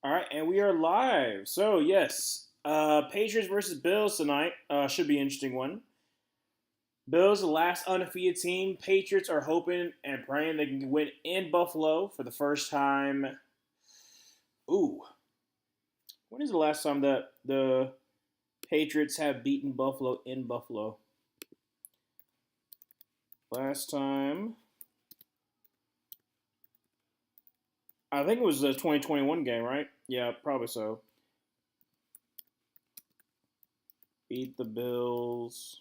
All right, and we are live. So yes, Patriots versus Bills tonight should be an interesting one. Bills, the last undefeated team. Patriots are hoping and praying they can win in Buffalo for the first time. Ooh, when is the last time that the Patriots have beaten Buffalo in Buffalo? Last time, I think it was the 2021 game, right? Yeah, probably so. Beat the Bills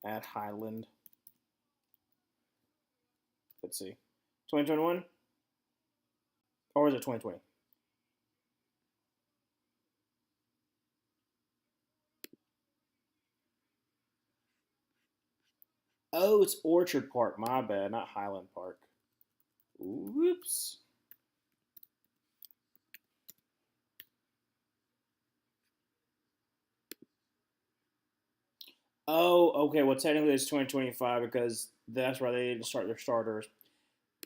at Highland. Let's see, 2021 or was it 2020? Oh, it's Orchard Park. My bad, not Highland Park. Whoops. Oh, okay. Well, technically it's 2025 because that's why they didn't start their starters.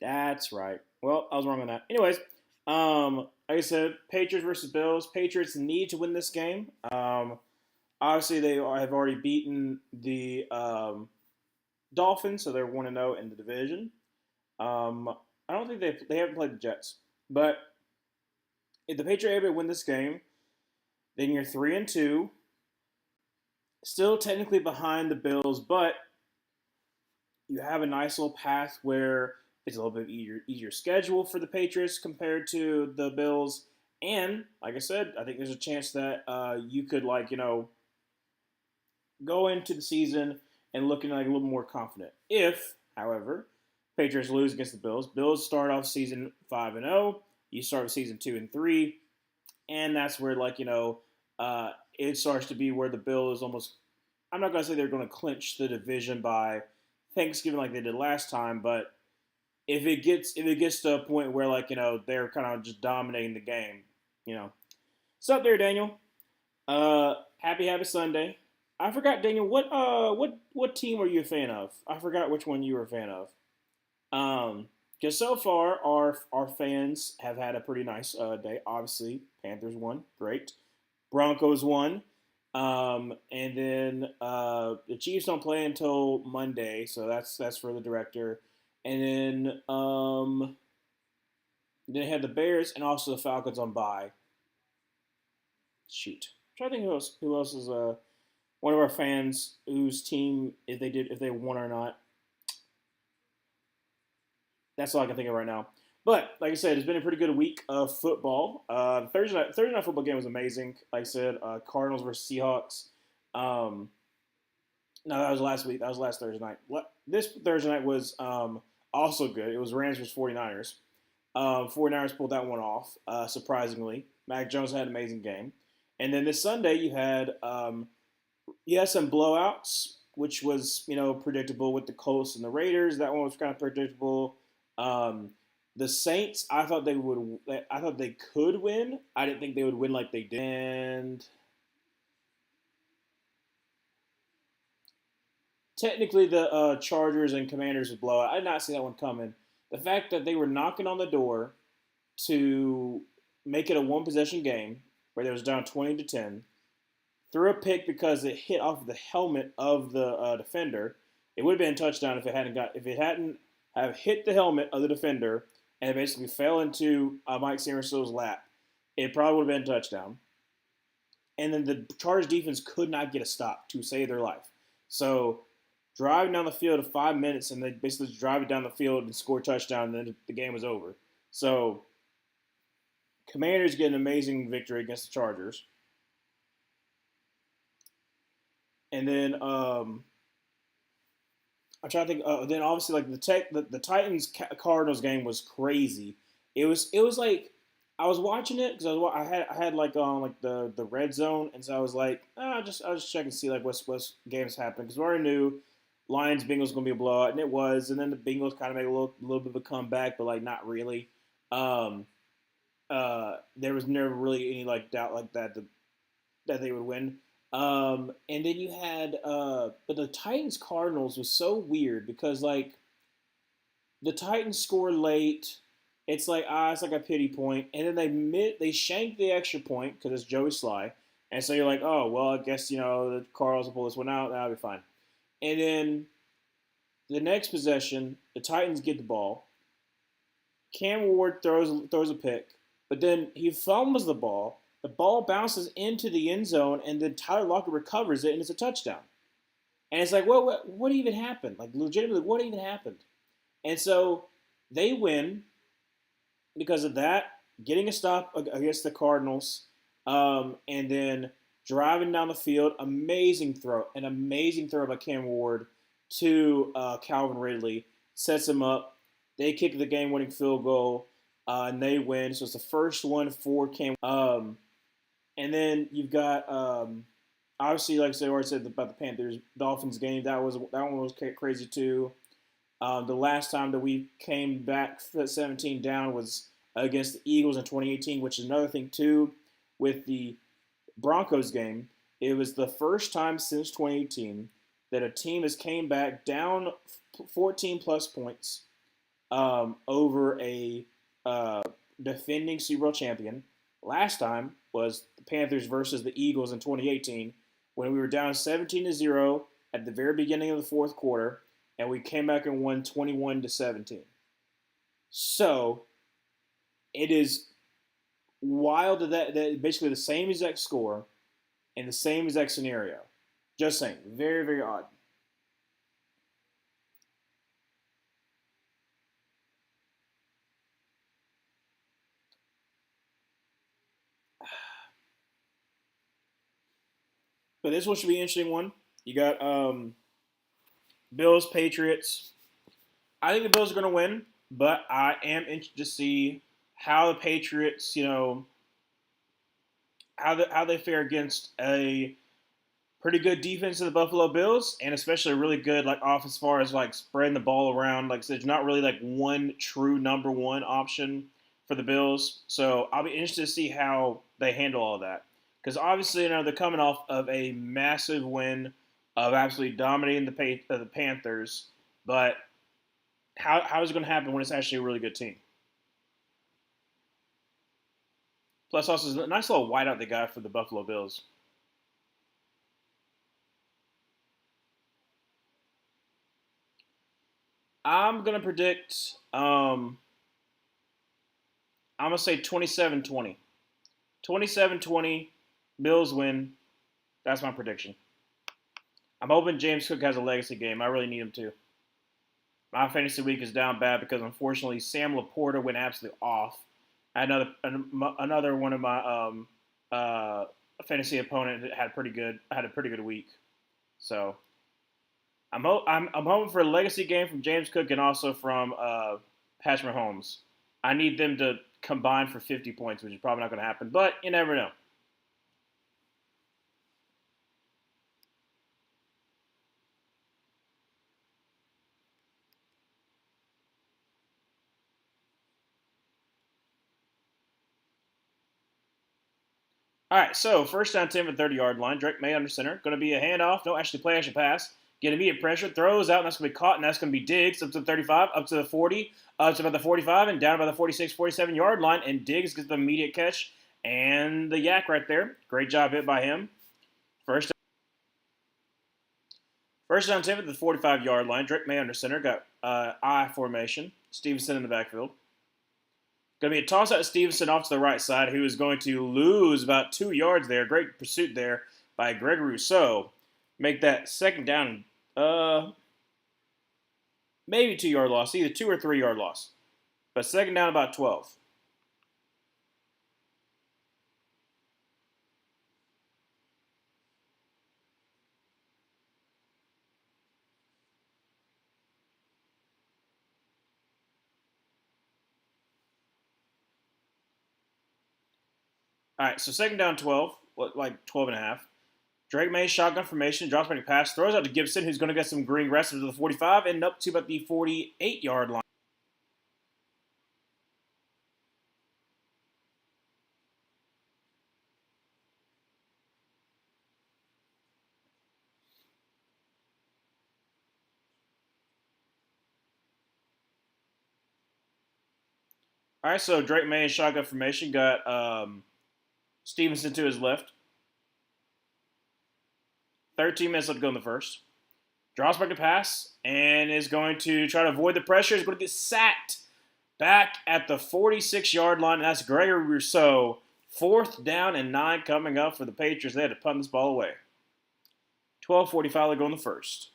That's right. Well, I was wrong on that. Anyways, like I said, Patriots versus Bills. Patriots need to win this game. Obviously they have already beaten the Dolphins, so they're 1-0 in the division. Um, I don't think they haven't played the Jets, but if the Patriots are able to win this game, then you're 3-2, still technically behind the Bills, but you have a nice little path where it's a little bit easier schedule for the Patriots compared to the Bills. And like I said, I think there's a chance that you could go into the season and looking like a little more confident. If, however, Patriots lose against the Bills, Bills start off season 5-0. You start season 2-3, and that's where it starts to be where the Bills almost. I'm not going to say they're going to clinch the division by Thanksgiving like they did last time, but if it gets to a point where they're kind of just dominating the game, you know. What's up there, Daniel? Happy Sunday. I forgot, Daniel. What team are you a fan of? I forgot which one you were a fan of. Because so far our fans have had a pretty nice day. Obviously, Panthers won, great. Broncos won. And then the Chiefs don't play until Monday, so that's for the director. And then they had the Bears and also the Falcons on bye. Shoot, I'm trying to think who else is one of our fans whose team if they won or not. That's all I can think of right now. But like I said, it's been a pretty good week of football. Thursday night football game was amazing. Like I said, Cardinals versus Seahawks. Um, no, that was last week. That was last Thursday night. This Thursday night was also good. It was Rams versus 49ers. 49ers pulled that one off, surprisingly. Mac Jones had an amazing game. And then this Sunday, you had some blowouts, which was predictable with the Colts and the Raiders. That one was kind of predictable. Um, the Saints, I thought they would. I thought they could win. I didn't think they would win like they did. And technically, the Chargers and Commanders would blow out. I did not see that one coming. The fact that they were knocking on the door to make it a one possession game where they was down 20-10, threw a pick because it hit off the helmet of the defender. It would have been a touchdown if it hadn't have hit the helmet of the defender and it basically fell into Mike Samersill's lap. It probably would have been a touchdown. And then the Chargers defense could not get a stop to save their life. So driving down the field of 5 minutes, and they basically just drive it down the field and score a touchdown, and then the game was over. So Commanders get an amazing victory against the Chargers. And then I'm trying to think. Then obviously, like the Titans Cardinals game was crazy. It was like I was watching it because I had like the red zone, and so I was like, I was just check and see like what's games happen because we already knew Lions Bengals was gonna be a blowout, and it was. And then the Bengals kind of made a little bit of a comeback, but like not really. Um, there was never really any like doubt like that they would win. And then you had, but the Titans Cardinals was so weird because like the Titans scored late. It's like it's like a pity point, and then they shank the extra point because it's Joey Sly, and so you're like, oh well, I guess the Cardinals will pull this one out, that'll be fine. And then the next possession, the Titans get the ball. Cam Ward throws a pick, but then he fumbles the ball. The ball bounces into the end zone, and then Tyler Lockett recovers it, and it's a touchdown. And it's like, what even happened? Like, legitimately, what even happened? And so they win because of that, getting a stop against the Cardinals, and then driving down the field. An amazing throw by Cam Ward to Calvin Ridley, sets him up. They kick the game-winning field goal, and they win. So it's the first one for Cam. And then you've got obviously, like I already said about the Panthers Dolphins game. That one was crazy too. The last time that we came back 17 down was against the Eagles in 2018, which is another thing too. With the Broncos game, it was the first time since 2018 that a team has came back down 14 plus points over a defending Super Bowl champion. Last time was the Panthers versus the Eagles in 2018 when we were down 17-0 at the very beginning of the fourth quarter, and we came back and won 21-17. So it is wild that basically the same exact score and the same exact scenario. Just saying, very very odd. But this one should be an interesting one. You got Bills Patriots. I think the Bills are going to win, but I am interested to see how the Patriots, how they fare against a pretty good defense of the Buffalo Bills, and especially a really good like off as far as like spreading the ball around. Like so there's not really like one true number one option for the Bills. So I'll be interested to see how they handle all that. Because obviously, they're coming off of a massive win of absolutely dominating the Panthers. But how is it going to happen when it's actually a really good team? Plus, also, a nice little wideout they got for the Buffalo Bills. I'm going to predict, I'm going to say 27-20. 27-20, Bills win. That's my prediction. I'm hoping James Cook has a legacy game. I really need him to. My fantasy week is down bad because unfortunately Sam Laporta went absolutely off. I had another one of my uh, fantasy opponent that had a pretty good week. So I'm hoping for a legacy game from James Cook and also from Patrick Mahomes. I need them to combine for 50 points, which is probably not going to happen, but you never know. All right, so first down 10 for 30-yard line. Drake May under center. Going to be a handoff. No, actually play, actually pass. Get immediate pressure. Throws out, and that's going to be caught, and that's going to be Diggs up to the 35, up to the 40, up to about the 45, and down by the 46, 47-yard line. And Diggs gets the immediate catch and the yak right there. Great job hit by him. First First down 10 at the 45-yard line. Drake May under center. Got I formation. Stevenson in the backfield. Going to be a toss out to Stevenson off to the right side, who is going to lose about 2 yards there. Great pursuit there by Greg Rousseau. Make that second down, maybe 2 yard loss, either 2 or 3 yard loss. But second down about 12. All right, so second down 12, like 12 and a half. Drake May shotgun formation, drops back a pass, throws out to Gibson, who's going to get some green grass to the 45 and up to about the 48-yard line. All right, so Drake May in shotgun formation got Stevenson to his left. 13 minutes left to go in the first. Draws back to pass and is going to try to avoid the pressure. He's going to get sacked back at the 46-yard line. And that's Gregory Rousseau. 4th down and 9 coming up for the Patriots. They had to punt this ball away. 12:45 to go in the first.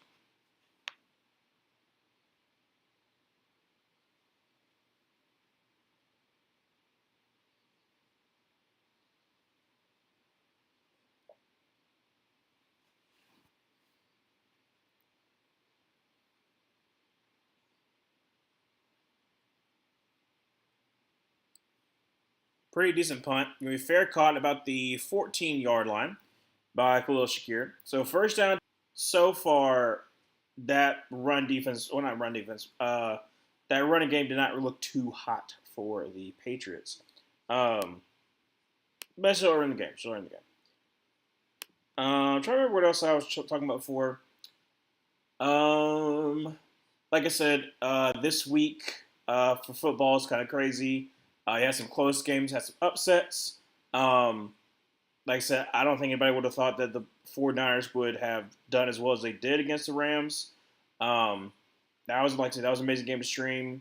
Pretty decent punt. Going to be fair caught about the 14-yard line by Khalil Shakir. So first down so far, that run defense, well not run defense, that running game did not look too hot for the Patriots. But still in the game. I'm trying to remember what else I was talking about before. Like I said, this week for football is kind of crazy. You had some close games, had some upsets. Like I said, I don't think anybody would have thought that the 49ers would have done as well as they did against the Rams. That was an amazing game to stream.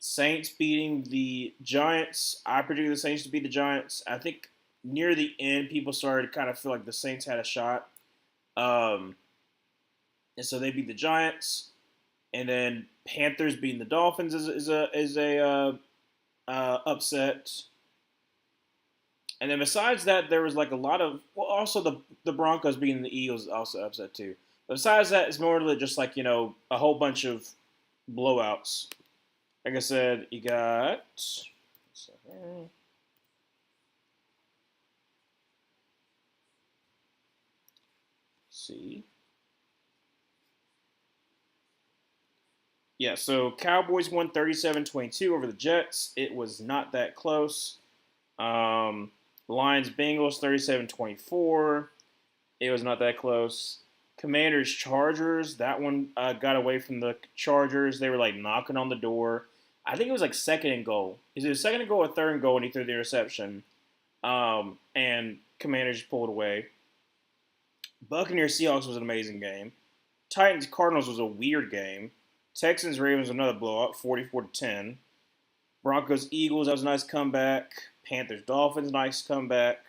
Saints beating the Giants. I predicted the Saints to beat the Giants. I think near the end, people started to kind of feel like the Saints had a shot. And so they beat the Giants. And then Panthers beating the Dolphins is a upset. And then besides that, there was like a lot of also the Broncos beating the Eagles is also upset too. But besides that, it's more just like a whole bunch of blowouts. Like I said, you got. See. Yeah, so Cowboys won 37-22 over the Jets. It was not that close. Lions Bengals 37-24. It was not that close. Commanders Chargers. That one got away from the Chargers. They were like knocking on the door. I think it was like 2nd and goal. Is it a 2nd and goal or 3rd and goal when he threw the interception? And Commanders pulled away. Buccaneers Seahawks was an amazing game. Titans Cardinals was a weird game. Texans Ravens another blowout, 44-10. Broncos Eagles, that was a nice comeback. Panthers Dolphins, nice comeback.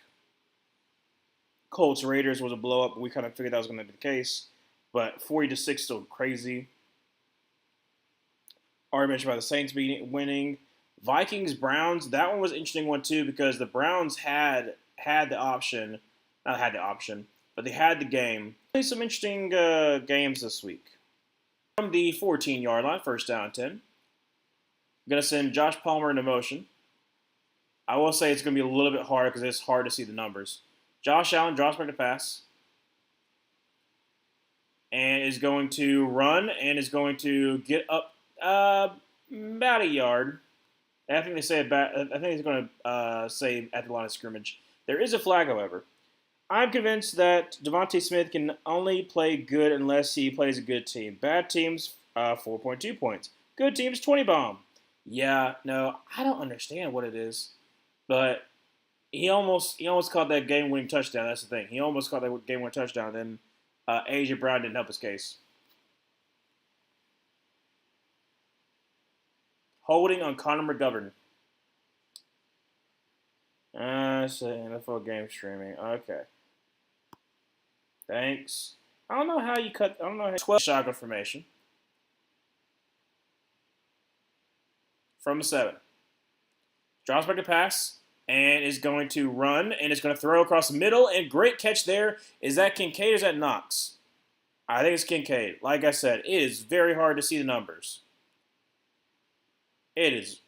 Colts Raiders was a blow up, but we kind of figured that was going to be the case. But 40-6 still crazy. Already mentioned about the Saints winning. Vikings Browns, that one was an interesting one too because the Browns had the option, not had the option, but they had the game. Some interesting games this week. From the 14-yard line, 1st down 10. I'm going to send Josh Palmer into motion. I will say it's going to be a little bit hard because it's hard to see the numbers. Josh Allen drops back to pass. And is going to run and is going to get up about a yard. I think he's going to say at the line of scrimmage. There is a flag, however. I'm convinced that Devontae Smith can only play good unless he plays a good team. Bad teams, 4.2 points. Good teams, 20 bomb. Yeah, no, I don't understand what it is. But he almost caught that game-winning touchdown. That's the thing. He almost caught that game-winning touchdown. Then A.J. Brown didn't help his case. Holding on Connor McGovern. So NFL game streaming. Okay. Thanks. I don't know how you cut. I don't know how 12 shotgun formation. From the 7. Drops back to pass and is going to run and is going to throw across the middle. And great catch there. Is that Kincaid or is that Knox? I think it's Kincaid. Like I said, it is very hard to see the numbers. It is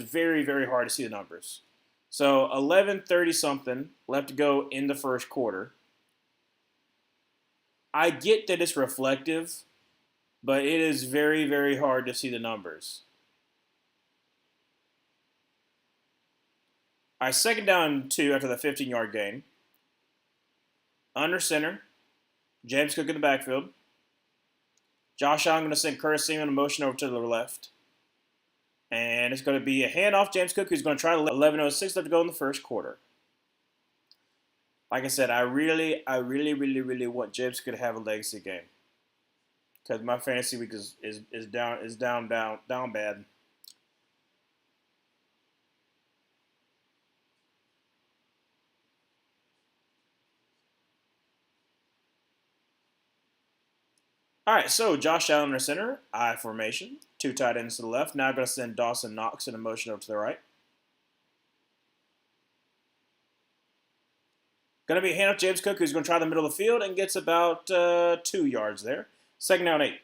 very, very hard to see the numbers. So 11:30 something left to go in the first quarter. I get that it's reflective, but it is very, very hard to see the numbers. I 2nd down 2 after the 15-yard gain. Under center. James Cook in the backfield. Josh Allen going to send Curtis Seaman in motion over to the left. And it's going to be a handoff. James Cook, who's going to try 11:06 left to go in the first quarter. Like I said, I really want James Cook to have a legacy game because my fantasy week is down bad. All right, so Josh Allen in center, I formation, two tight ends to the left. Now I'm going to send Dawson Knox in a motion over to the right. Going to be a handoff James Cook, who's going to try the middle of the field and gets about 2 yards there. Second down 8.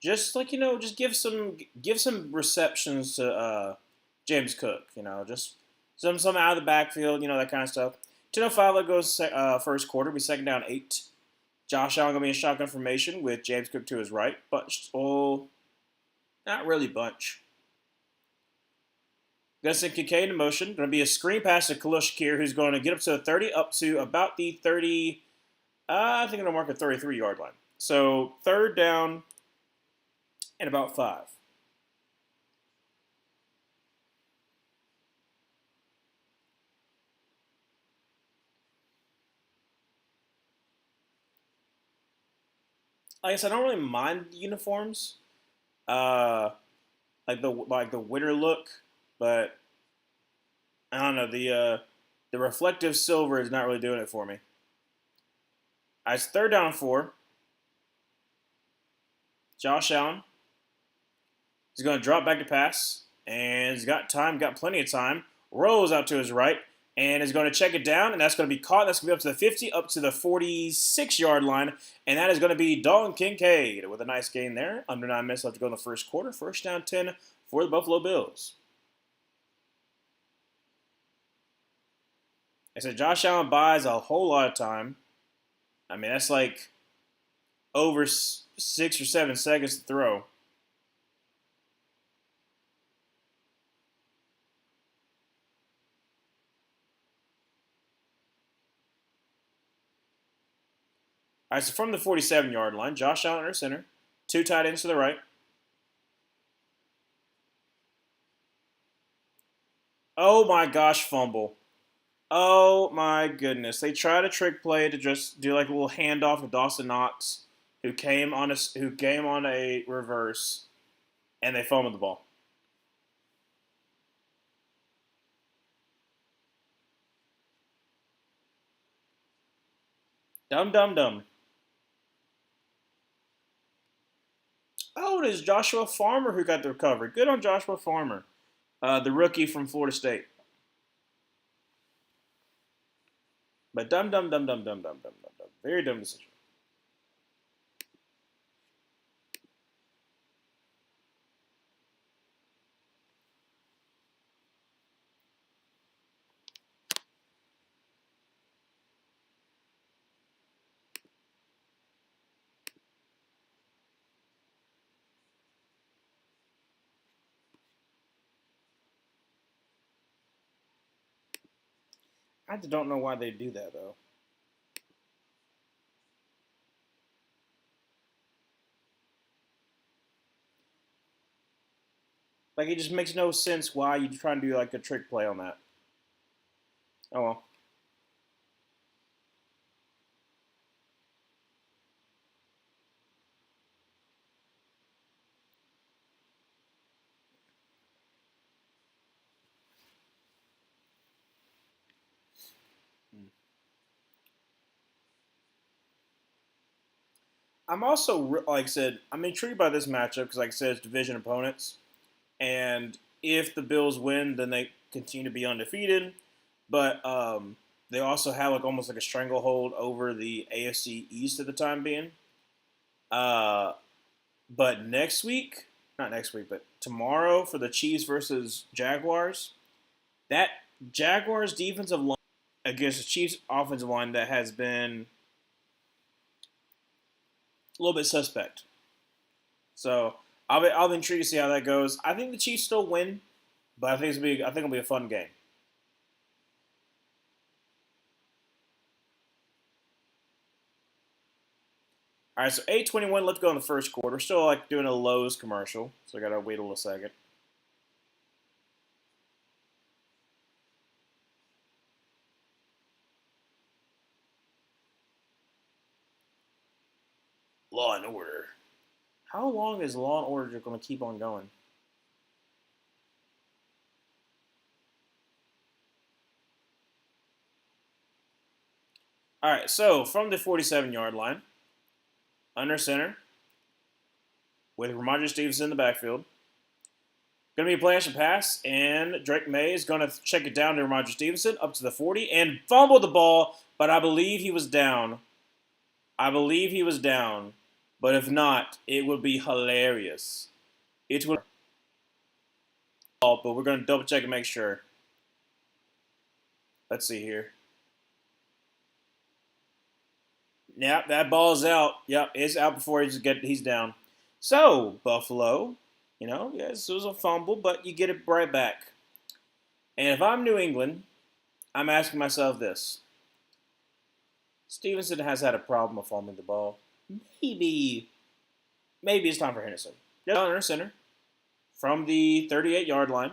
Just like just give some receptions to James Cook. Just some out of the backfield. That kind of stuff. 10:05 goes first quarter. We second down 8. Josh Allen gonna be in shotgun formation with James Cook to his right, but not really bunch. Gustin Kincaid in motion. Going to be a screen pass to Khalil Shakir, who's going to get up to the 30, up to about the 30. I think I'm going to mark a 33-yard line. So third down and about 5. Like I said, I don't really mind the uniforms, uh, like the winter look, but I don't know the reflective silver is not really doing it for me. It's third down and 4. Josh Allen is going to drop back to pass, and he's got time, got plenty of time. Rolls out to his right, and is going to check it down, and that's going to be caught. That's going to be up to the 50, up to the 46-yard line, and that is going to be Dalton Kincaid with a nice gain there. Under 9 minutes left to go in the first quarter. First down 10 for the Buffalo Bills. I said Josh Allen buys a whole lot of time. I mean, that's like over 6 or 7 seconds to throw. All right, so from the 47-yard line, Josh Allen under center, 2 tight ends to the right. Oh my gosh, fumble. Oh my goodness. They tried a trick play to just do like a little handoff with Dawson Knox, who came on a reverse, and they fumbled the ball. Dumb, dumb, dumb. Oh, it is Joshua Farmer who got the recovery. Good on Joshua Farmer, the rookie from Florida State. But dumb, dumb, dumb, dumb, dumb, dumb, dumb, dumb, dumb. Very dumb decision. I just don't know why they do that though. Like it just makes no sense why you try to do like a trick play on that. Oh well. I'm also like I said, I'm intrigued by this matchup because, like I said, it's division opponents, and if the Bills win, then they continue to be undefeated. But they also have like almost like a stranglehold over the AFC East at the time being. Uh, but next week, not next week, but tomorrow for the Chiefs versus Jaguars, that Jaguars defensive line against the Chiefs offensive line that has been a little bit suspect. So I'll be intrigued to see how that goes. I think the Chiefs still win, But I think it'll be a fun game. All right, so 8:21 left to go in the first quarter. Still like doing a Lowe's commercial, so I gotta wait a little second. Law and Order. How long is Law and Order going to keep on going? All right, so from the 47-yard line, under center, with Ramondre Stevenson in the backfield. Going to be a play action pass, and Drake May is going to check it down to Ramondre Stevenson up to the 40 and fumble the ball, but I believe he was down. But if not, it would be hilarious. It would. But we're going to double check and make sure. Let's see here. Yep, that ball's out. Yep, it's out before he's down. So, Buffalo, yes, it was a fumble, but you get it right back. And if I'm New England, I'm asking myself this. Stevenson has had a problem of fumbling the ball. Maybe it's time for Henderson. Just under center from the 38-yard line.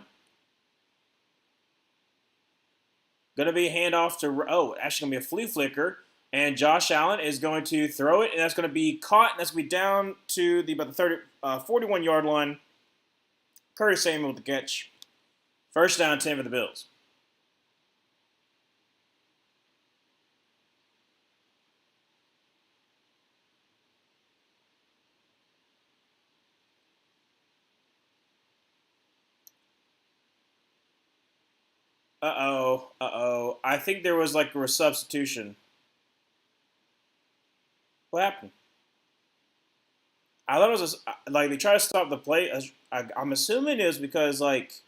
Going to be a handoff to, actually going to be a flea flicker. And Josh Allen is going to throw it, and that's going to be caught, and that's going to be down to about the 41-yard line. Curtis Samuel with the catch. First down, 10 for the Bills. I think there was like a substitution. What happened? I thought it was like they tried to stop the play. I'm assuming it was because like.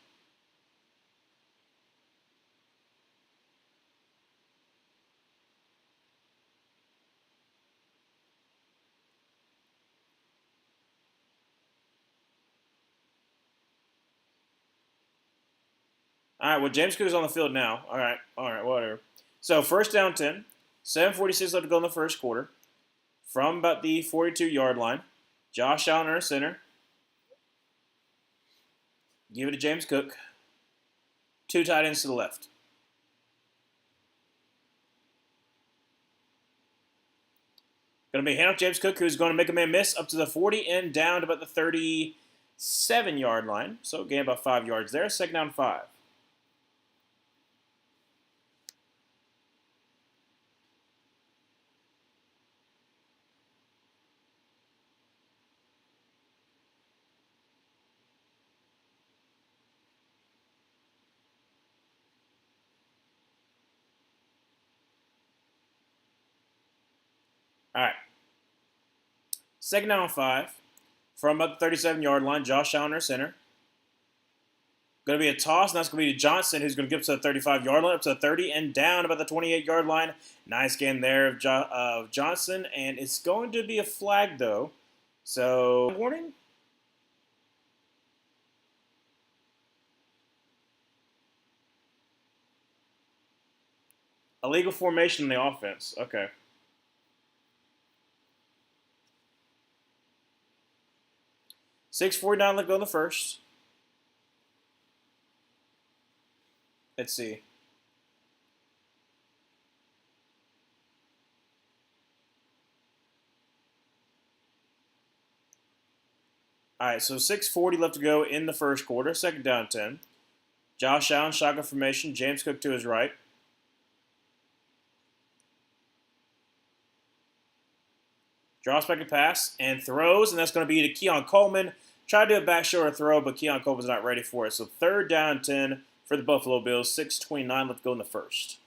All right, well, James Cook is on the field now. All right, whatever. So first down 10, 7:46 left to go in the first quarter. From about the 42-yard line, Josh Allen under center. Give it to James Cook. Two tight ends to the left. Going to be hand off James Cook, who's going to make a man miss up to the 40 and down to about the 37-yard line. So gain about 5 yards there. Second down 5. All right. Second down 5. From about the 37-yard line, Josh Allen center. Going to be a toss, and that's going to be to Johnson, who's going to get up to the 35-yard line, up to the 30, and down about the 28-yard line. Nice game there of Johnson, and it's going to be a flag, though. So, warning? Illegal formation in the offense. Okay. 6:49 left to go in the first. Let's see. All right, so 6:40 left to go in the first quarter. Second down 10. Josh Allen, shotgun formation. James Cook to his right. Draws back a pass and throws, and that's going to be to Keon Coleman. Tried to do a back shoulder throw, but Keon Coleman's not ready for it. So third down 10 for the Buffalo Bills. 6:29 left to go in the first.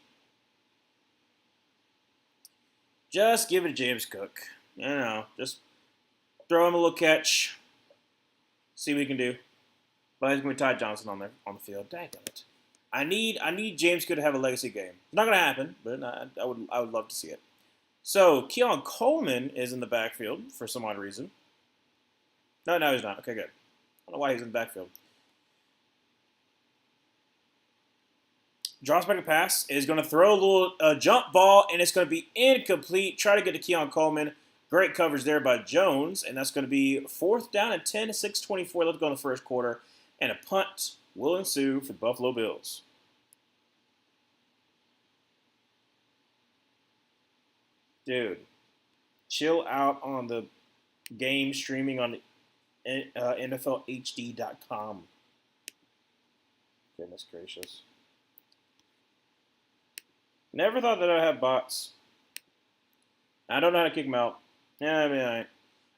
Just give it to James Cook. Just throw him a little catch. See what he can do. But he's going to be Ty Johnson on the field. Dang it. I need James Cook to have a legacy game. It's not going to happen, but I would love to see it. So, Keon Coleman is in the backfield for some odd reason. No, he's not. Okay, good. I don't know why he's in the backfield. Drops back a pass, is going to throw a little jump ball, and it's going to be incomplete. Try to get to Keon Coleman. Great coverage there by Jones, and that's going to be 4th down and 10, 6:24 left to go in the first quarter, and a punt will ensue for the Buffalo Bills. Dude, chill out on the game streaming on NFLHD.com. Goodness gracious. Never thought that I'd have bots. I don't know how to kick them out. Yeah, I mean,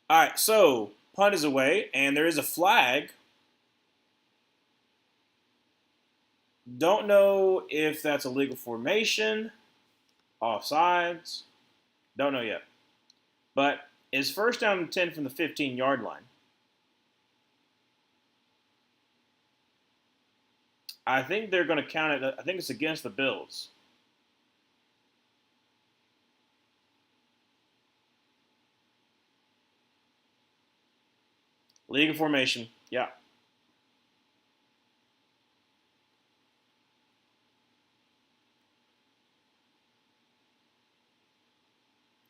all right, so punt is away, and there is a flag. Don't know if that's a legal formation, offsides. Don't know yet. But it's 1st down and 10 from the 15-yard line. I think they're going to count it. I think it's against the Bills. League of formation. Yeah.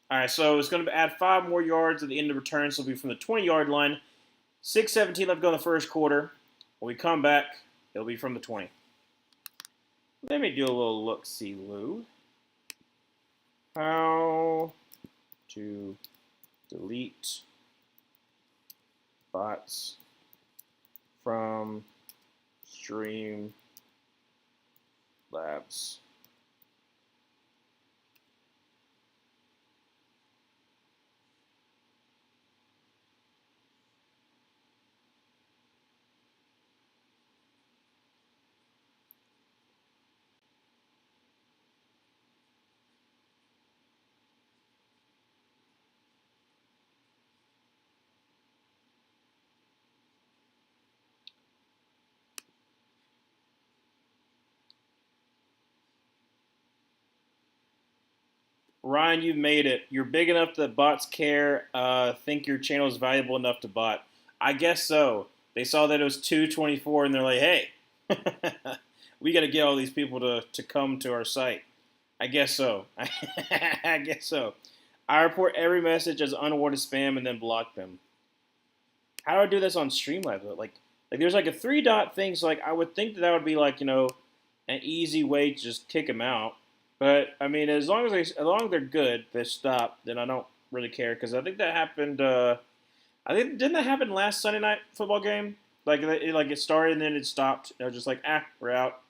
All right, so it's going to add 5 more yards at the end of return, so it'll be from the 20-yard line. 6:17 left to go in the first quarter. When we come back, it'll be from the 20. Let me do a little look-see, Lou. How to delete bots from Stream Labs. Ryan, you've made it. You're big enough that bots care. Think your channel is valuable enough to bot. I guess so. They saw that it was 2:24, and they're like, "Hey, we got to get all these people to come to our site." I guess so. I guess so. I report every message as unwanted spam and then block them. How do I do this on Streamlabs? Like there's like a 3-dot thing. So like I would think that would be like an easy way to just kick them out. But I mean, as long as they're good, they stop. Then I don't really care because I think that happened. I think didn't that happen last Sunday night football game? Like it started and then it stopped. It was just like we're out.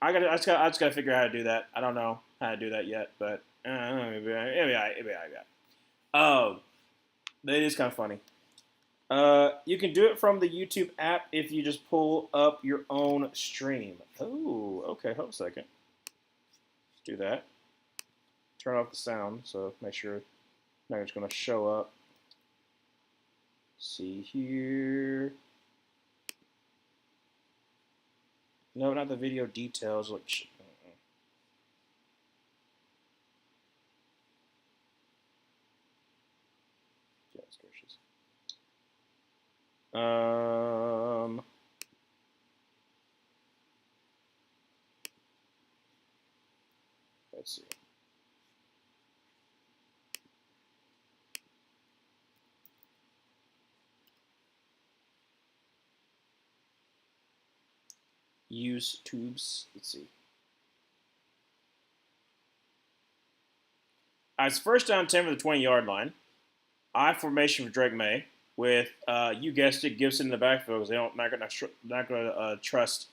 I just gotta figure out how to do that. I don't know how to do that yet, but maybe I got. Oh, that is kind of funny. You can do it from the YouTube app if you just pull up your own stream. Oh, okay. Hold a second. Do that. Turn off the sound, so make sure now it's going to show up. See here. No, not the video details. Like, goodness gracious. Let's see. Use tubes. Let's see. It's 1st down 10 for the 20-yard line. I formation for Drake May with you guessed it, Gibson in the backfield because not going to trust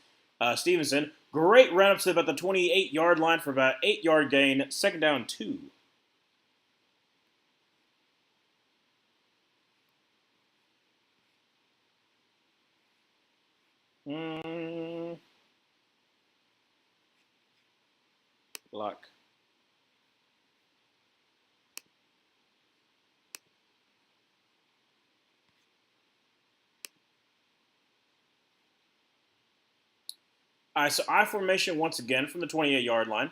Stevenson. Great run up to about the 28-yard line for about 8-yard gain. 2nd down 2. Luck. All right, so I formation once again from the 28-yard line.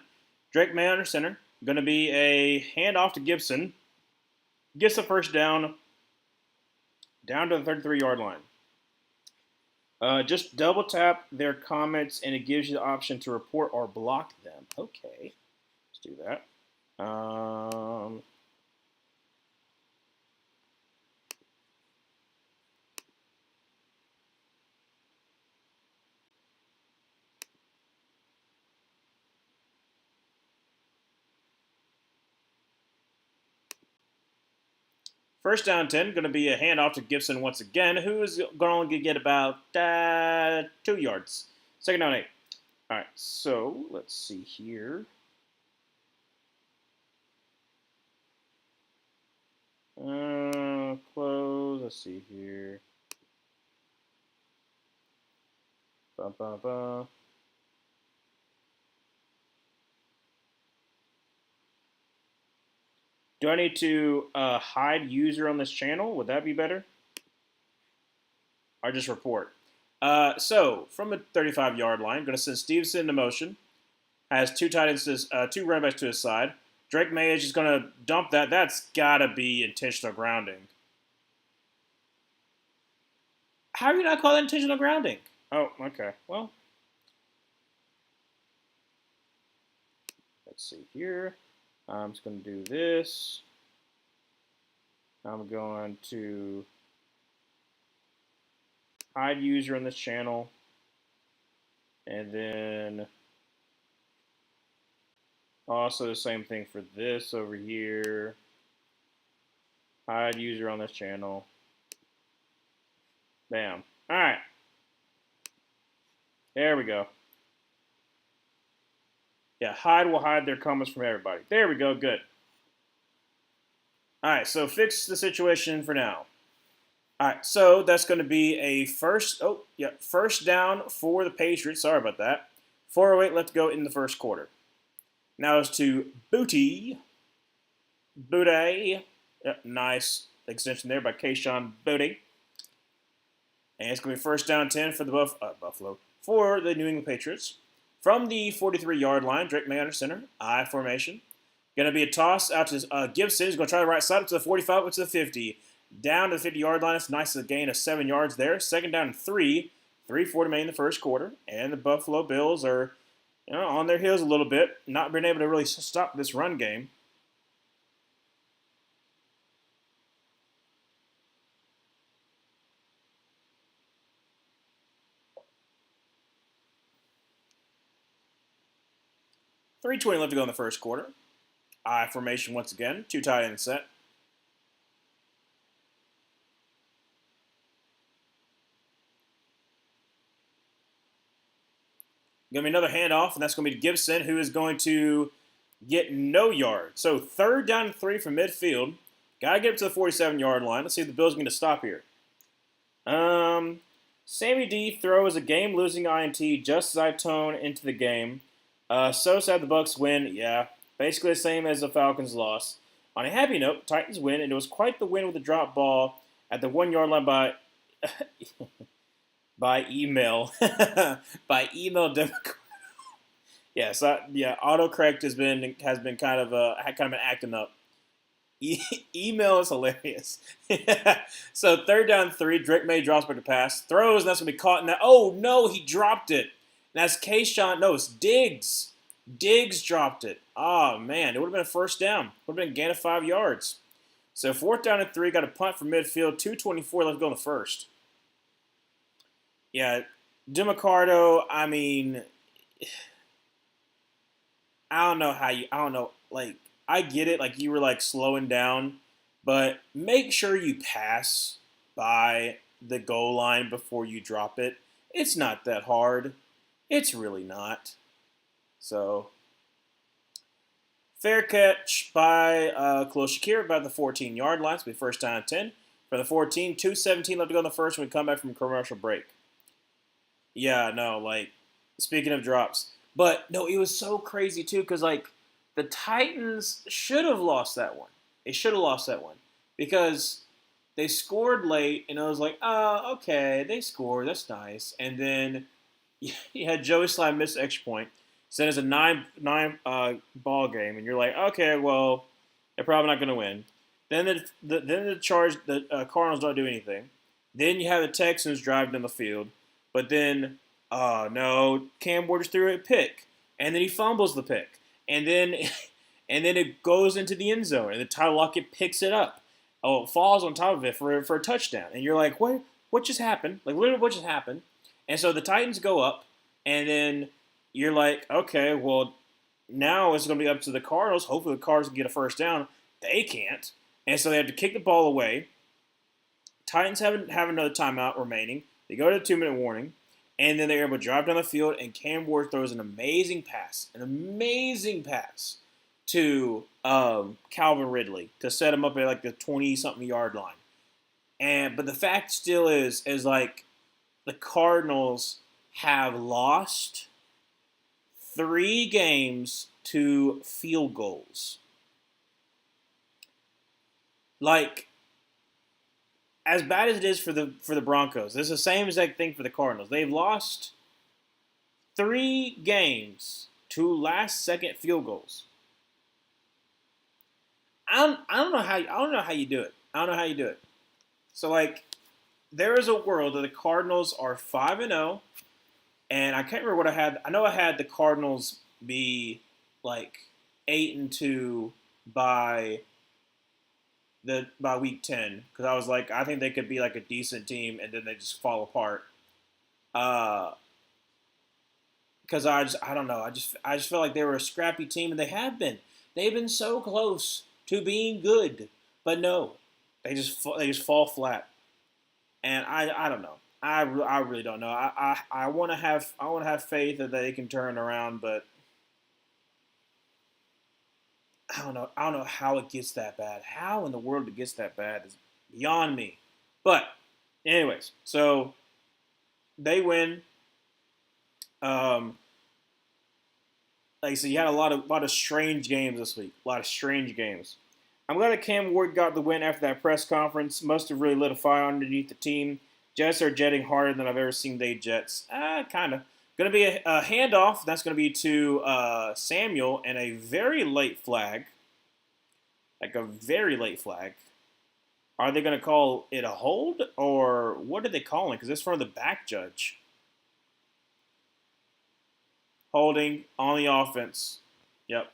Drake May under center. Going to be a handoff to Gibson. Gets the 1st down to the 33-yard line. Just double tap their comments and it gives you the option to report or block them. Okay, let's do that. First down 10, going to be a handoff to Gibson once again, who is going to get about 2 yards. Second down 8. All right, so let's see here. Close. Let's see here. Ba, ba, ba. Do I need to hide user on this channel? Would that be better? Or just report? So from the 35-yard line, going to send Stevenson into motion. Has two tight ends, two running backs to his side. Drake May is just going to dump that. That's got to be intentional grounding. How do you not call that intentional grounding? Oh, okay. Well, let's see here. I'm just going to do this. I'm going to hide user on this channel. And then also the same thing for this over here. Hide user on this channel. Bam. All right. There we go. Yeah, hide will hide their comments from everybody. There we go. Good. All right, so fix the situation for now. All right, so that's going to be a first down for the Patriots. Sorry about that. 4:08 left to go in the first quarter. Now it's to Booty. Yep, nice extension there by Kayshawn Booty. And it's going to be first down 10 for the Buffalo. For the New England Patriots. From the 43-yard line, Drake May under center, I formation. Going to be a toss out to Gibson. He's going to try the right side up to the 45, up to the 50. Down to the 50-yard line. It's nice, a gain of 7 yards there. Second down and 3. 3:40 remaining in the first quarter. And the Buffalo Bills are on their heels a little bit. Not being able to really stop this run game. $3:20 left to go in the first quarter. I formation once again. 2 tight end set. Going to be another handoff, and that's going to be Gibson, who is going to get no yards. So third down and 3 from midfield. Got to get up to the 47-yard line. Let's see if the Bills are going to stop here. Sammy D throws a game-losing INT just as I tone into the game. So sad the Bucs win. Yeah, basically the same as the Falcons' loss. On a happy note, Titans win, and it was quite the win with a drop ball at the 1-yard line by by email Democrat. Yes, autocorrect has been kind of acting up. Email is hilarious. So third down 3, Drake May drops back to pass, throws, and that's gonna be caught. And oh no, he dropped it. And that's Kayshawn. No, it's Diggs. Diggs dropped it. Oh man, it would have been a first down. Would have been a gain of 5 yards. So fourth down and 3, got a punt from midfield. 2:24 left to go in the first. Yeah, DeMarcado, I mean, I don't know. Like, I get it. Like, you were, like, slowing down. But make sure you pass by the goal line before you drop it. It's not that hard. It's really not. So, fair catch by Khalil Shakir about the 14-yard line. It's be first down and 10. For the 14, 2:17 left to go in the first when we come back from a commercial break. Yeah, no, like, speaking of drops. But, no, it was so crazy, too, because, like, the Titans should have lost that one. They should have lost that one. Because they scored late, and I was like, oh, okay, they scored. That's nice. And then you had Joey Slye miss the extra point. So it's a 9 ball game, and you're like, okay, well, they're probably not going to win. Then the Cardinals don't do anything. Then you have the Texans drive down the field. But then, no, Cam Ward just threw a pick, and then he fumbles the pick, and then and then it goes into the end zone, and then Tyler Lockett picks it up. Oh, it falls on top of it for a touchdown, and you're like, what? What just happened? Like literally, what just happened? And so the Titans go up, and then you're like, okay, well, now it's going to be up to the Cardinals. Hopefully, the Cardinals can get a first down. They can't, and so they have to kick the ball away. Titans have another timeout remaining. They go to the 2-minute warning, and then they're able to drive down the field, and Cam Ward throws an amazing pass to Calvin Ridley to set him up at like the 20-something yard line. But the fact still is like the Cardinals have lost 3 games to field goals. Like, as bad as it is for the Broncos, it's the same exact thing for the Cardinals. They've lost 3 games to last-second field goals. I don't know how you do it. So like, there is a world that the Cardinals are 5-0, and I can't remember what I had. I know I had the Cardinals be like 8-2 by week 10, because I was like, I think they could be like a decent team, and then they just fall apart. Because I don't know. I just felt like they were a scrappy team, and they have been. They've been so close to being good, but no, they just fall flat. And I don't know. I really don't know. I want to have faith that they can turn around, but I don't know. I don't know how it gets that bad. How in the world it gets that bad is beyond me. But anyways, so they win. Like I said, you had a lot of strange games this week. A lot of strange games. I'm glad that Cam Ward got the win after that press conference. Must have really lit a fire underneath the team. Jets are jetting harder than I've ever seen they Jets. Kind of. Going to be a handoff. That's going to be to Samuel, and a very late flag. Like a very late flag. Are they going to call it a hold, or what are they calling? Because it's from the back judge. Holding on the offense. Yep.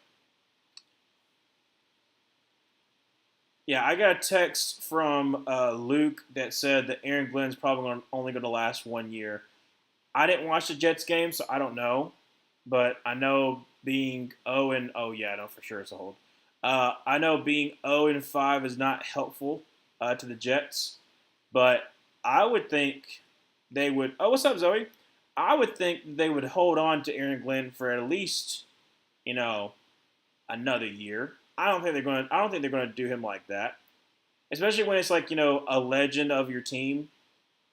Yeah, I got a text from Luke that said that Aaron Glenn's probably only going to last 1 year. I didn't watch the Jets game, so I don't know. But I know being 0-0, yeah, I know for sure it's a hold. I know being 0-5 is not helpful to the Jets, but I would think they would. Oh, what's up, Zoe? I would think they would hold on to Aaron Glenn for at least, another year. I don't think they're going to do him like that, especially when it's like a legend of your team.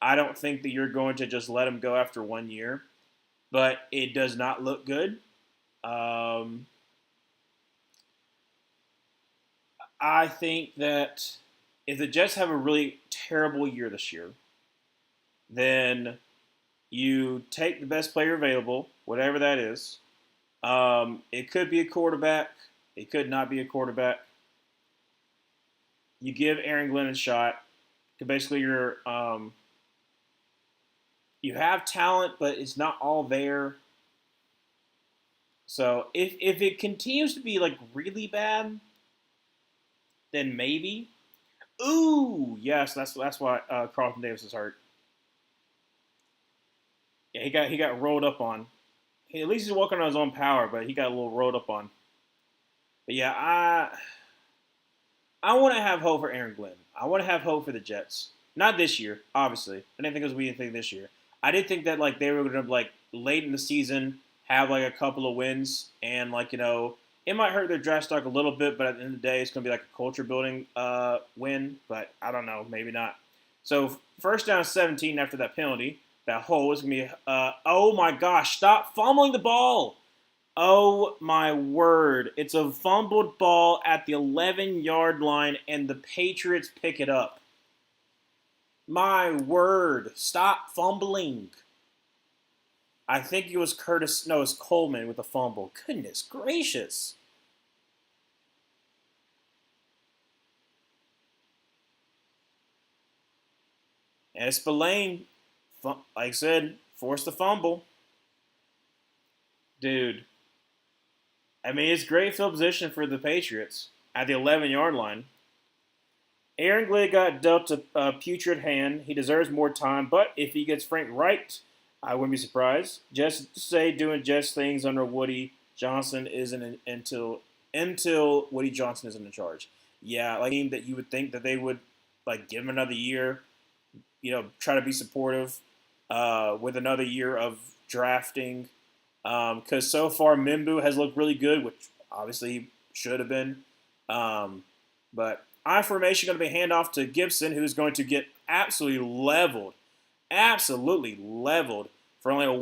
I don't think that you're going to just let him go after 1 year, but it does not look good. I think that if the Jets have a really terrible year this year, then you take the best player available, whatever that is. It could be a quarterback. It could not be a quarterback. You give Aaron Glenn a shot. Basically, you have talent, but it's not all there. So if it continues to be like really bad, then maybe. Ooh, yes, that's why Carlton Davis is hurt. Yeah, he got rolled up on. At least he's walking on his own power, but he got a little rolled up on. But yeah, I want to have hope for Aaron Glenn. I want to have hope for the Jets. Not this year, obviously. I didn't think it was a thing this year. I did think that like they were going to like late in the season have like a couple of wins, and like it might hurt their draft stock a little bit, but at the end of the day, it's going to be like a culture building win. But I don't know, maybe not. So first down 17 after that penalty. That hole is going to be. Oh my gosh! Stop fumbling the ball. Oh my word. It's a fumbled ball at the 11-yard line, and the Patriots pick it up. My word. Stop fumbling. I think it was it's Coleman with a fumble. Goodness gracious. And it's Spillane, like I said, Forced the fumble. Dude, I mean, it's great field position for the Patriots at the 11-yard line. Aaron Glenn got dealt a putrid hand. He deserves more time, but if he gets Frank right, I wouldn't be surprised. Just say doing just things under Woody Johnson isn't until Woody Johnson isn't in charge. Yeah, like that you would think that they would like give him another year, try to be supportive with another year of drafting. Because so far Mimbu has looked really good, which obviously should have been. But I formation going to be handoff to Gibson, who's going to get absolutely leveled for only a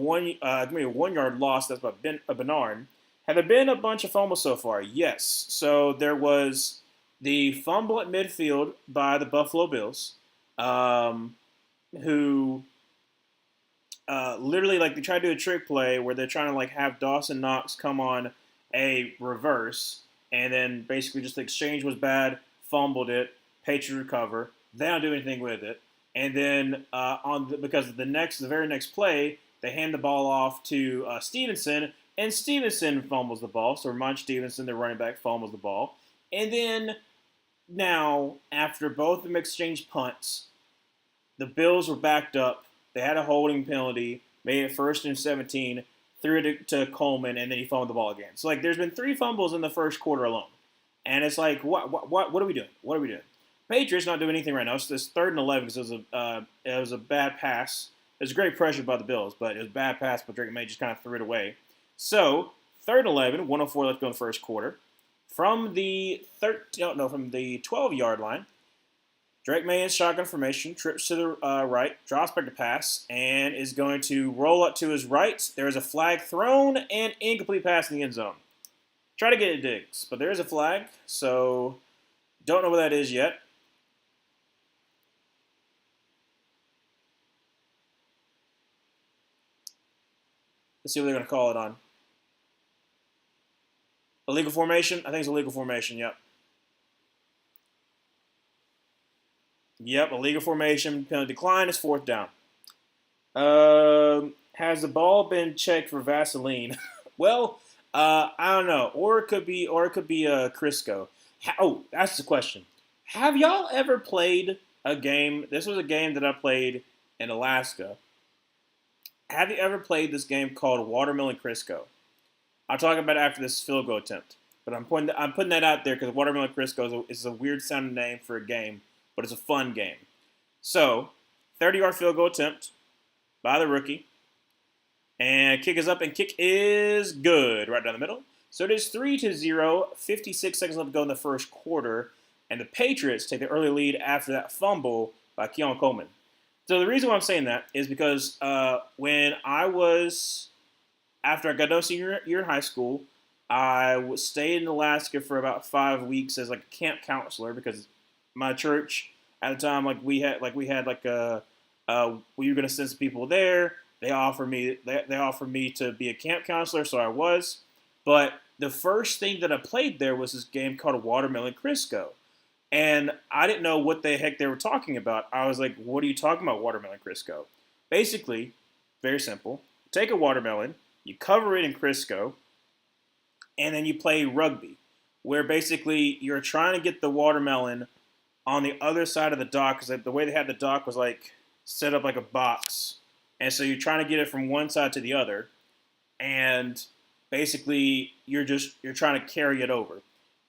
1 yard loss. That's by Bernard. Have there been a bunch of fumbles so far? Yes. So there was the fumble at midfield by the Buffalo Bills, who literally like they tried to do a trick play where they're trying to like have Dawson Knox come on a reverse, and then basically just the exchange was bad, fumbled it, Patriots recover. They don't do anything with it, and then because of the very next play, they hand the ball off to Stevenson, and Stevenson fumbles the ball. So Ramon Stevenson, the running back, fumbles the ball, and then now after both of them exchanged punts, the Bills were backed up. They had a holding penalty, made it 1st and 17, threw it to Coleman, and then he fumbled the ball again. So, like, there's been 3 fumbles in the first quarter alone. And it's like, what are we doing? What are we doing? Patriots not doing anything right now. It's this 3rd and 11 because it was a bad pass. It was great pressure by the Bills, but it was a bad pass, but Drake May just kind of threw it away. So, 3rd and 11, 104 left to go in the first quarter. From the 12-yard line, Drake May in shotgun formation, trips to the right, drops back to pass, and is going to roll up to his right. There is a flag thrown and incomplete pass in the end zone. Try to get it Diggs, but there is a flag, so don't know what that is yet. Let's see what they're going to call it on. Illegal formation? I think it's illegal formation, yep. Yep, illegal formation. Penalty decline is 4th down. Has the ball been checked for Vaseline? Well, I don't know. Or it could be Crisco. That's the question. Have y'all ever played a game? This was a game that I played in Alaska. Have you ever played this game called Watermelon Crisco? I'll talk about it after this field goal attempt. But I'm putting that out there because Watermelon Crisco is a weird sounding name for a game, but it's a fun game. So, 30-yard field goal attempt by the rookie. And kick is up, and kick is good right down the middle. So it is 3-0, 56 seconds left to go in the first quarter, and the Patriots take the early lead after that fumble by Keon Coleman. So the reason why I'm saying that is because when after I got done senior year in high school, I stayed in Alaska for about 5 weeks as like a camp counselor because my church at the time, we were going to send some people there. They offered me to be a camp counselor, so I was. But the first thing that I played there was this game called Watermelon Crisco. And I didn't know what the heck they were talking about. I was like, what are you talking about, Watermelon Crisco? Basically, very simple. Take a watermelon, you cover it in Crisco, and then you play rugby, where basically you're trying to get the watermelon on the other side of the dock, because the way they had the dock was like set up like a box. And so you're trying to get it from one side to the other, and basically you're trying to carry it over.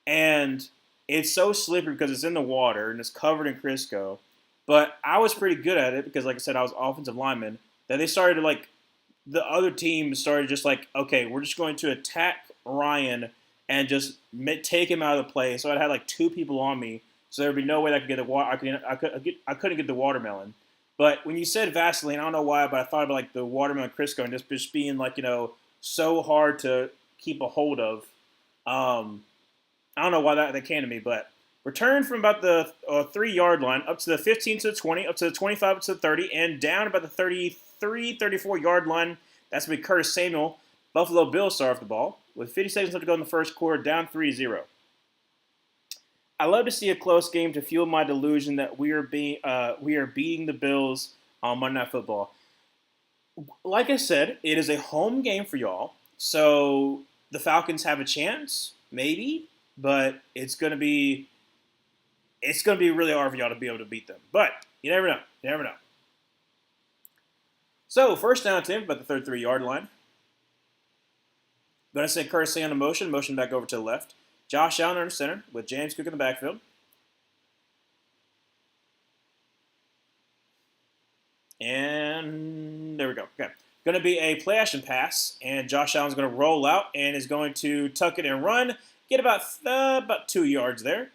And it's so slippery because it's in the water and it's covered in Crisco. But I was pretty good at it because, like I said, I was offensive lineman. That they started to the other team started just okay, we're just going to attack Ryan and just take him out of the play. So I had 2 people on me, so there would be no way that I could get the water. I couldn't get the watermelon. But when you said Vaseline, I don't know why, but I thought about the watermelon Crisco and just being so hard to keep a hold of. I don't know why that came to me, but return from about the 3-yard line up to the 15 to the 20, up to the 25 to the 30, and down about the 33, 34-yard line. That's going to be Curtis Samuel. Buffalo Bills start off the ball with 50 seconds left to go in the first quarter, down 3-0. I love to see a close game to fuel my delusion that we are beating the Bills on Monday Night Football. Like I said, it is a home game for y'all. So the Falcons have a chance, maybe, but it's gonna be really hard for y'all to be able to beat them. But you never know. You never know. So first down, Tim, about the 33-yard line. Going to send Curtis on the motion back over to the left. Josh Allen under center with James Cook in the backfield. And there we go. Okay. Going to be a play action pass, and Josh Allen's going to roll out and is going to tuck it and run. Get about 2 yards there.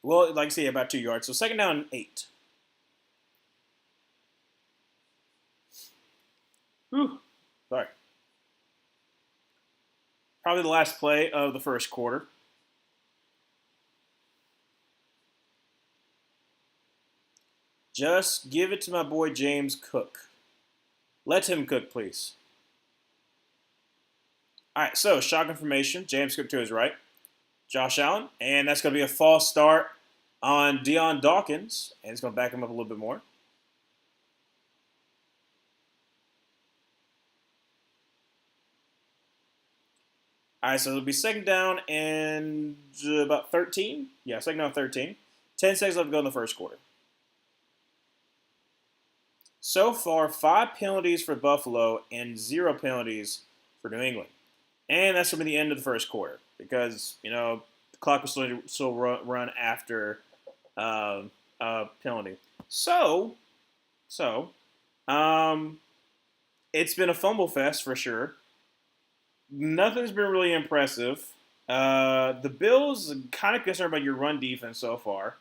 Well, like I say, about 2 yards. So second down and 8. Whew. Sorry. Probably the last play of the first quarter. Just give it to my boy James Cook. Let him cook, please. All right, so shotgun formation. James Cook to his right. Josh Allen. And that's going to be a false start on Deion Dawkins. And it's going to back him up a little bit more. All right, so it'll be second down and about 13. Yeah, second down 13. 10 seconds left to go in the first quarter. So far, 5 penalties for Buffalo and 0 penalties for New England. And that's going to be the end of the first quarter because, the clock will still run after penalty. So, it's been a fumble fest for sure. Nothing's been really impressive. The Bills are kind of concerned about your run defense so far.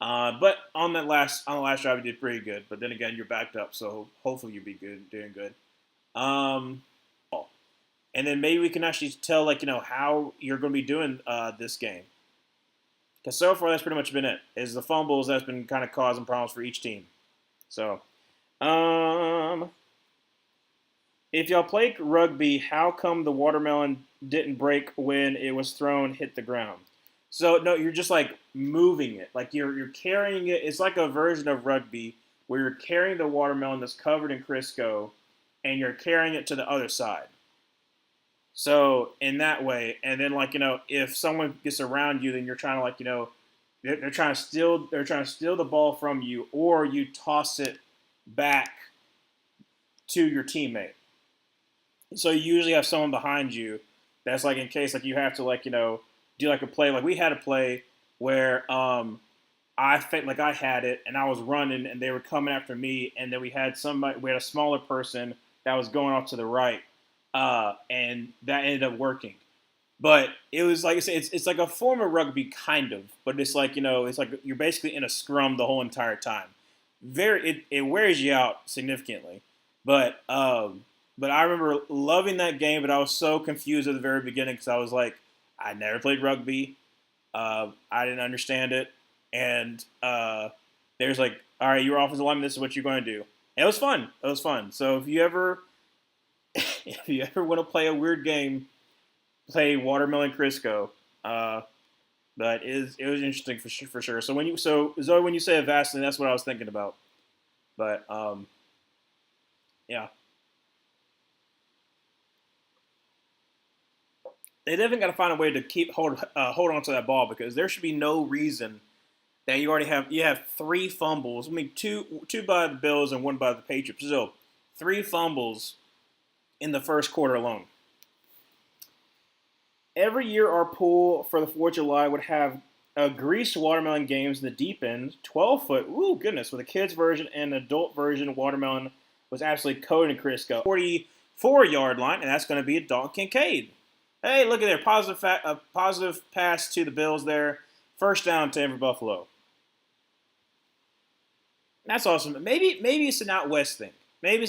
But on the last drive, you did pretty good. But then again, you're backed up, so hopefully you'll be doing good. And then maybe we can actually tell, how you're going to be doing this game. Because so far, that's pretty much been it. Is the fumbles that's been kind of causing problems for each team. So, if y'all play rugby, how come the watermelon didn't break when it was thrown, hit the ground? So no, you're just moving it, you're carrying it. It's like a version of rugby where you're carrying the watermelon that's covered in Crisco, and you're carrying it to the other side. So in that way, and then if someone gets around you, then you're trying to they're trying to steal the ball from you, or you toss it back to your teammate. So you usually have someone behind you that's in case you have to do a play. We had a play where I felt I had it and I was running and they were coming after me, and then we had a smaller person that was going off to the right, and that ended up working. But it was like I said, it's like a form of rugby kind of, but it's it's like you're basically in a scrum the whole entire time. It wears you out significantly, but I remember loving that game, but I was so confused at the very beginning because I was I never played rugby. I didn't understand it. And there's all right, you're offensive lineman, this is what you're going to do. And it was fun. It was fun. So if you ever want to play a weird game, play Watermelon Crisco. But it was interesting for sure. So when you say a Vaseline, that's what I was thinking about. But yeah. They definitely got to find a way to hold on to that ball, because there should be no reason that you have 3 fumbles. I mean, two by the Bills and 1 by the Patriots. So 3 fumbles in the first quarter alone. Every year, our pool for the 4th of July would have a greased watermelon games in the deep end, 12-foot. Ooh, goodness! With a kids version and an adult version, watermelon was absolutely coated in Crisco. 44-yard line, and that's going to be a Dalton Kincaid. Hey, look at there. Positive pass to the Bills there. First down to Buffalo. That's awesome. Maybe it's an out west thing. Because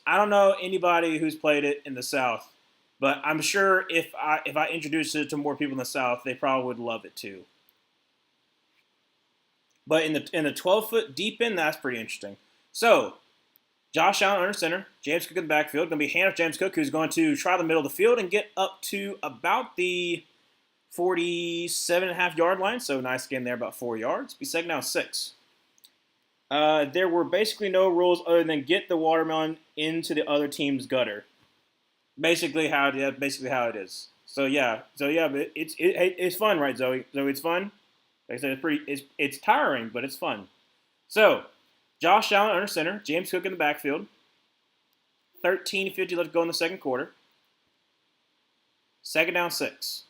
I don't know anybody who's played it in the South. But I'm sure if I introduced it to more people in the South, they probably would love it too. But in the 12-foot deep end, that's pretty interesting. So, Josh Allen under center, James Cook in the backfield. Going to be handoff James Cook, who's going to try the middle of the field and get up to about the 47.5-yard line. So nice game there, about 4 yards. Be second down 6. There were basically no rules other than get the watermelon into the other team's gutter. Basically how it is. So yeah, but it's fun, right, Zoe? Zoe, it's fun. Like I said, it's tiring, but it's fun. So, Josh Allen under center, James Cook in the backfield. 13:50 left to go in the second quarter. Second down 6.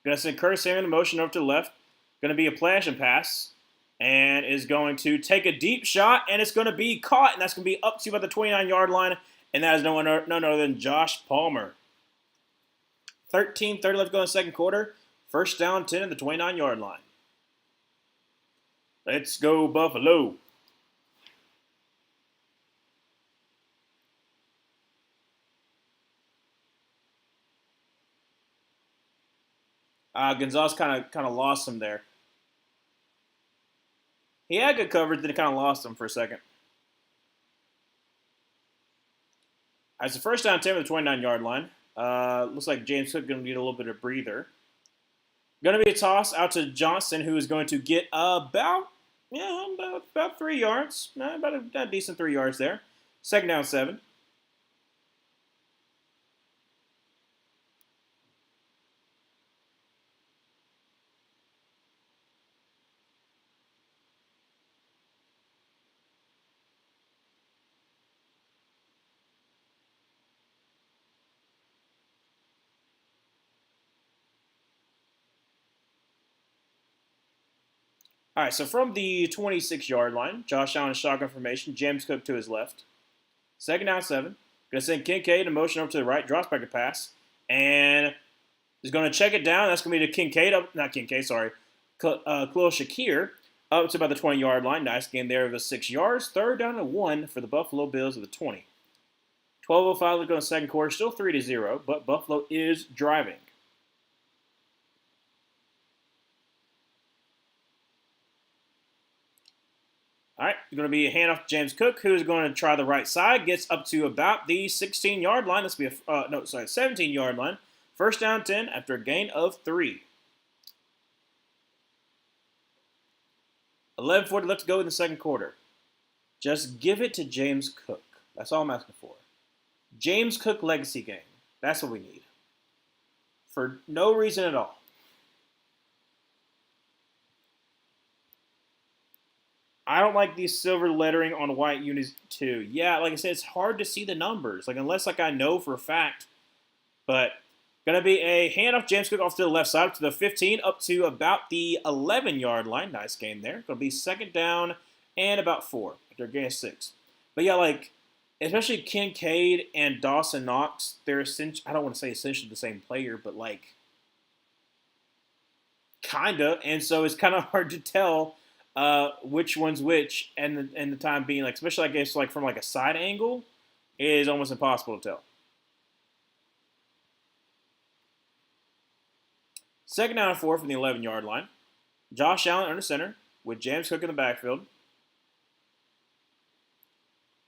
Going to send Curtis Samuel in motion over to the left. Going to be a play action pass. And is going to take a deep shot, and it's going to be caught, and that's going to be up to about the 29-yard line, and that is none other than Josh Palmer. 13:30 left to go in the second quarter. First down 10 at the 29-yard line. Let's go Buffalo. Gonzalez kind of lost him there. He had good coverage, then he kind of lost him for a second. As the first down 10 at the 29-yard line. Looks like James Cook going to need a little bit of breather. Going to be a toss out to Johnson, who is going to get about 3 yards. About a decent 3 yards there. Second down 7. All right, so from the 26-yard line, Josh Allen shotgun formation, James Cook to his left. Second down 7. Going to send Kincaid in motion over to the right, drops back a pass, and is going to check it down. That's going to be to Kincaid, Khalil Shakir, up to about the 20-yard line. Nice gain there of the 6 yards. Third down and 1 for the Buffalo Bills at the 20. 12:05 to go in the second quarter, still 3-0, but Buffalo is driving. All right, going to be a handoff to James Cook, who is going to try the right side. Gets up to about the 16-yard line. 17-yard line. First down 10 after a gain of 3. 11:40 left to go in the second quarter. Just give it to James Cook. That's all I'm asking for. James Cook legacy game. That's what we need. For no reason at all. I don't like these silver lettering on white unis too. Yeah, like I said, it's hard to see the numbers. Unless I know for a fact. But going to be a handoff. James Cook off to the left side, up to the 15, up to about the 11-yard line. Nice game there. Going to be second down and about 4 after a gain of 6. But yeah, especially Kincaid and Dawson Knox, they're essentially, I don't want to say essentially the same player, but kinda. And so it's kind of hard to tell which one's which, and the time being, especially I guess from a side angle, it is almost impossible to tell. Second down and 4 from the 11-yard line. Josh Allen under center with James Cook in the backfield.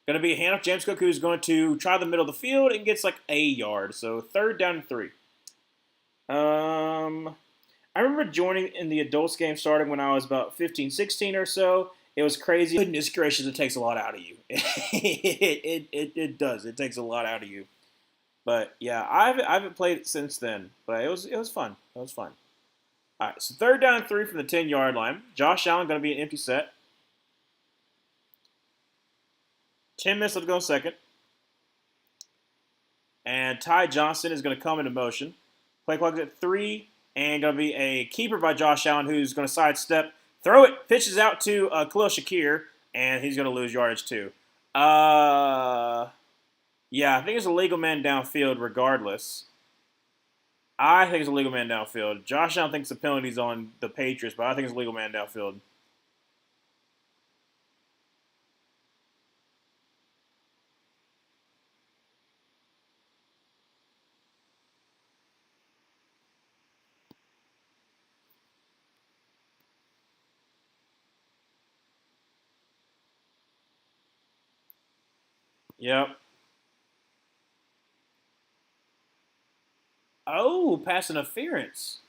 Going to be a handoff. James Cook, who's going to try the middle of the field and gets a yard. So third down and 3. I remember joining in the adults game starting when I was about 15, 16 or so. It was crazy. Goodness gracious, it takes a lot out of you. It does. It takes a lot out of you. But yeah, I haven't played it since then. But it was fun. It was fun. All right, so third down and 3 from the 10-yard line. Josh Allen going to be an empty set. 10 minutes left to go in second. And Ty Johnson is going to come into motion. Play clock at 3. And going to be a keeper by Josh Allen, who's going to sidestep, throw it, pitches out to Khalil Shakir, and he's going to lose yardage too. Yeah, I think it's a legal man downfield regardless. I think it's a legal man downfield. Josh Allen thinks the penalty's on the Patriots, but I think it's a legal man downfield. Yep. Oh, pass interference.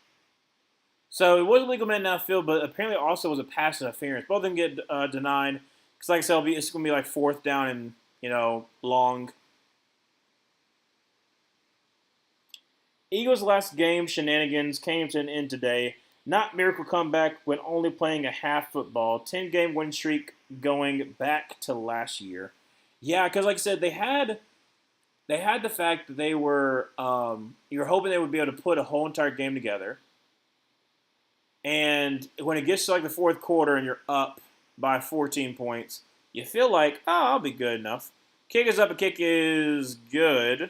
So it was a legal man downfield, but apparently also was a pass interference. Both of them get denied because, like I said, it's going to be like fourth down and long. Eagles' last game shenanigans came to an end today. Not miracle comeback when only playing a half football. 10-game win streak going back to last year. Yeah, because like I said, they had the fact that they were you're hoping they would be able to put a whole entire game together. And when it gets to like the fourth quarter and you're up by 14 points, you feel like, oh, I'll be good enough. Kick is up, a kick is good,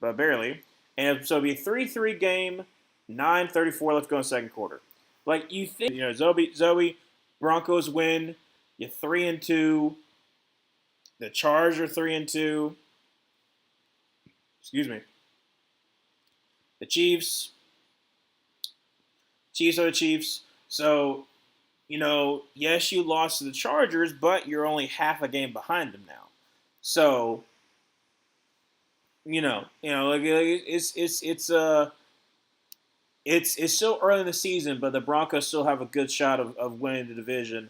but barely. And so it'll be a 3-3 game, 9:34 left to go in the second quarter. Like you think, Zoe, Broncos win. You're 3-2. The Chargers are 3-2. Excuse me. The Chiefs are the Chiefs. So, yes, you lost to the Chargers, but you're only half a game behind them now. So, like it's still early in the season, but the Broncos still have a good shot of winning the division,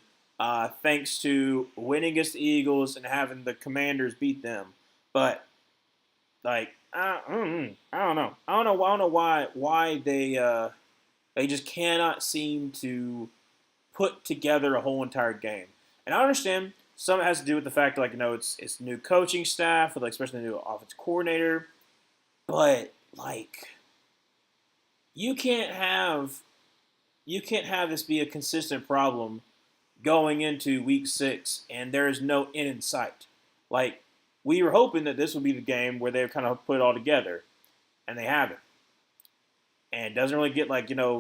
thanks to winning against the Eagles and having the Commanders beat them. But like, I don't know. I don't know why they just cannot seem to put together a whole entire game. And I understand some of it has to do with the fact that, it's new coaching staff, with especially the new offensive coordinator. But you can't have this be a consistent problem going into week 6 and there is no end in sight. Like, we were hoping that this would be the game where they kind of put it all together, and they haven't. And it doesn't really get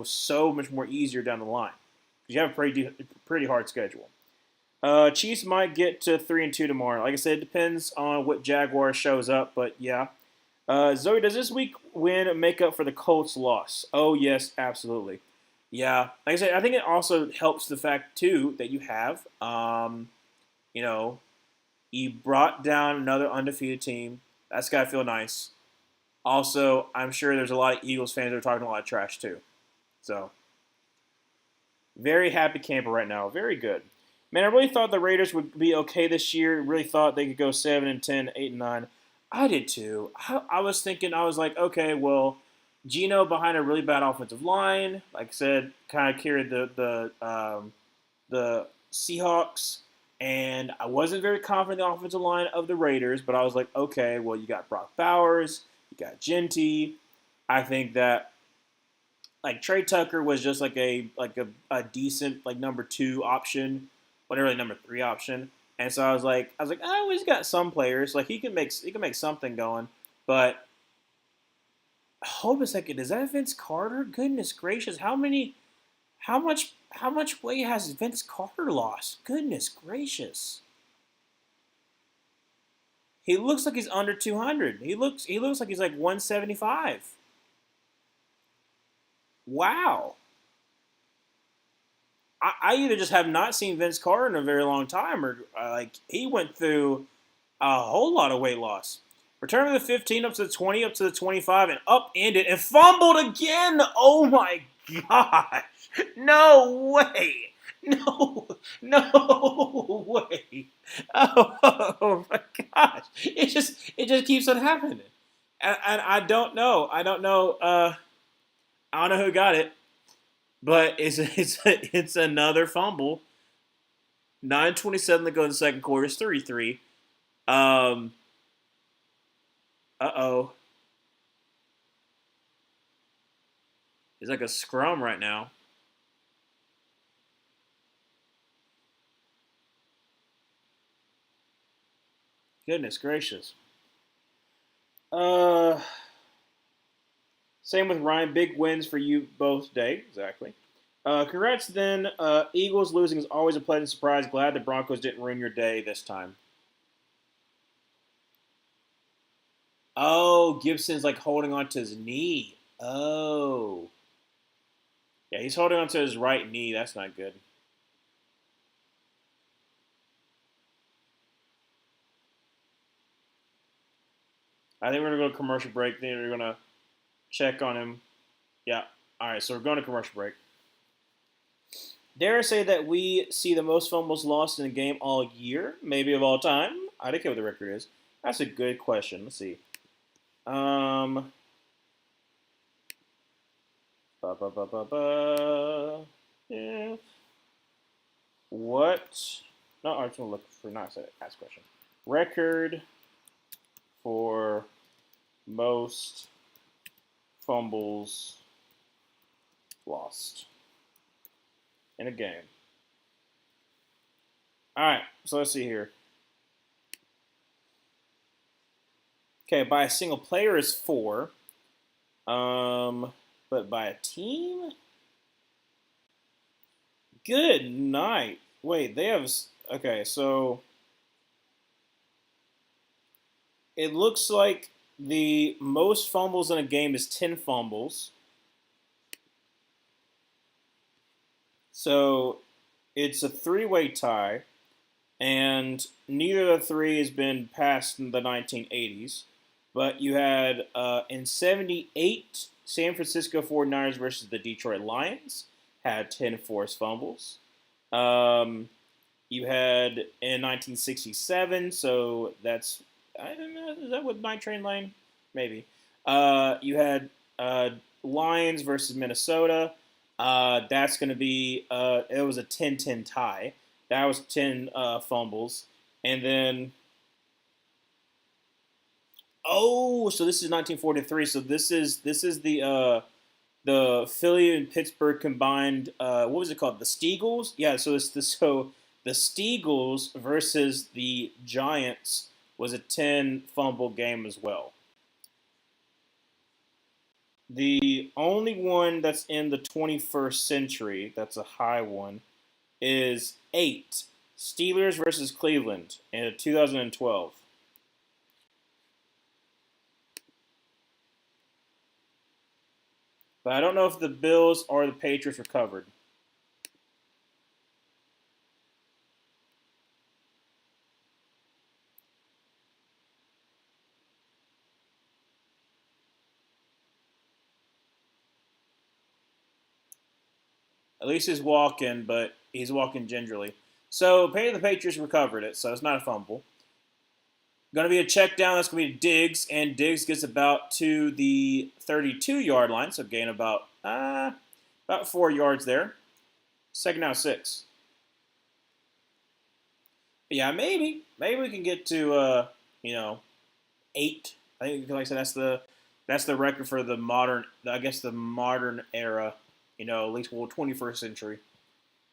so much more easier down the line because you have a pretty hard schedule. Chiefs might get to 3-2 tomorrow. Like I said, it depends on what Jaguar shows up, but yeah. Zoe, does this week win make up for the Colts' loss? Oh yes, absolutely. Yeah, like I said, I think it also helps the fact too that you have, you know, you brought down another undefeated team. That's gotta feel nice. Also, I'm sure there's a lot of Eagles fans that are talking a lot of trash too. So, very happy camper right now. Very good. Man, I really thought the Raiders would be okay this year. Really thought they could go 7-10, 8-9. I did too. I was thinking, I was like, okay, well, Gino behind a really bad offensive line, like I said, kind of carried the Seahawks, and I wasn't very confident in the offensive line of the Raiders, but I was like, okay, well, you got Brock Bowers, you got Genty. I think that Trey Tucker was just a decent number 2 option, but not really number 3 option. And so I was like, oh, he's got some players. Like he can make something going. But hold a second, is that Vince Carter? Goodness gracious, how much weight has Vince Carter lost? Goodness gracious. He looks like he's under 200. He looks like he's like 175. Wow. I either just have not seen Vince Carter in a very long time, or he went through a whole lot of weight loss. Return to the 15, up to the 20, up to the 25, and upended and fumbled again. Oh my gosh! No way! No way! Oh my gosh! It just keeps on happening, and I don't know. I don't know who got it. But it's another fumble. 9:27 to go in the second quarter. It's 3-3. Uh-oh. It's like a scrum right now. Goodness gracious. Uh, Same with Ryan. Big wins for you both today. Exactly. Congrats then. Eagles losing is always a pleasant surprise. Glad the Broncos didn't ruin your day this time. Oh, Gibson's holding on to his knee. Oh. Yeah, he's holding on to his right knee. That's not good. I think we're going to go to commercial break. Then we're going to check on him. Yeah. All right, so we're going to commercial break. Dare I say that we see the most fumbles lost in a game all year, maybe of all time? I don't care what the record is. That's a good question. Let's see. Um, ba, ba, ba, ba, ba. Yeah. What? No, I just want to look for not ask question. Record for most fumbles lost in a game. All right, so let's see here. Okay, by a single player is 4. But by a team? Good night. Wait, they have. Okay, so it looks like the most fumbles in a game is 10 fumbles. So it's a 3-way tie, and neither of the three has been past in the 1980s. But you had in 78, San Francisco 49ers versus the Detroit Lions had 10 forced fumbles. You had in 1967, so that's, I don't know, is that with Night Train Lane? Maybe. You had Lions versus Minnesota. That's going to be, it was a 10-10 tie. That was 10 fumbles. And then, oh, so this is 1943. So this is the Philly and Pittsburgh combined. What was it called? The Steagles. Yeah. So the Steagles versus the Giants was a 10 fumble game as well. The only one that's in the 21st century that's a high one is 8 Steelers versus Cleveland in 2012. But I don't know if the Bills or the Patriots recovered. At least he's walking, but he's walking gingerly. So apparently the Patriots recovered it, so it's not a fumble. Going to be a check down. That's going to be Diggs, and Diggs gets about to the 32-yard line, so gain about 4 yards there. Second down 6. But yeah, maybe we can get to 8. I think, like I said, that's the record for the modern, I guess the modern era. At least 21st century.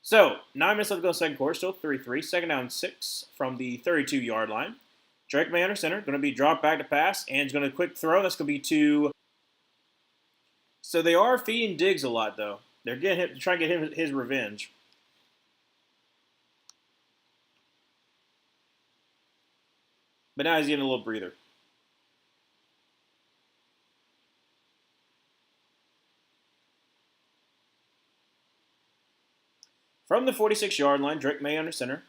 So 9 minutes left to go in the second quarter. Still 3-3. Second down 6 from the 32-yard line. Drake May under center. Going to be dropped back to pass. And it's going to quick throw. That's going to be to. So they are feeding Diggs a lot, though. They're getting him, trying to get him his revenge. But now he's getting a little breather. From the 46-yard line, Drake May under center.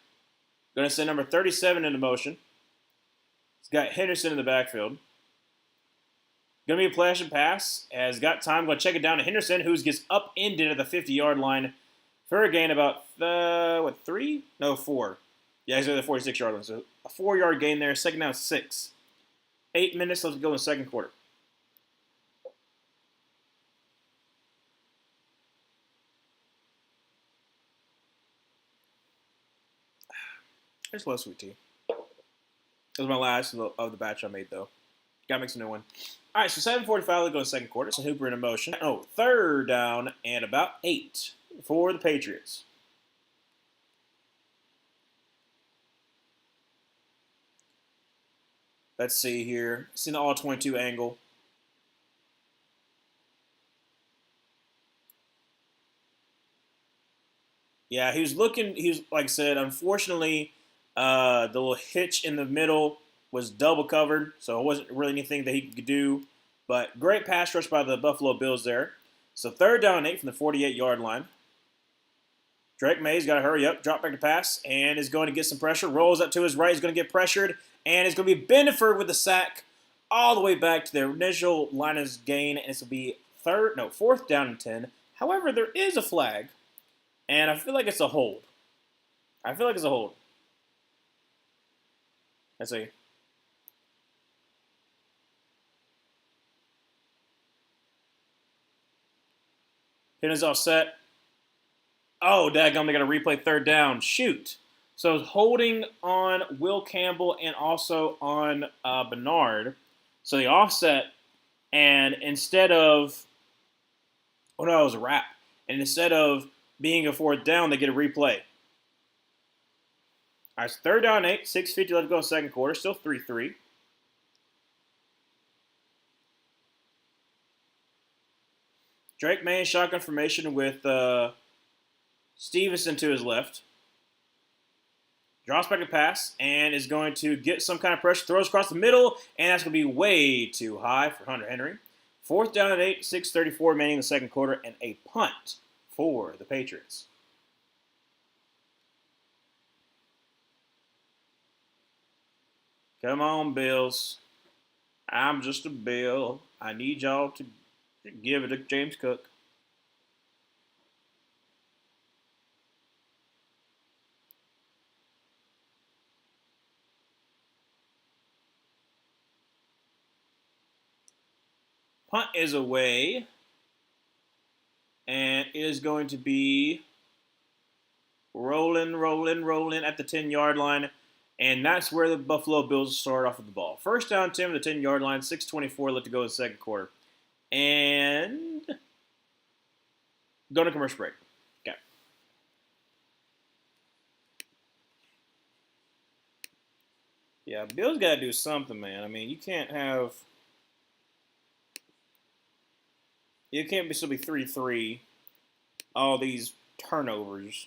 Going to send number 37 into motion. He's got Henderson in the backfield. Going to be a play action pass. Has got time. Going to check it down to Henderson, who gets upended at the 50-yard line for a gain about, 3? No, 4. Yeah, he's at the 46-yard line. So a 4-yard gain there. Second down 6. 8 minutes left to go in the second quarter. I just love sweet tea. That was my last of the batch I made, though. Gotta make some new one. All right, so 7:45 to go in the second quarter. So Hooper in motion. Oh, third down and about 8 for the Patriots. Let's see here. See the all-22 angle. Yeah, he was like I said, unfortunately, the little hitch in the middle was double covered, so it wasn't really anything that he could do. But great pass rush by the Buffalo Bills there. So third down and 8 from the 48-yard line. Drake May's got to hurry up, drop back to pass, and is going to get some pressure. Rolls up to his right. He's going to get pressured, and it's going to be Benford with the sack all the way back to their initial line of gain, and it's going to be fourth down and 10. However, there is a flag. And I feel like it's a hold. I feel like it's a hold. Let's see. Pin is offset. Oh, daggum, they got to replay third down. Shoot. So it's holding on Will Campbell and also on Bernard. So the offset, and instead of, oh no, it was a wrap. And instead of being a fourth down, they get a replay. All right, so third down 8, 6:50 left to go in the second quarter, still 3-3. Drake May in shotgun formation with Stevenson to his left. Draws back a pass and is going to get some kind of pressure. Throws across the middle, and that's going to be way too high for Hunter Henry. Fourth down at 8, 6:34 remaining in the second quarter, and a punt for the Patriots. Come on, Bills. I'm just a Bill. I need y'all to give it to James Cook. Punt is away, and it is going to be rolling at the 10-yard line, and that's where the Buffalo Bills start off with the ball. First down, 10 at the 10-yard line, 6:24 left to go in the second quarter. And go to commercial break. Okay. Yeah, Bills got to do something, man. I mean, you can't still be 3-3, all these turnovers.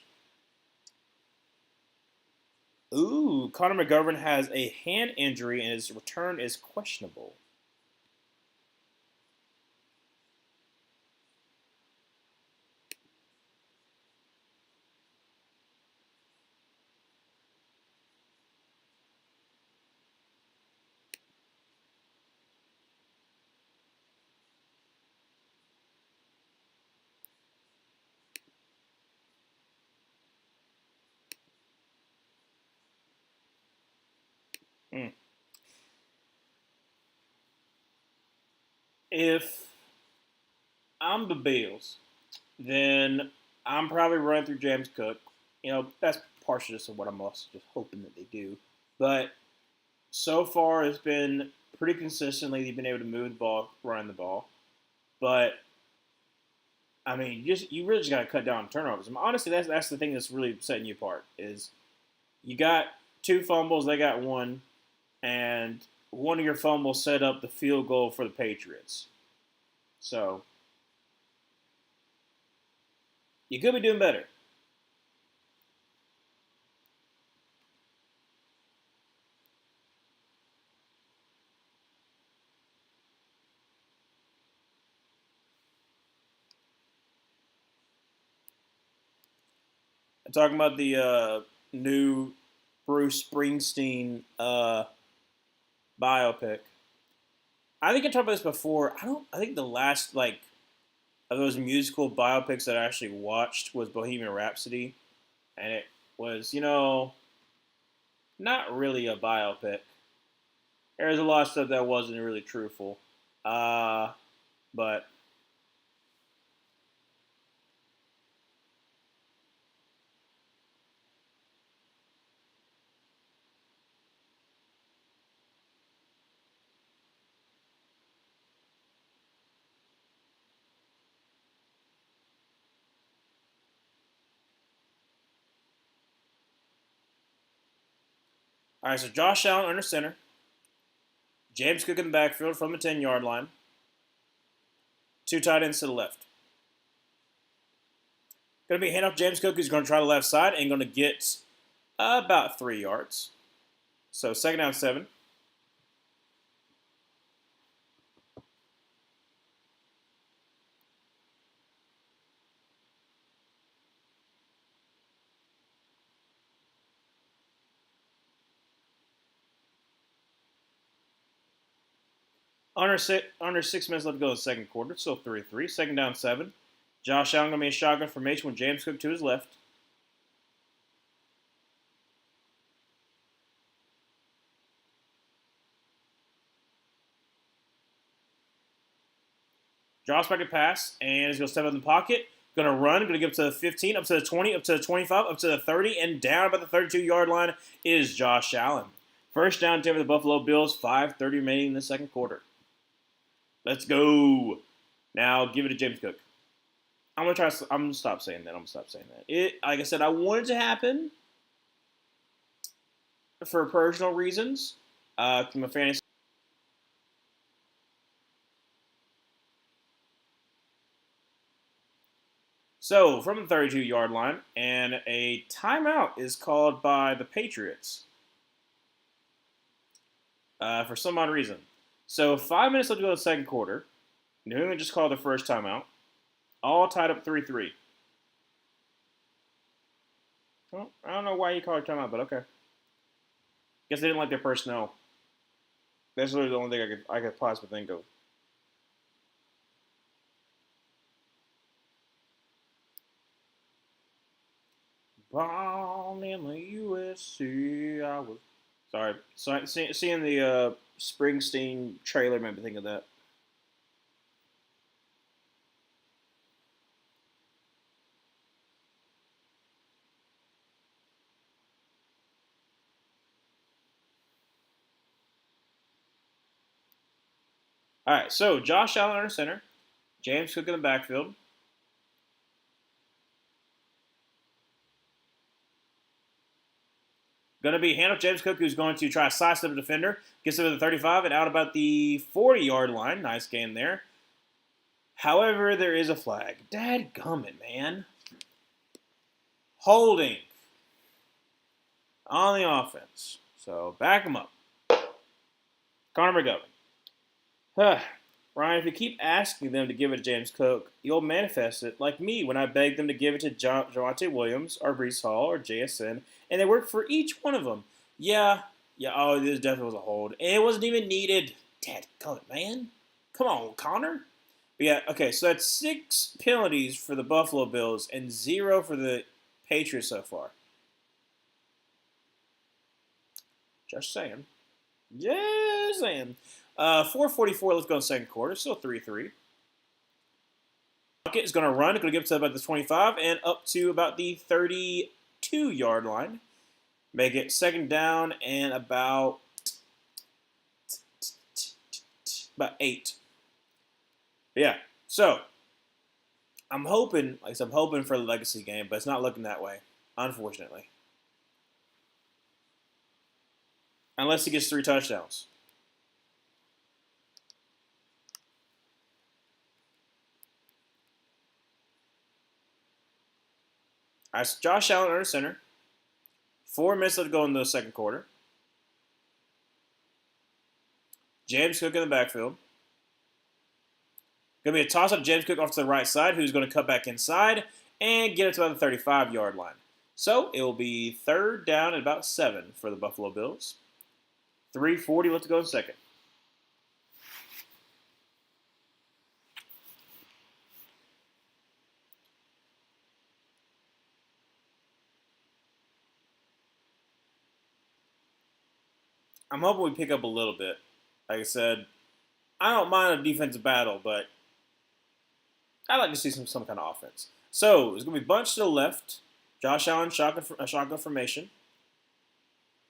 Ooh, Connor McGovern has a hand injury and his return is questionable. Mm. If I'm the Bills, then I'm probably running through James Cook. That's partially just what I'm also just hoping that they do. But so far, it's been pretty consistently they've been able to move the ball, run the ball. But I mean, you really just got to cut down on turnovers. I mean, honestly, that's the thing that's really setting you apart is you got 2 fumbles, they got 1, and one of your fumbles set up the field goal for the Patriots. So you could be doing better. I'm talking about the new Bruce Springsteen biopic. I think I talked about this before. I think the last of those musical biopics that I actually watched was Bohemian Rhapsody, and it was not really a biopic. There's a lot of stuff that wasn't really truthful, but all right. So Josh Allen under center, James Cook in the backfield from the 10-yard line, 2 tight ends to the left. Going to be a handoff James Cook, who's going to try the left side and going to get about 3 yards. So second down 7. Under 6 minutes left to go in the second quarter. Still 3-3. Second down 7. Josh Allen going to be a shotgun formation with James Cook to his left. Drops back a pass, and he's going to step up in the pocket. Going to run, going to get up to the 15, up to the 20, up to the 25, up to the 30, and down about the 32-yard line is Josh Allen. First down for the Buffalo Bills, 5:30 remaining in the second quarter. Let's go. Now give it to James Cook. I'm gonna stop saying that. Like I said, I want it to happen for personal reasons. My fantasy. So, from the 32-yard line, and a timeout is called by the Patriots for some odd reason. So, 5 minutes left to go in the second quarter. New England just called the first timeout. All tied up 3-3. Well, I don't know why you called it timeout, but okay. Guess they didn't like their personnel. That's literally the only thing I could possibly think of. Born in the USA, I was. Sorry, seeing the Springsteen trailer made me think of that. All right, so Josh Allen under center, James Cook in the backfield. Going to be hand off James Cook, who's going to try to sidestep a defender. Gets to the 35 and out about the 40-yard line. Nice game there. However, there is a flag. Dadgummit, man. Holding on the offense. So, back him up. Connor McGovern. Ryan, if you keep asking them to give it to James Cook, you'll manifest it like me when I beg them to give it to Javonte Williams or Breece Hall or JSN, and they work for each one of them. Yeah, this definitely was a hold. And it wasn't even needed. Dadgummit, man. Come on, Connor. But yeah, okay, so that's 6 penalties for the Buffalo Bills and 0 for the Patriots so far. Just saying. 4:44 left to go in the second quarter. Still 3-3. Bucket is going to run. Going to get to about the 25 and up to about the 32-yard line. Make it second down and about 8. But yeah, so I'm hoping for the legacy game, but it's not looking that way, unfortunately. Unless he gets 3 touchdowns. All right, so Josh Allen under center. 4 minutes left to go in the second quarter. James Cook in the backfield. Going to be a toss-up to James Cook off to the right side, who's going to cut back inside and get it to about the 35-yard line. So it will be third down and about 7 for the Buffalo Bills. 3:40 left to go in second. I'm hoping we pick up a little bit. Like I said, I don't mind a defensive battle, but I'd like to see some kind of offense. So it's going to be bunch to the left. Josh Allen, shotgun formation.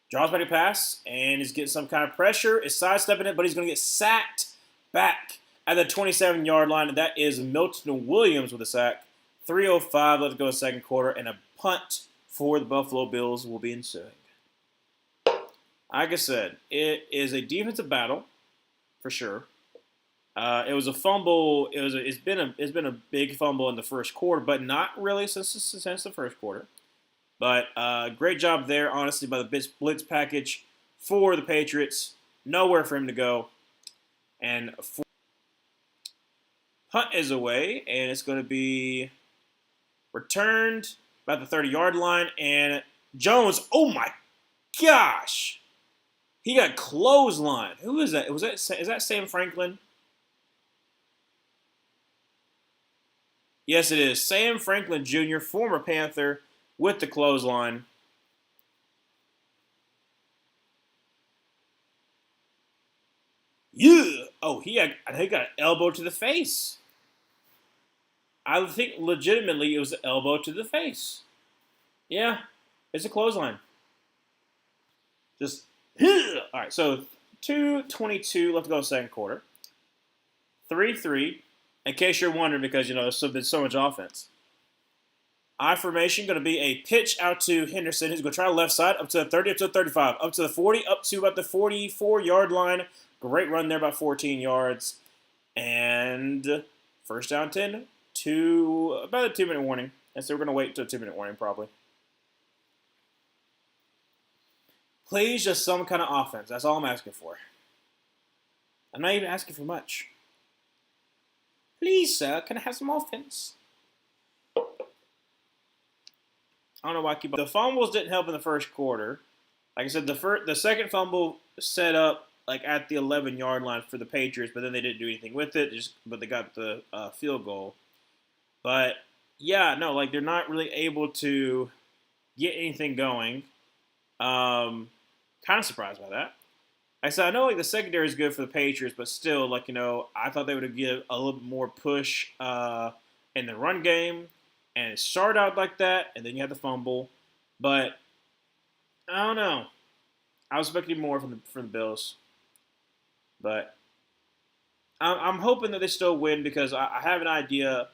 Draws back a pass, and he's getting some kind of pressure. Is sidestepping it, but he's going to get sacked back at the 27-yard line, and that is Milton Williams with a sack. 3:05 left to go in the second quarter, and a punt for the Buffalo Bills will be ensuing. Like I said, it is a defensive battle for sure. It was a fumble. It's been a big fumble in the first quarter, but not really since the first quarter. But great job there, honestly, by the blitz package for the Patriots. Nowhere for him to go, and punt is away, and it's going to be returned about the 30-yard line. And Jones, oh my gosh, he got clotheslined. Who is that? Is that Sam Franklin? Yes, it is. Sam Franklin Jr., former Panther, with the clothesline. Yeah. Oh, I think got an elbow to the face. I think legitimately it was an elbow to the face. Yeah, it's a clothesline. Just all right. So 2:22 left to go second quarter. 3-3. In case you're wondering, because there's been so much offense. I formation going to be a pitch out to Henderson, who's going to try the left side up to the 30, up to the 35, up to the 40, up to about the 44-yard line. Great run there, about 14 yards. And first down 10 to about a 2-minute warning. And so we're going to wait until a 2-minute warning probably. Please, just some kind of offense. That's all I'm asking for. I'm not even asking for much. Please, sir, can I have some offense? I don't know why I keep. The fumbles didn't help in the first quarter. Like I said, the second fumble set up like at the 11-yard line for the Patriots, but then they didn't do anything with it. But they got the field goal. But yeah, no, like they're not really able to get anything going. Kind of surprised by that. I said I know like the secondary is good for the Patriots, but still, like I thought they would give a little bit more push in the run game, and it started out like that, and then you had the fumble. But I don't know. I was expecting more from the Bills, but I'm hoping that they still win because I have an idea,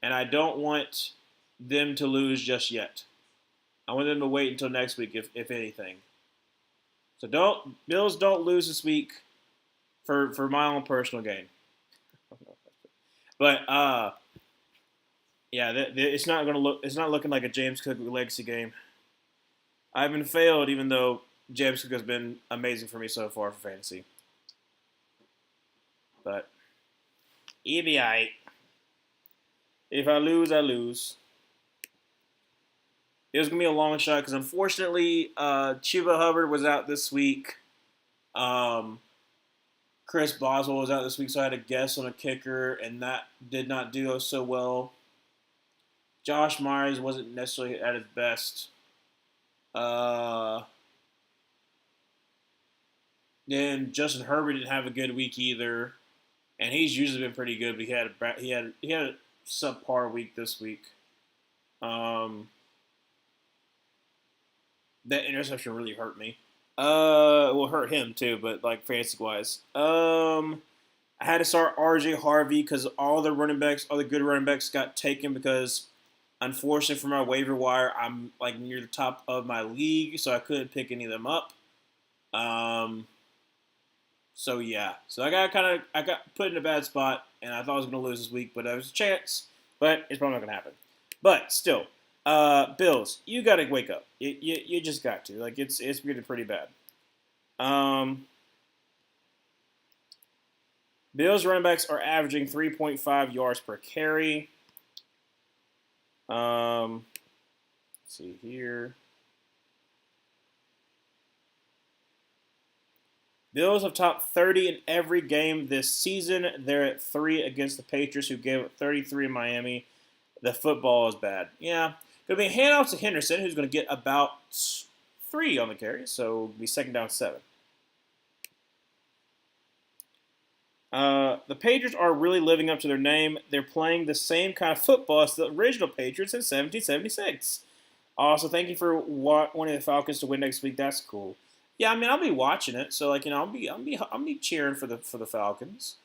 and I don't want them to lose just yet. I want them to wait until next week, if anything. So Bills don't lose this week for my own personal gain. But yeah, it's not looking like a James Cook legacy game. I haven't failed, even though James Cook has been amazing for me so far for fantasy. But it'll be alright. If I lose, I lose. It was gonna be a long shot because unfortunately, Chuba Hubbard was out this week. Chris Boswell was out this week, so I had to guess on a kicker, and that did not do so well. Josh Myers wasn't necessarily at his best. Then Justin Herbert didn't have a good week either, and he's usually been pretty good, but he had a subpar week this week. That interception really hurt me. Will hurt him too, but like fantasy wise. I had to start RJ Harvey because all the good running backs got taken because unfortunately for my waiver wire, I'm like near the top of my league, so I couldn't pick any of them up. So yeah. So I got put in a bad spot and I thought I was gonna lose this week, but there was a chance. But it's probably not gonna happen. But still, Bills, you gotta wake up. You just got to. Like it's getting pretty bad. Bills running backs are averaging 3.5 yards per carry. Let's see here. Bills have topped 30 in every game this season. They're at 3 against the Patriots, who gave up 33 in Miami. The football is bad. Yeah. Going to be a handoff to Henderson, who's going to get about 3 on the carry, so it'll be second down 7. The Patriots are really living up to their name. They're playing the same kind of football as the original Patriots in 1776. Also, thank you for wanting the Falcons to win next week. That's cool. Yeah, I mean, I'll be watching it, so like I'll be cheering for the Falcons.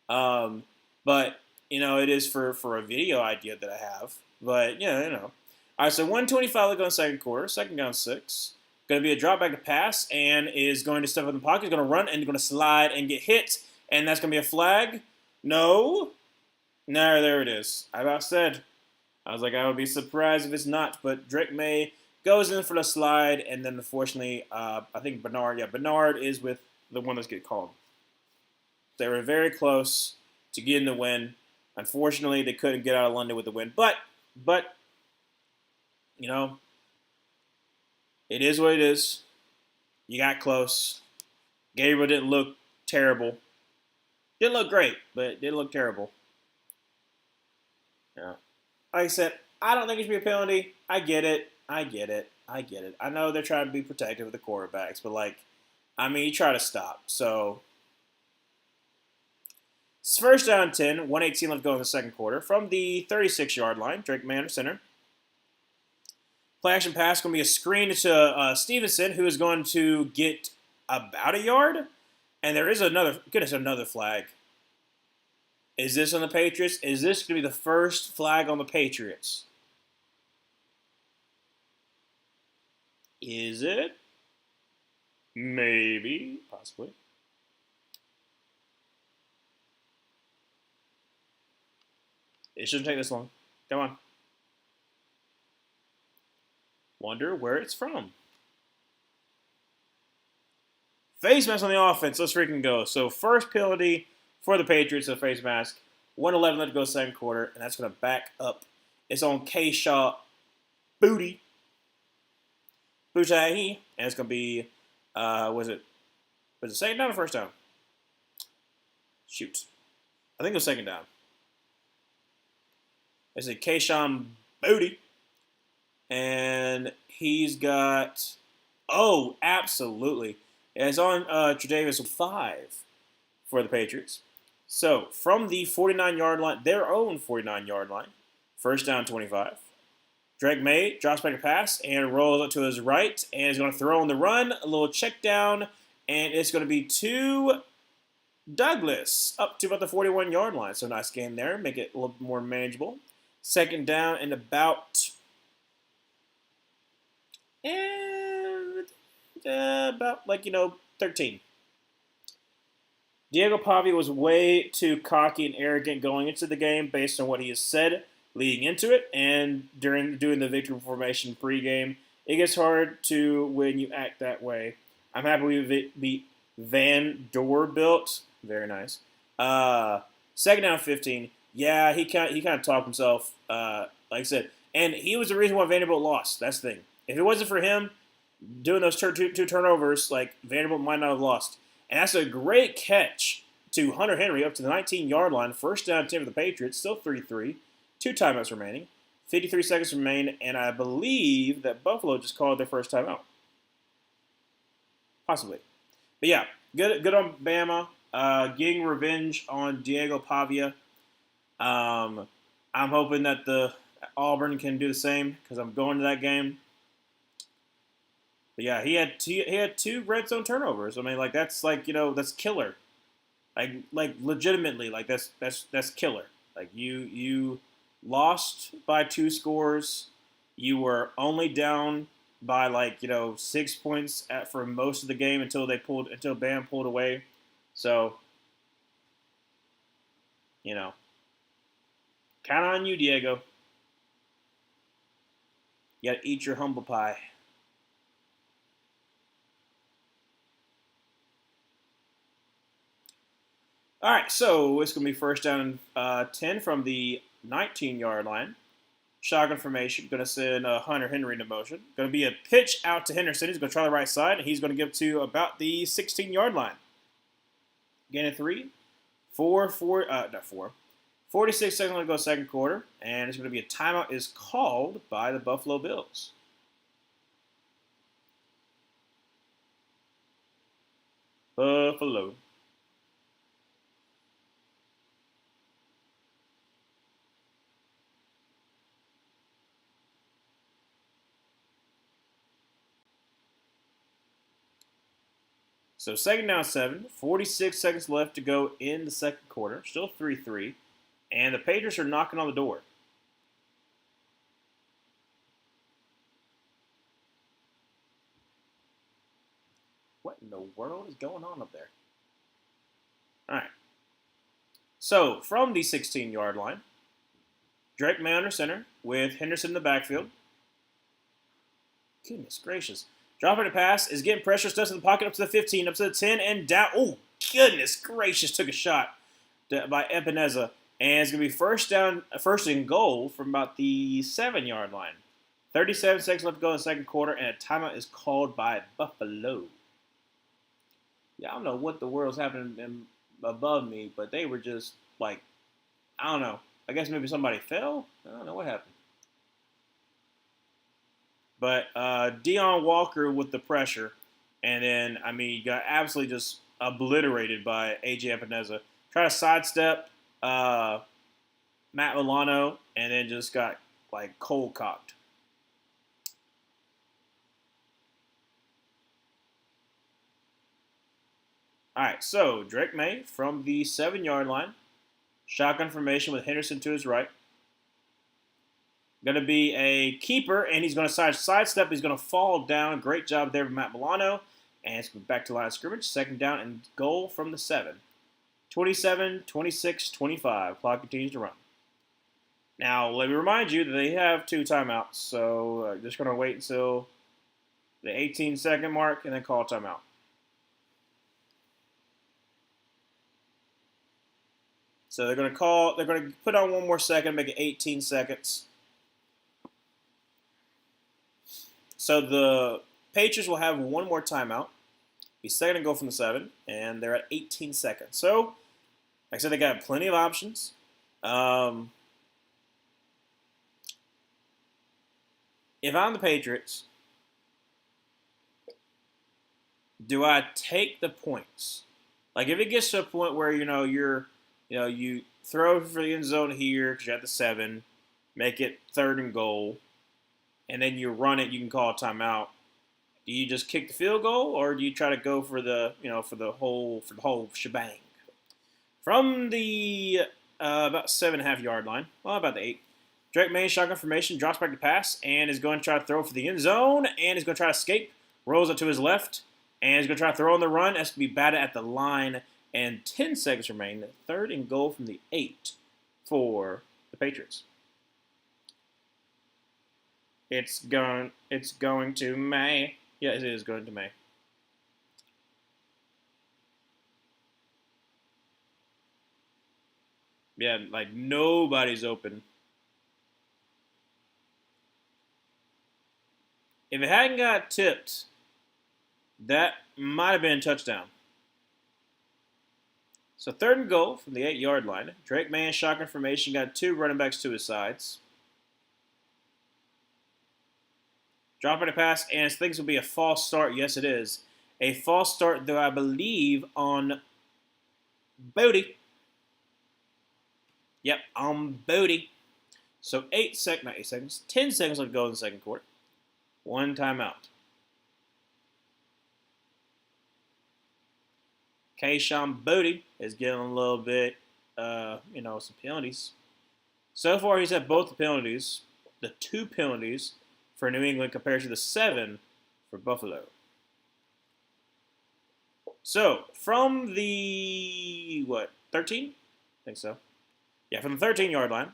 But it is for a video idea that I have. But All right, so 125 left on second quarter, second down 6. Going to be a drop back to pass, and is going to step up in the pocket. He's going to run and going to slide and get hit, and that's going to be a flag. No, there it is. I about said. I was like, I would be surprised if it's not, but Drake May goes in for the slide, and then unfortunately, I think Bernard is with the one that's getting called. They were very close to getting the win. Unfortunately, they couldn't get out of London with the win, but it is what it is. You got close. Gabriel didn't look terrible. Didn't look great, but didn't look terrible. Yeah. Like I said, I don't think it should be a penalty. I get it. I get it. I get it. I know they're trying to be protective of the quarterbacks, but like, I mean, you try to stop. So it's first down 10, 118 left to go in the second quarter. From the 36-yard line, Drake May under center. Play action pass going to be a screen to Stevenson, who is going to get about a yard. And there is another flag. Is this on the Patriots? Is this going to be the first flag on the Patriots? Is it? Maybe. Possibly. It shouldn't take this long. Come on. Wonder where it's from. Face mask on the offense. Let's freaking go. So first penalty for the Patriots, a face mask. 1:11 left to go second quarter, and that's going to back up. It's on K-Shaw Booty. Booty. And it's going to be, was it second down or first down? Shoot. I think it was second down. It's a K-Shaw Booty. And he's got, oh, absolutely. It's on Tre'Davious 5 for the Patriots. So, from the 49-yard line, their own 49-yard line, first down 25. Drake May drops back a pass and rolls up to his right and is going to throw on the run, a little check down, and it's going to be to Douglas up to about the 41-yard line. So, nice gain there, make it a little more manageable. Second down and about 13. Diego Pavia was way too cocky and arrogant going into the game based on what he has said leading into it and during doing the victory formation pregame. It gets hard to when you act that way. I'm happy we beat Van Dorbuilt. Very nice. Second down 15. Yeah, he kind of talked himself, like I said. And he was the reason why Vanderbilt lost. That's the thing. If it wasn't for him doing those two turnovers, like Vanderbilt might not have lost. And that's a great catch to Hunter Henry up to the 19-yard line. First down 10 for the Patriots. Still 3-3. 2 timeouts remaining. 53 seconds remain. And I believe that Buffalo just called their first timeout. Possibly. But yeah, good on Bama. Getting revenge on Diego Pavia. I'm hoping that the Auburn can do the same because I'm going to that game. But yeah, he had 2 red zone turnovers. I mean, like that's that's killer. Like legitimately, like that's killer. Like you lost by 2 scores. You were only down by 6 points for most of the game until Bam pulled away. So count on you, Diego. You gotta eat your humble pie. All right, so it's going to be first down 10 from the 19-yard line. Shotgun formation. Going to send Hunter Henry into motion. Going to be a pitch out to Henderson. He's going to try the right side, and he's going to give to about the 16-yard line. Gain of 3. 46 seconds to go second quarter, and it's going to be a timeout is called by the Buffalo Bills. Buffalo. So second down 7, 46 seconds left to go in the second quarter. Still 3-3. And the Patriots are knocking on the door. What in the world is going on up there? All right. So from the 16-yard line, Drake May under center with Henderson in the backfield. Goodness gracious. Dropping a pass, is getting pressure, stuffs in the pocket up to the 15, up to the 10, and down. Oh, goodness gracious, took a shot by Epineza. And it's going to be first and goal from about the 7-yard line. 37 seconds left to go in the second quarter, and a timeout is called by Buffalo. Yeah, I don't know what the world's happening above me, but they were just I don't know. I guess maybe somebody fell. I don't know what happened. But Deion Walker with the pressure, and then he got absolutely just obliterated by AJ Epineza. Try to sidestep Matt Milano, and then just got like cold cocked. All right, so Drake May from the 7-yard line, shotgun formation with Henderson to his right. Going to be a keeper, and he's going to sidestep. He's going to fall down. Great job there by Matt Milano. And it's back to line of scrimmage. Second down and goal from the 7. 27, 26, 25. Clock continues to run. Now, let me remind you that they have 2 timeouts. So just going to wait until the 18-second mark and then call timeout. So they're going to put on 1 more second, make it 18 seconds. So the Patriots will have 1 more timeout. Be second and goal from the 7, and they're at 18 seconds. So, like I said, they got plenty of options. If I'm the Patriots, do I take the points? Like if it gets to a point where you throw for the end zone here because you're at the 7, make it third and goal, and then you run it, you can call a timeout. Do you just kick the field goal, or do you try to go for the whole shebang? From the about 7.5 yard line, well, about the 8, Drake May shotgun formation, drops back to pass, and is going to try to throw for the end zone, and is going to try to escape, rolls up to his left, and is going to try to throw on the run. That's going to be batted at the line, and 10 seconds remain. Third and goal from the 8 for the Patriots. It's going to May. Yeah, it is going to May. Yeah, like nobody's open. If it hadn't got tipped, that might have been a touchdown. So third and goal from the 8-yard line. Drake May shotgun formation, got 2 running backs to his sides. Dropping a pass, and things will be a false start. Yes, it is. A false start, though, I believe, on Bodie. Yep, on Bodie. So 10 seconds left to go in the second quarter. 1 timeout. Kayshon Bodie is getting a little bit, some penalties. So far, he's had both the penalties, the 2 penalties for New England compared to the 7 for Buffalo. So, from the, 13? I think so. Yeah, from the 13-yard line,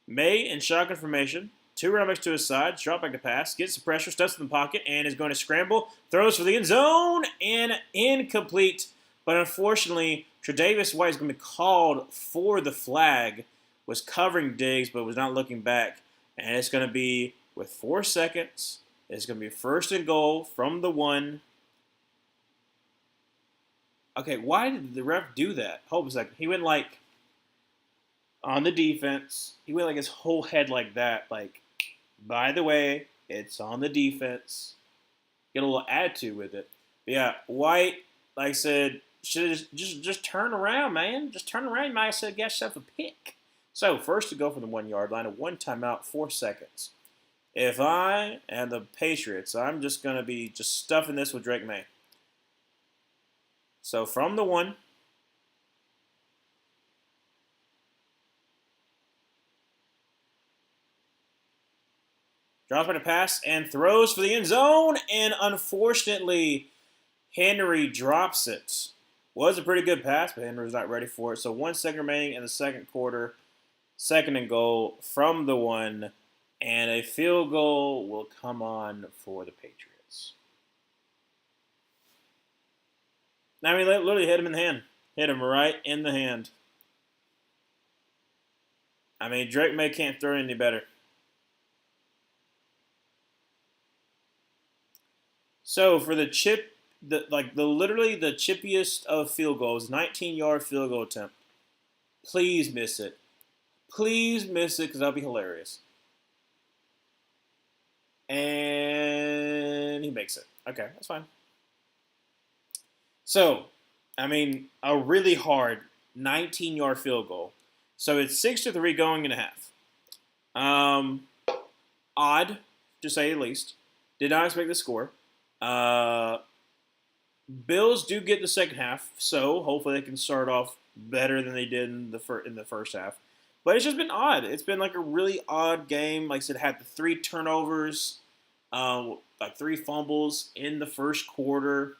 May in shotgun formation, 2 running backs to his side, drop back to pass, gets the pressure, steps in the pocket, and is going to scramble, throws for the end zone, and incomplete. But unfortunately, Tre'Davious White is going to be called for the flag, was covering Diggs, but was not looking back. And it's going to be with 4 seconds. It's going to be first and goal from the 1. Okay, why did the ref do that? Hold a second. He went on the defense. He went his whole head like that. By the way, it's on the defense. Get a little attitude with it. But yeah, White, like I said, should just turn around, man. Just turn around. You might have said, get yourself a pick. So, first to go from the 1-yard line, a 1 timeout, 4 seconds. If I am the Patriots, I'm just going to be just stuffing this with Drake May. So, from the 1. Drops by the pass and throws for the end zone. And unfortunately, Henry drops it. Was a pretty good pass, but Henry was not ready for it. So 1 second remaining in the second quarter. Second and goal from the 1. And a field goal will come on for the Patriots. They literally hit him in the hand. Hit him right in the hand. Drake May can't throw any better. So for the literally the chippiest of field goals, 19-yard field goal attempt. Please miss it. Please miss it because that'll be hilarious. And he makes it. Okay, that's fine. So, I mean, a really hard 19-yard field goal. So it's 6-3 going in a half. Um, Odd, to say the least. Did not expect the score. Uh, Bills do get the second half, so hopefully they can start off better than they did in the first half. But it's just been odd. It's been like a really odd game. Like I said, it had the 3 turnovers, like 3 fumbles in the first quarter.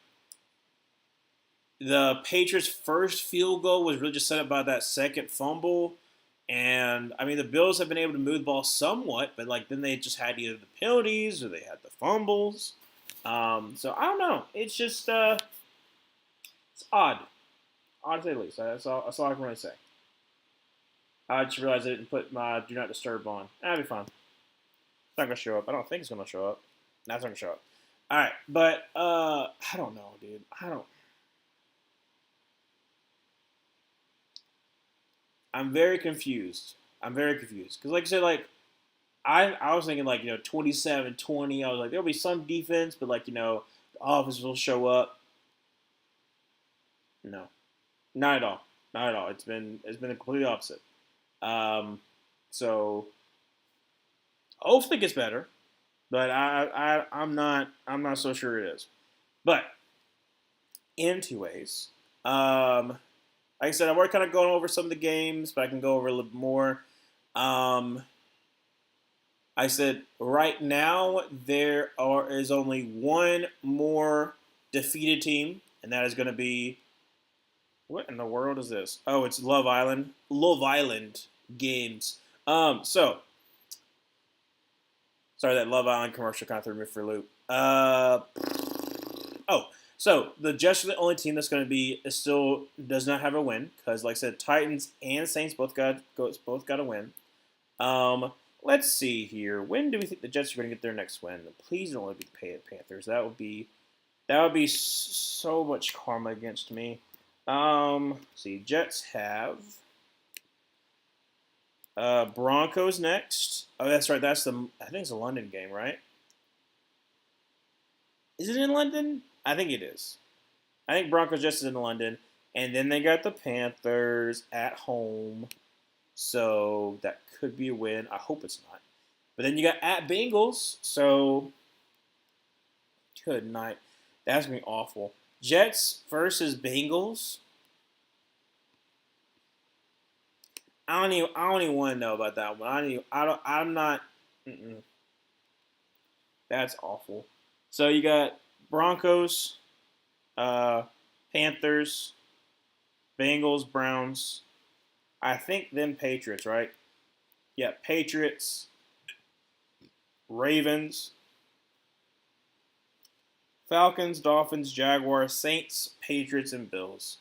The Patriots' first field goal was really just set up by that second fumble. And I mean, the Bills have been able to move the ball somewhat, but like then they just had either the penalties or they had the fumbles. So I don't know. It's just it's odd to say the least. That's all I can really say. I just realized I didn't put my do not disturb on. That'll be fine. It's not gonna show up. I don't think it's gonna show up. That's not gonna show up. All right, but I don't know, dude. I don't. I'm very confused. I'm very confused because, like I said, like I was thinking like 27-20. I was like there'll be some defense, but like the offense will show up. No, not at all. Not at all. It's been the completely opposite. Um, so hopefully it gets better, but I'm not so sure it is. But in two ways, like I said, I've already kind of gone over some of the games, but I can go over a little bit more. Um, I said right now is only one more defeated team, and that is going to be what in the world is this? Oh, it's Love Island. Love Island games. So sorry that Love Island commercial kind of threw me for a loop. Oh, so the Jets are the only team that's going to be still does not have a win because, like I said, Titans and Saints both got a win. Let's see here. When do we think the Jets are going to get their next win? Please don't let me pay the Panthers. That would be so much karma against me. See, Jets have Broncos next. Oh, that's right. I think it's a London game, right? Is it in London? I think it is. I think Broncos Jets is in London, and then they got the Panthers at home. So that could be a win. I hope it's not. But then you got at Bengals. So good night. That's gonna be awful. Jets versus Bengals. I don't even want to know about that one. I'm not. Mm-mm. That's awful. So you got Broncos, uh, Panthers, Bengals, Browns. I think then Patriots, right? Yeah, Patriots, Ravens, Falcons, Dolphins, Jaguars, Saints, Patriots, and Bills.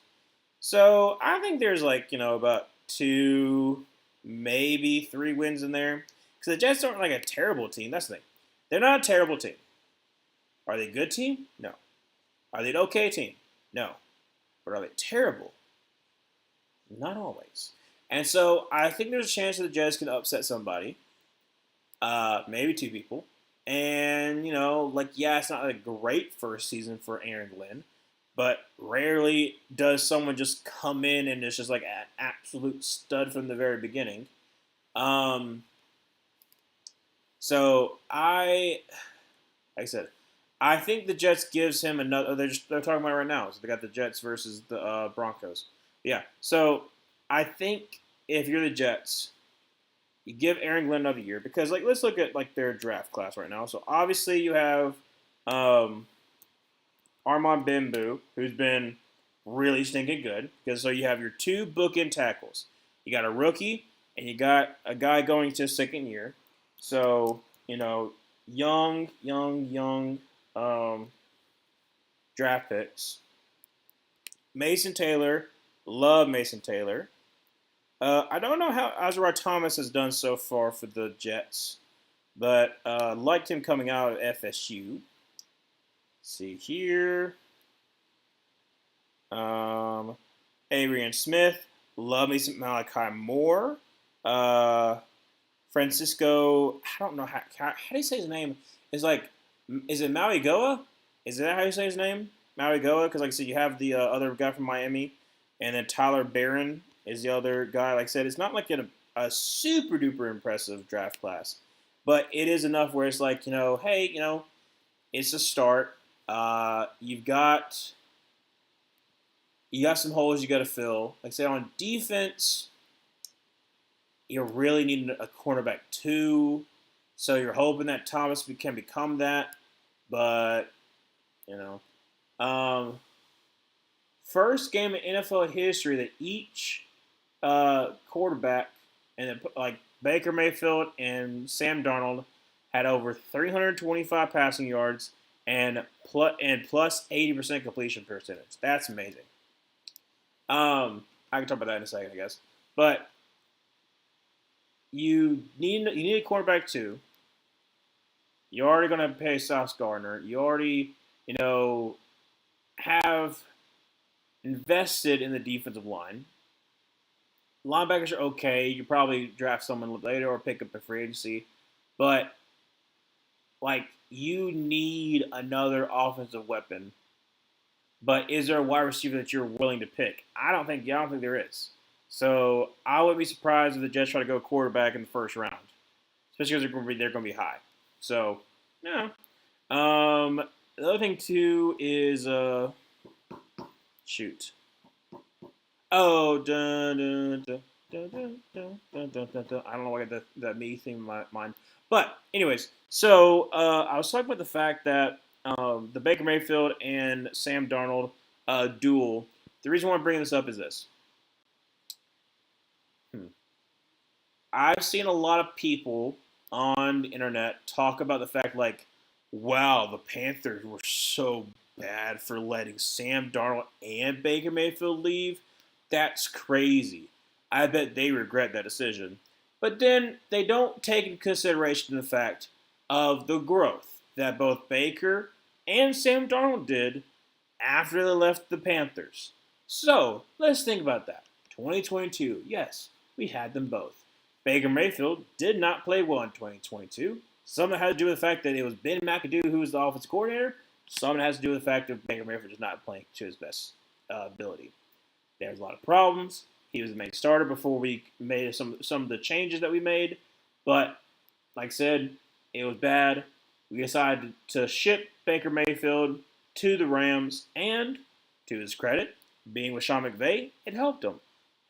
So I think there's like about 2, maybe 3 wins in there because the Jets aren't like a terrible team. That's the thing. They're not a terrible team. Are they a good team? No. Are they an okay team? No. But are they terrible? Not always. And so I think there's a chance that the Jets can upset somebody, maybe 2 people. And, yeah, it's not a great first season for Aaron Glenn, but rarely does someone just come in and it's just like an absolute stud from the very beginning. Um, so like I said, I think the Jets gives him another. They're talking about it right now. So they got the Jets versus the Broncos. Yeah. So I think if you're the Jets, you give Aaron Glenn another year because let's look at their draft class right now. So obviously you have um, Armand Bimbu, who's been really stinking good because so you have your 2 bookend tackles. You got a rookie and you got a guy going to his second year. So young draft picks. Mason Taylor, love Mason Taylor. I don't know how Azariah Thomas has done so far for the Jets, but liked him coming out of FSU. See here. Adrian Smith, love me some Malachi Moore. uh, Francisco. I don't know how do you say his name? Is like, is it Maui Goa? Is that how you say his name? Maui Goa? Because like I said, you have the other guy from Miami, and then Tyler Barron is the other guy. Like I said, it's not like a super duper impressive draft class, but it is enough where it's like, hey, it's a start. You got some holes you got to fill. Like I said, on defense, you're really needing a cornerback too. So you're hoping that Thomas can become that. But, you know. First game in NFL history that each quarterback, and like Baker Mayfield and Sam Darnold, had over 325 passing yards and plus 80% completion percentage. That's amazing. I can talk about that in a second, I guess. But you need a quarterback too. You're already going to pay Sauce Gardner. You already have invested in the defensive line. Linebackers are okay. You probably draft someone later or pick up a free agency, but like you need another offensive weapon. But is there a wide receiver that you're willing to pick? I don't think there is. So I would be surprised if the Jets try to go quarterback in the first round, especially because they're going to be high. So yeah. The other thing too is shoot. Oh, dun, dun, dun, dun, dun, dun, dun, dun, dun, dun. I don't know why I got that me thing in my mind. But anyways, so I was talking about the fact that the Baker Mayfield and Sam Darnold duel. The reason why I'm bringing this up is this. I've seen a lot of people on the internet talk about the fact like, wow, the Panthers were so bad for letting Sam Darnold and Baker Mayfield leave. That's crazy. I bet they regret that decision. But then they don't take into consideration the fact of the growth that both Baker and Sam Darnold did after they left the Panthers. So let's think about that. 2022, yes, we had them both. Baker Mayfield did not play well in 2022. Some of it had to do with the fact that it was Ben McAdoo who was the offensive coordinator. Some of it has to do with the fact that Baker Mayfield is not playing to his best ability. There's a lot of problems. He was the main starter before we made some of the changes that we made. But like I said, it was bad. We decided to ship Baker Mayfield to the Rams, and to his credit, being with Sean McVay, it helped him.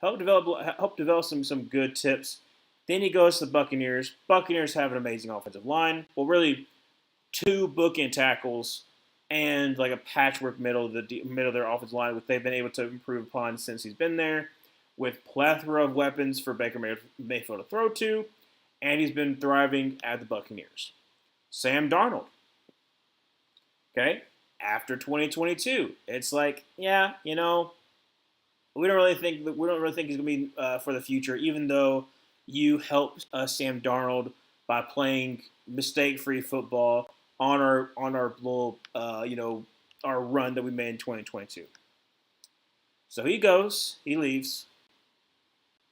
Helped develop some good tips. Then he goes to the Buccaneers. Buccaneers have an amazing offensive line. Well, really, two bookend tackles and like a patchwork middle of their offensive line, which they've been able to improve upon since he's been there, with plethora of weapons for Baker Mayfield to throw to, and he's been thriving at the Buccaneers. Sam Darnold. Okay, after 2022, it's like, yeah, we don't really think he's gonna be for the future, even though you helped Sam Darnold by playing mistake-free football on our little our run that we made in 2022. So he leaves,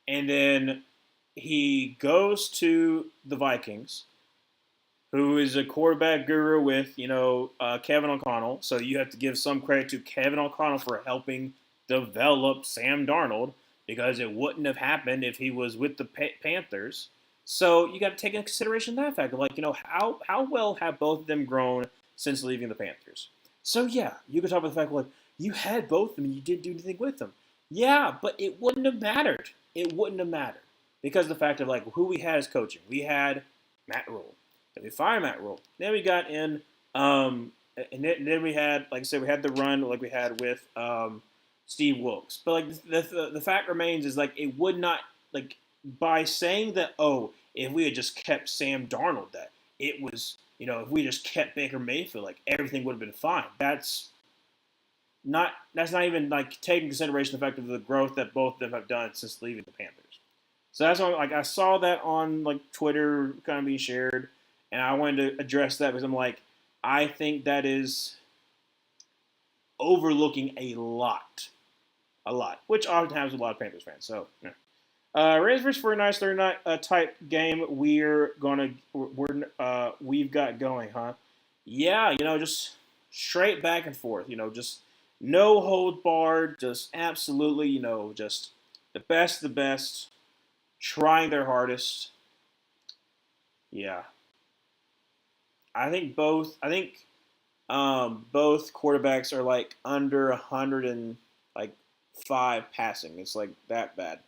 and then he goes to the Vikings, who is a quarterback guru with Kevin O'Connell. So you have to give some credit to Kevin O'Connell for helping develop Sam Darnold, because it wouldn't have happened if he was with the Panthers. So you got to take into consideration that fact of how well have both of them grown since leaving the Panthers. So yeah, you could talk about the fact you had both of them and you didn't do anything with them. Yeah, but it wouldn't have mattered. It wouldn't have mattered because of the fact of who we had as coaching. We had Matt Rule. Then we fired Matt Rule. Then we got in, and then we had, like I said, we had the run like we had with Steve Wilkes. But the fact remains is it would not by saying that, oh, if we had just kept Sam Darnold, that it was if we just kept Baker Mayfield, everything would have been fine. That's not even taking consideration the fact of the growth that both of them have done since leaving the Panthers. So that's why I saw that on Twitter kind of being shared, and I wanted to address that because I'm I think that is overlooking a lot, which often happens with a lot of Panthers fans. So, yeah. Raiders versus 49ers Thursday night type game we've got going, huh? Yeah, just straight back and forth. Just no hold barred, just absolutely, just the best of the best, trying their hardest. Yeah, I think both. I think both quarterbacks are like under 105 passing. It's like that bad.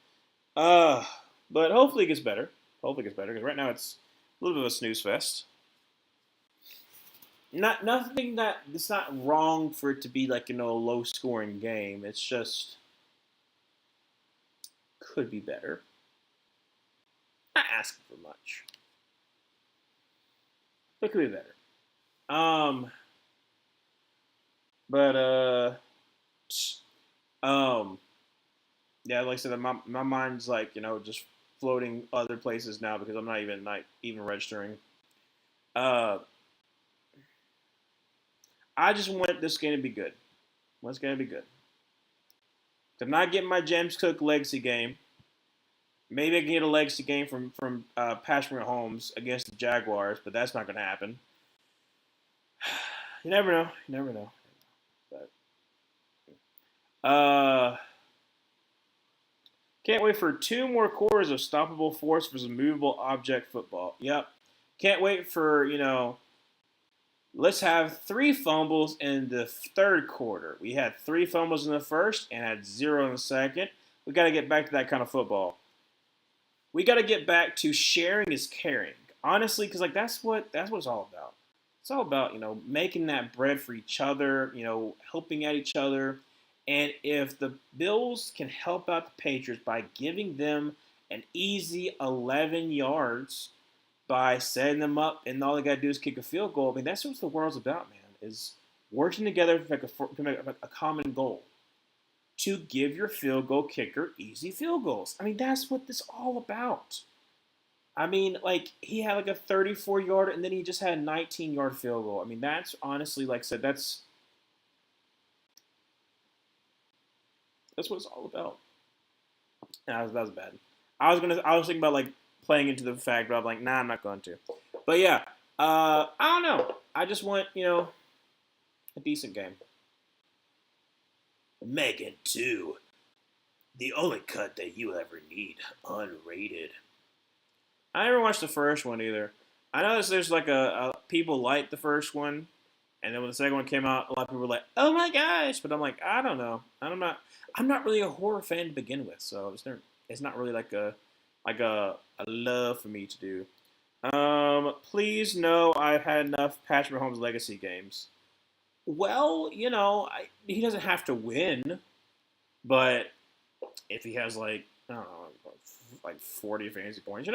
Uh, but hopefully it gets better. Hopefully it gets better because right now it's a little bit of a snooze fest. Not nothing that it's not wrong for it to be like a low scoring game. It's just could be better. Not asking for much, but could be better. Um, but um, yeah, like I said, my mind's like just floating other places now because I'm not even registering. Uh, I just want this game to be good. What's going to be good? I'm not getting my James Cook legacy game. Maybe I can get a legacy game from Patrick Mahomes against the Jaguars, but that's not going to happen. You never know. You never know. But can't wait for 2 more quarters of stoppable force versus movable object football. Yep. Can't wait for let's have 3 fumbles in the third quarter. We had 3 fumbles in the first and had 0 in the second. We got to get back to that kind of football. We got to get back to sharing is caring. Honestly, because that's what it's all about. It's all about making that bread for each other, helping out each other. And if the Bills can help out the Patriots by giving them an easy 11 yards by setting them up, and all they got to do is kick a field goal. I mean, that's what the world's about, man. Is working together to make a common goal to give your field goal kicker easy field goals. I mean, that's what this is all about. I mean, like he had like a 34-yard, and then he just had a 19-yard field goal. I mean, that's honestly, like I said, that's what it's all about. That was bad. I was thinking about like playing into the fact, but I'm like, nah, I'm not going to. But yeah, I don't know. I just want a decent game. Megan 2, the only cut that you ever need, unrated. I never watched the first one either. I know there's like a people like the first one, and then when the second one came out, a lot of people were like, "Oh my gosh!" But I'm like, I don't know. I'm not really a horror fan to begin with, so it's not really like a love for me to do. Please know I've had enough Patrick Mahomes legacy games. Well, he doesn't have to win, but if he has like I don't know, like 40 fantasy points,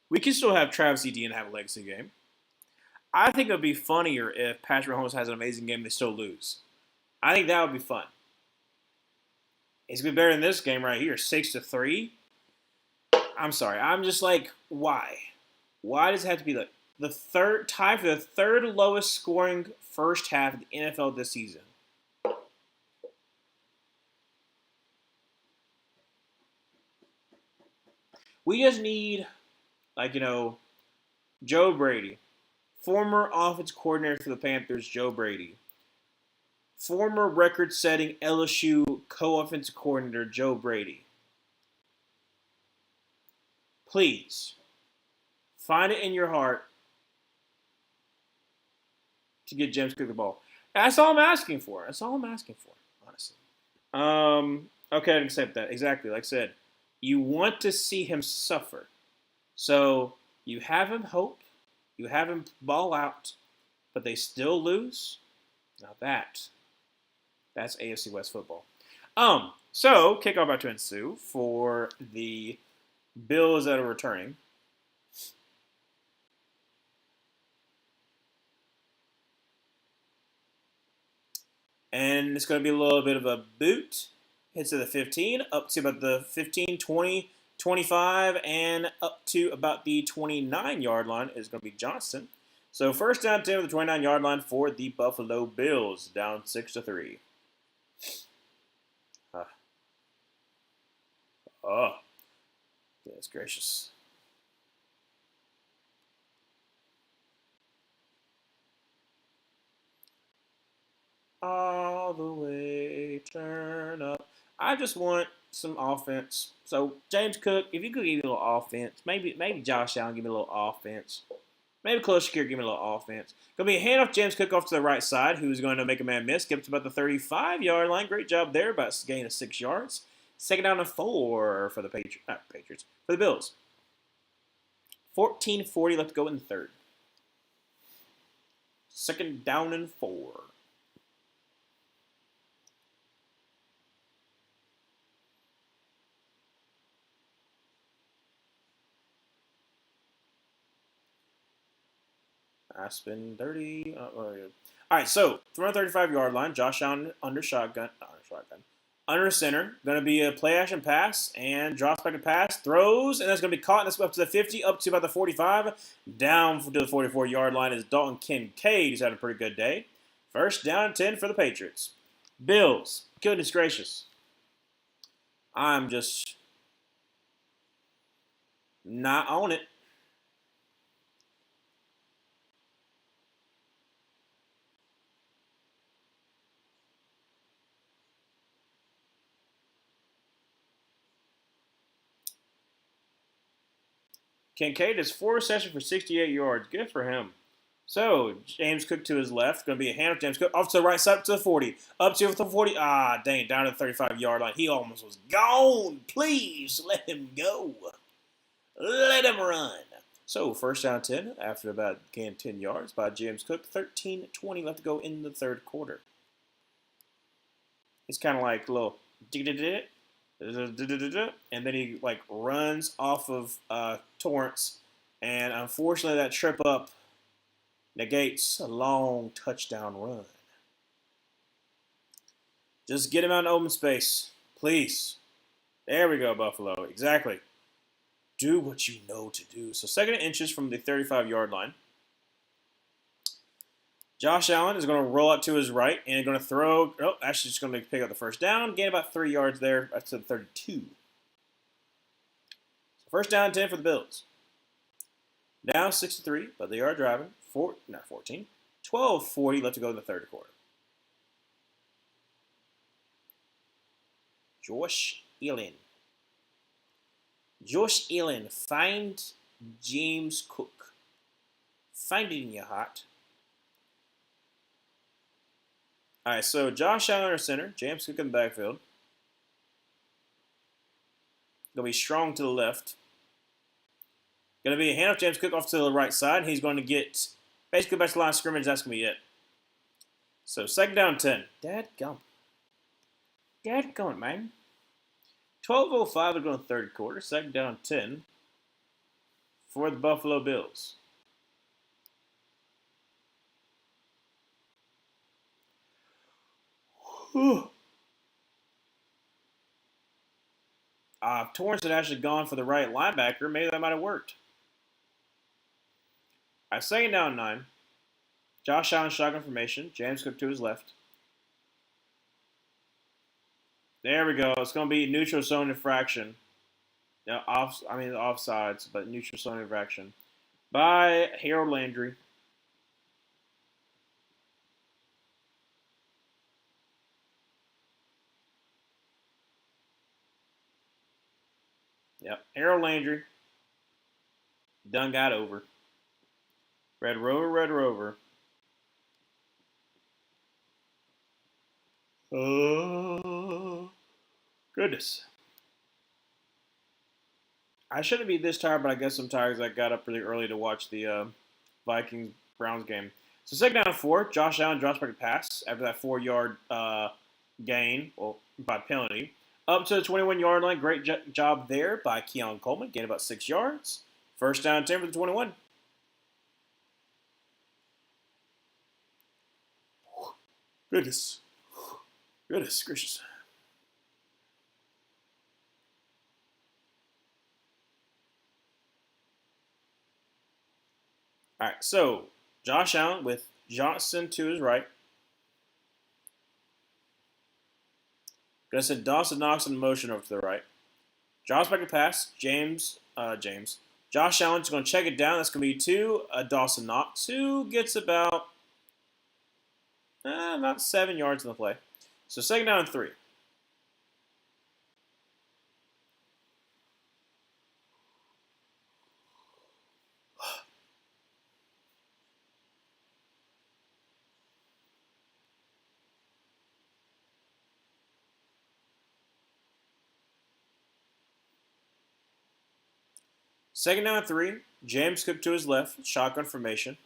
we can still have Travis Etienne have a legacy game. I think it would be funnier if Patrick Mahomes has an amazing game and they still lose. I think that would be fun. It's gonna be better than this game right here, 6-3. I'm sorry. I'm just like, why? Why does it have to be the third tie for the third lowest scoring first half of the NFL this season? We just need, Joe Brady, former offense coordinator for the Panthers, Joe Brady, former record-setting LSU co-offensive coordinator, Joe Brady. Please, find it in your heart to get James Cook the ball. That's all I'm asking for. That's all I'm asking for, honestly. Okay, I can accept that. Exactly, like I said. You want to see him suffer. So you have him hope, you have him ball out, but they still lose. Now that's AFC West football. So kickoff about to ensue for the Bills that are returning. And it's going to be a little bit of a boot. Hits to the 15, up to about the 15, 20, 25, and up to about the 29-yard line is going to be Johnson. So first down 10 with the 29-yard line for the Buffalo Bills, down 6-3. Oh, goodness gracious. All the way, turn up. I just want some offense. So James Cook, if you could give me a little offense, maybe Josh Allen give me a little offense. Maybe Khalil Shakir give me a little offense. Gonna be a handoff James Cook off to the right side, who's going to make a man miss. Get up to about the 35-yard line. Great job there, about a gain of 6 yards. Second down and 4 for the Patriots. For the Bills. 14:40 left to go in the third. Second down and 4. I spin 30. All right, so from the 35-yard line, Josh Allen under shotgun. Under center. Going to be a play action pass and drops back and pass. Throws, and that's going to be caught. And that's up to the 50, up to about the 45. Down to the 44-yard line is Dalton Kincaid, who's had a pretty good day. First down 10 for the Patriots. Bills. Goodness gracious. I'm just not on it. Kincaid is 4 receptions for 68 yards. Good for him. So, James Cook to his left. Going to be a handoff. James Cook off to the right side, up to the 40. Up to the 40. Ah, dang it. Down to the 35-yard line. He almost was gone. Please let him go. Let him run. So, first down 10 after about 10 yards by James Cook. 13:20 left to go in the third quarter. It's kind of like a little and then he like runs off of Torrance, and unfortunately that trip up negates a long touchdown run. Just get him out in open space, please. There we go, Buffalo. Exactly. Do what you know to do. So 2nd and inches from the 35-yard line. Josh Allen is going to roll up to his right and going to throw. Oh, actually, just going to pick up the first down. Gain about 3 yards there. That's to the 32. So first down 10 for the Bills. Now 6-3, but they are driving. 14. 12:40 left to go in the third quarter. Josh Allen, find James Cook. Find it in your heart. All right, so Josh Allen under center, James Cook in the backfield. Going to be strong to the left. Going to be a handoff James Cook off to the right side. He's going to get basically back to the line of scrimmage. That's going to be it. So 2nd down 10. Dadgummit, man. 12:05 to go in the third quarter. 2nd down 10 for the Buffalo Bills. If Torrance had actually gone for the right linebacker, maybe that might have worked. All right, 2nd down 9. Josh Allen shotgun formation. James Cook to his left. There we go. It's going to be neutral zone infraction. No, offsides, but neutral zone infraction by Harold Landry. Yep, Harold Landry. Done got over. Red Rover. Oh, goodness. I shouldn't be this tired, but I guess I'm tired because I got up really early to watch the Vikings-Browns game. So 2nd down 4, Josh Allen drops back to pass after that 4-yard gain, by penalty. Up to the 21-yard line. Great job there by Keon Coleman. Gained about 6 yards. First down 10 for the 21. Goodness gracious. All right, so Josh Allen with Johnson to his right. Gonna send Dawson Knox in motion over to the right. Draws back a pass. Josh Allen's going to check it down. That's going to be to Dawson Knox, who gets about 7 yards in the play. So 2nd down and 3. Second down and 3. James Cook to his left. Shotgun formation.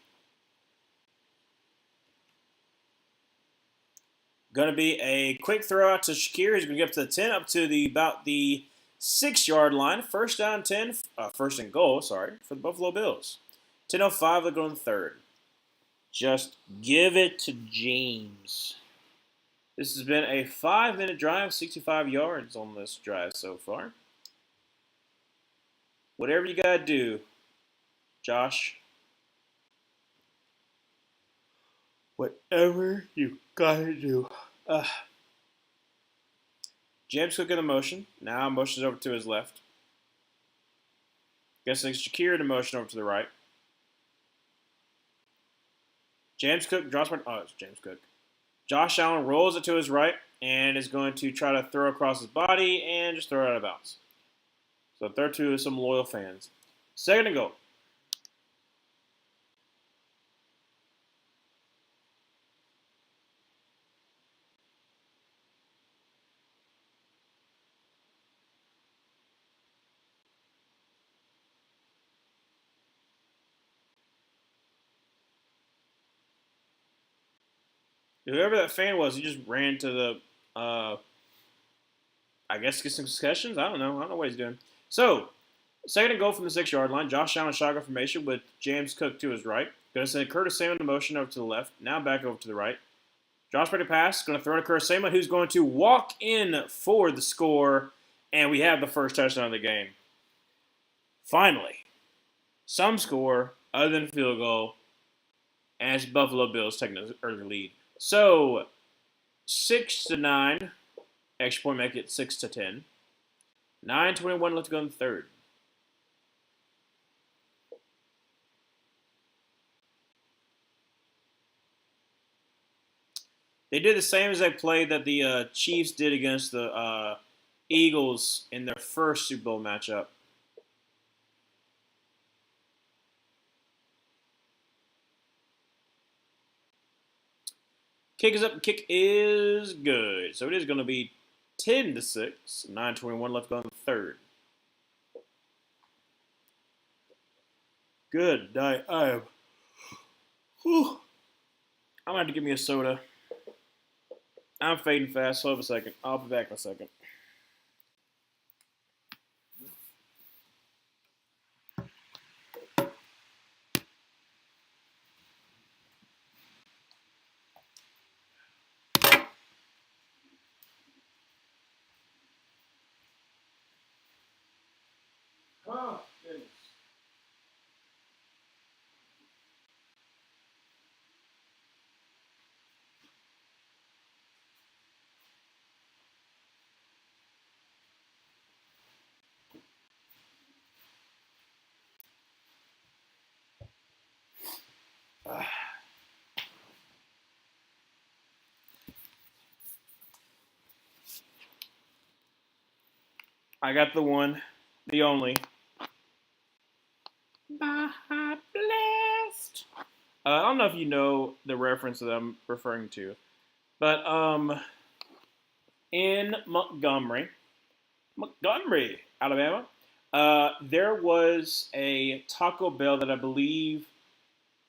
Going to be a quick throw out to Shakir. He's going to get up to the 10, up to about the 6-yard line. 1st and goal, for the Buffalo Bills. 10:05, they're going third. Just give it to James. This has been a 5-minute drive, 65 yards on this drive so far. Whatever you got to do, Josh. Whatever you got to do. James Cook in the motion. Now motions over to his left. Guessing Shakir in the motion over to the right. James Cook drops back. It's James Cook. Josh Allen rolls it to his right and is going to try to throw across his body and just throw it out of bounds. So third to some loyal fans. 2nd and goal. Whoever that fan was, he just ran to the, I guess get some concessions. I don't know what he's doing. So, 2nd and goal from the 6-yard line. Josh Allen shotgun formation with James Cook to his right. Going to send Curtis Samuel in motion over to the left. Now back over to the right. Josh ready to pass. Going to throw to Curtis Samuel, who's going to walk in for the score. And we have the first touchdown of the game. Finally, some score other than field goal. And it's Buffalo Bills taking an early lead. So, 6-9. Extra point make it 6-10. 9:21 left to go in the third. They did the same as they played that the Chiefs did against the Eagles in their first Super Bowl matchup. Kick is up. Kick is good. So it is going to be 10-6. 9:21 left to go in the third. Good night. I'm going to have to give me a soda. I'm fading fast. Hold up a second. I'll be back in a second. Oh, goodness. I got the one, the only. Baja Blast. I don't know if you know the reference that I'm referring to, but in Montgomery, Alabama, there was a Taco Bell that I believe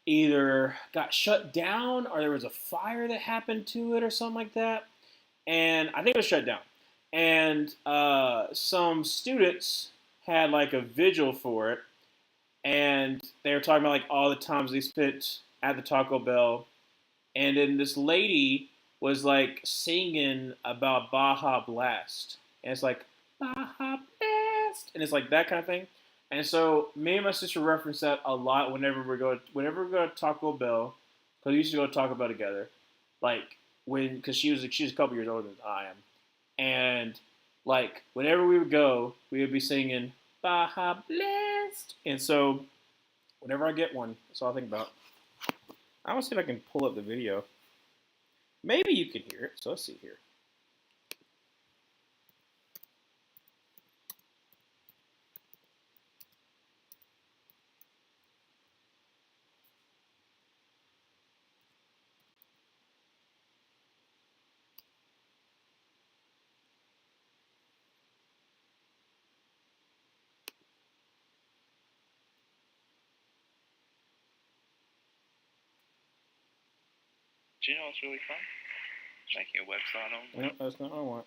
either got shut down or there was a fire that happened to it or something like that. And I think it was shut down. And some students had like a vigil for it. And they were talking about like all the times they spent at the Taco Bell. And then this lady was like singing about Baja Blast. And it's like, Baja Blast. And it's like that kind of thing. And so me and my sister reference that a lot whenever we go to Taco Bell, because we used to go to Taco Bell together, like because she was a couple years older than I am, and like whenever we would go, we would be singing Baja Blast. And so whenever I get one, that's all I think about. I want to see if I can pull up the video. Maybe you can hear it. So let's see here. Do you know what's really fun? Making a website on. No, that's not what I want.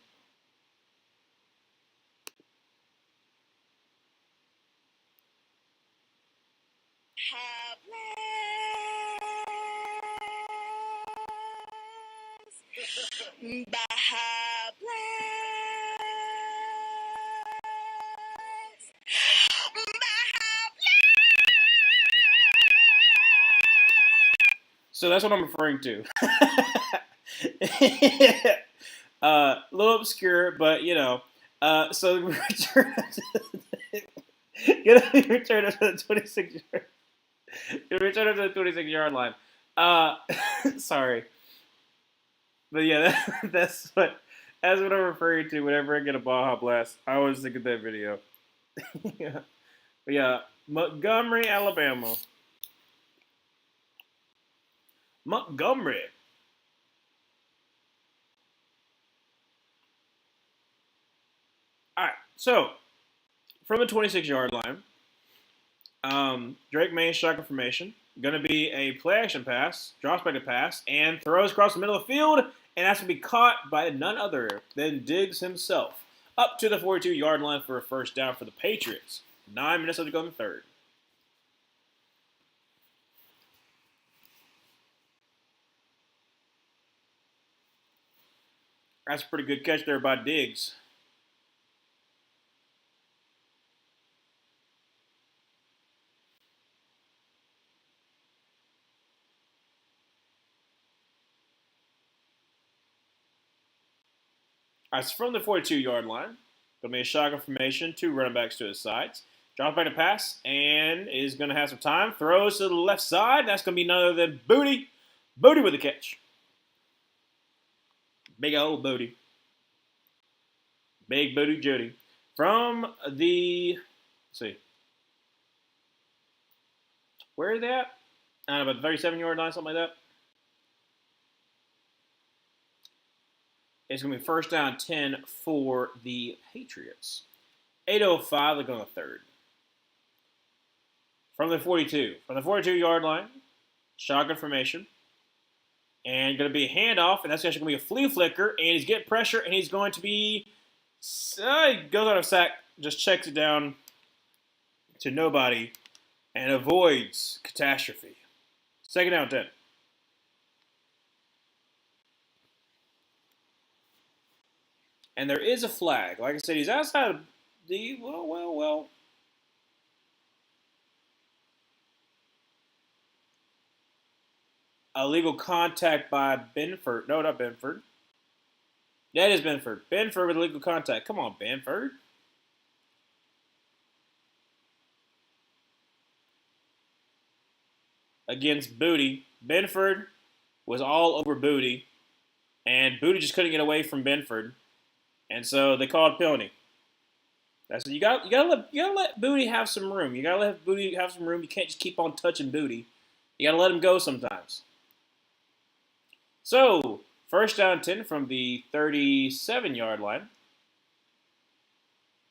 Baja So that's what I'm referring to. A little obscure, but you know. So we return return to the 26 yard. Return to the 26-yard line. Sorry, but yeah, that's what I'm referring to whenever I get a Baja Blast. I always think of that video. Yeah, but yeah, Montgomery, Alabama. Montgomery. All right, so from the 26-yard line, Drake May's shotgun formation. Going to be a play action pass, drops back to pass, and throws across the middle of the field, and that's going to be caught by none other than Diggs himself. Up to the 42-yard line for a first down for the Patriots. 9 minutes left to go in the third. That's a pretty good catch there by Diggs. All right, so from the 42-yard line, going to be a shotgun formation, 2 running backs to his sides. Drops back to pass and is going to have some time. Throws to the left side. That's going to be none other than Booty. Booty with the catch. Big old Booty. Big Booty Judy. From the, let's see. Where is that? I don't know, about the 37-yard line, something like that. It's going to be first down 10 for the Patriots. 8:05 to go in the third. From the 42. From the 42-yard line, shotgun formation. And going to be a handoff, and that's actually going to be a flea flicker, and he's getting pressure, and he's going to be, he goes out of sack, just checks it down to nobody, and avoids catastrophe. Second down 10. And there is a flag. Like I said, he's outside of the, well. Illegal contact by Benford. No, not Benford. That is Benford. Benford with illegal contact. Come on, Benford. Against Booty. Benford was all over Booty. And Booty just couldn't get away from Benford. And so they called penalty. That's you gotta let Booty have some room. You gotta let Booty have some room. You can't just keep on touching Booty. You gotta let him go sometimes. So, first down 10 from the 37-yard line.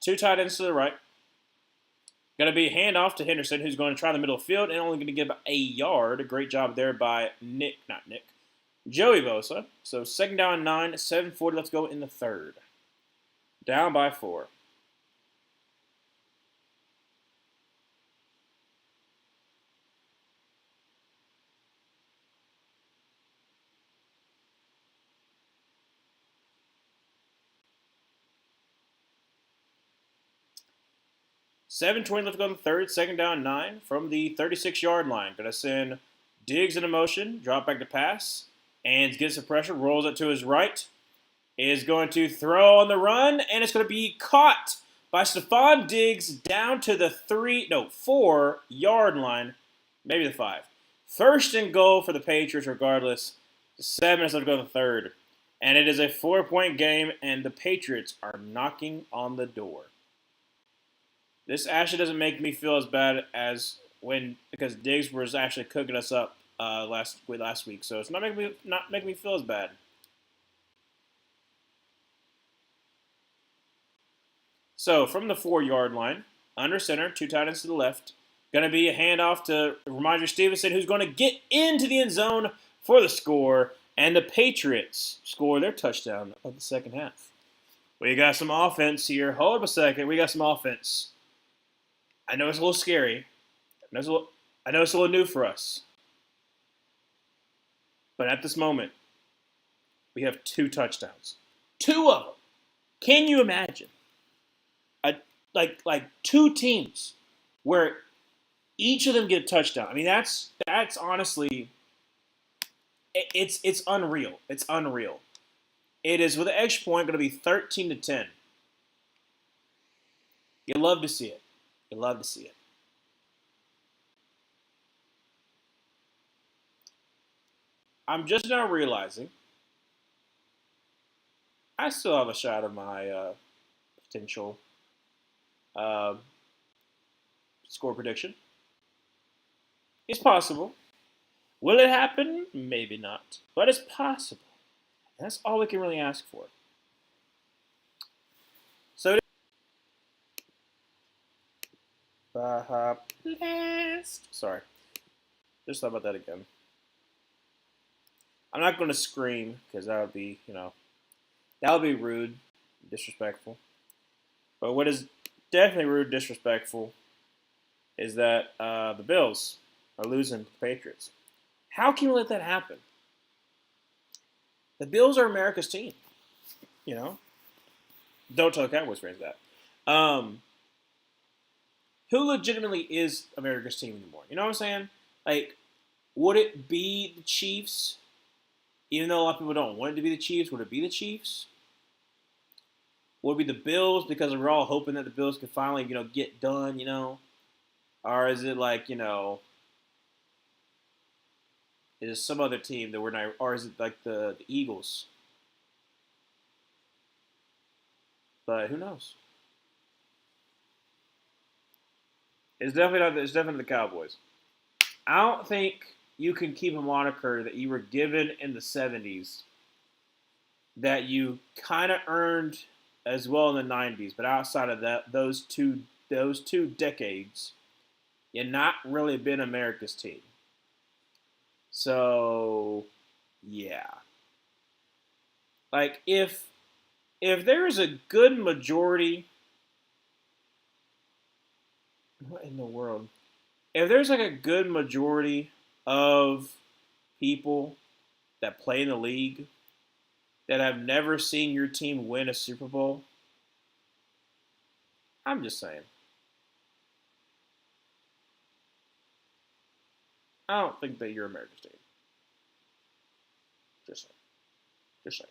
2 tight ends to the right. Going to be a handoff to Henderson, who's going to try the middle of the field and only going to give a yard. A great job there by Joey Bosa. So, second down 9, 7:40. Let's go in the third. Down by 4. $7:20 left to go in the third. Second down 9 from the 36-yard line. Going to send Diggs into motion. Drop back to pass. And gets some pressure. Rolls it to his right. is going to throw on the run, and it's going to be caught by Stephon Diggs down to the 4-yard line, maybe the 5. First and goal for the Patriots regardless. 7 minutes left to go in the third. And it is a 4-point game, and the Patriots are knocking on the door. This actually doesn't make me feel as bad as because Diggs was actually cooking us up last week, so it's not making me feel as bad. So from the 4-yard line, under center, 2 tight ends to the left, going to be a handoff to Ramondre Stevenson, who's going to get into the end zone for the score, and the Patriots score their touchdown of the second half. We got some offense here. Hold up a second. We got some offense. I know it's a little scary. I know it's a little new for us. But at this moment, we have 2 touchdowns. 2 of them. Can you imagine? Like 2 teams where each of them get a touchdown. I mean, that's honestly, it's unreal. It's unreal. It is, with an extra point, going to be 13-10. You love to see it. You love to see it. I'm just now realizing I still have a shot of my potential score prediction. It's possible. Will it happen? Maybe not. But it's possible. And that's all we can really ask for. So, sorry. Just thought about that again. I'm not going to scream because that would be, that would be rude, disrespectful. But what is definitely rude, disrespectful is that the Bills are losing to the Patriots. How can you let that happen? The Bills are America's team. Don't tell Cowboys fans that. Who legitimately is America's team anymore? You know what I'm saying? Like, would it be the Chiefs? Even though a lot of people don't want it to be the Chiefs, would it be the Chiefs? Would it be the Bills because we're all hoping that the Bills could finally, get done, Or is it like, is it some other team that we're not, or is it like the Eagles? But who knows? It's definitely the Cowboys. I don't think you can keep a moniker that you were given in the 70s that you kind of earned as well in the 90s, but outside of that, those two decades, you've not really been America's team. So, yeah. Like, if there is a good majority, what in the world? If there's like a good majority of people that play in the league that have never seen your team win a Super Bowl, I'm just saying. I don't think that you're America's team. Just saying. Just saying.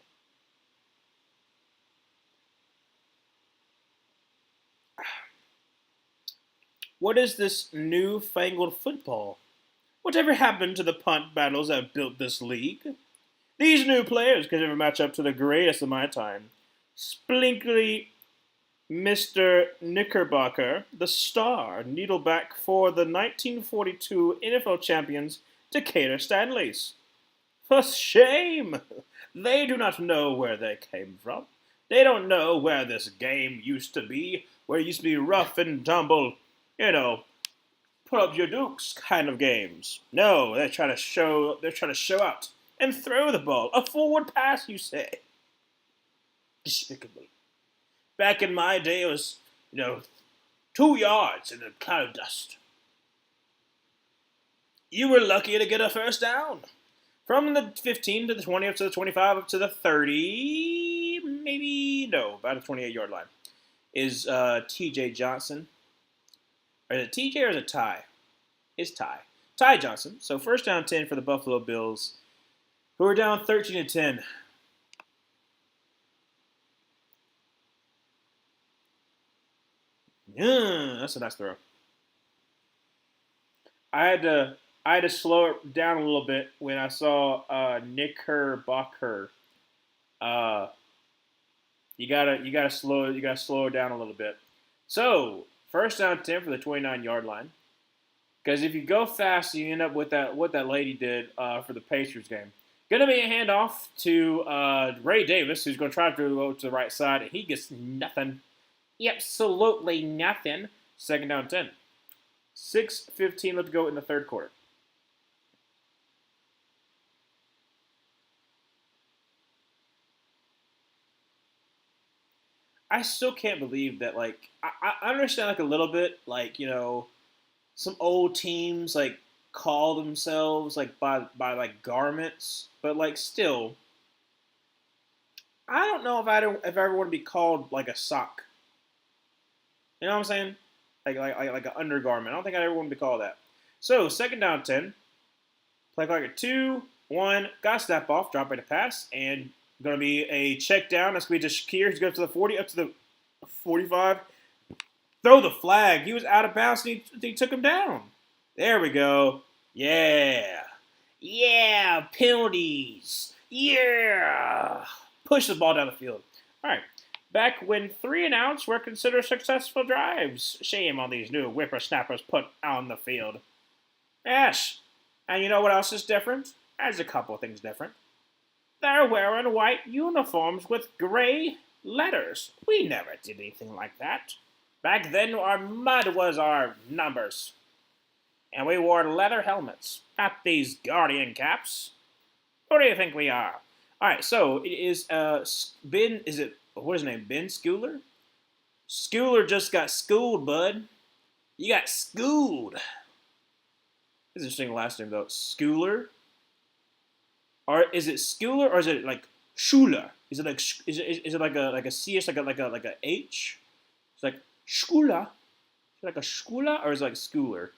What is this newfangled football? Whatever happened to the punt battles that built this league? These new players can never match up to the greatest of my time. Splinkly Mr. Knickerbocker, the star needleback for the 1942 NFL champions Decatur Stanleys. For shame! They do not know where they came from. They don't know where this game used to be, where it used to be rough and tumble, put up your dukes kind of games. No, they're trying to show out and throw the ball. A forward pass, you say? Despicable. Back in my day, it was, 2 yards in a cloud of dust. You were lucky to get a first down. From the 15 to the 20, up to the 25, up to the 30, about a 28-yard line, is T.J. Johnson. Or is it T.J. or is it Ty? It's Ty. Ty Johnson. So first down 10 for the Buffalo Bills, who are down 13-10. Yeah, that's a nice throw. I had to I had to slow it down a little bit when I saw Nick Bacher. Uh, you gotta slow it down a little bit. So first down 10 for the 29-yard line. Because if you go fast, you end up with that what that lady did for the Patriots game. Going to be a handoff to Ray Davis, who's going to try to go to the right side. He gets nothing. Absolutely nothing. Second down 10. 6:15 left to go in the third quarter. I still can't believe that. Like, I understand like a little bit, like some old teams like call themselves like by like garments, but like still, I don't know if I ever want to be called like a sock. You know what I'm saying? Like an undergarment. I don't think I ever want to be called that. So second down 10. Play clock at 2-1. Got to step off, drop by the pass, and going to be a check down. That's going to be to Shakir. He's going to the 40, up to the 45. Throw the flag. He was out of bounds, and he took him down. There we go. Yeah. Yeah. Penalties. Yeah. Push the ball down the field. All right. Back when 3 and outs were considered successful drives. Shame on these new whippersnappers put on the field. Ash. And you know what else is different? There's a couple of things different. They're wearing white uniforms with gray letters. We never did anything like that. Back then, our mud was our numbers. And we wore leather helmets, not these guardian caps. Who do you think we are? All right, so it is Ben, what is his name, Ben Schooler? Schooler just got schooled, bud. You got schooled. This is an interesting last name, though. Schooler? Or is it Schooler or is it like Schuler? Is it like is it like a C? It's like a H? It's like Schooler. Is it like a Schooler or is it like Schooler?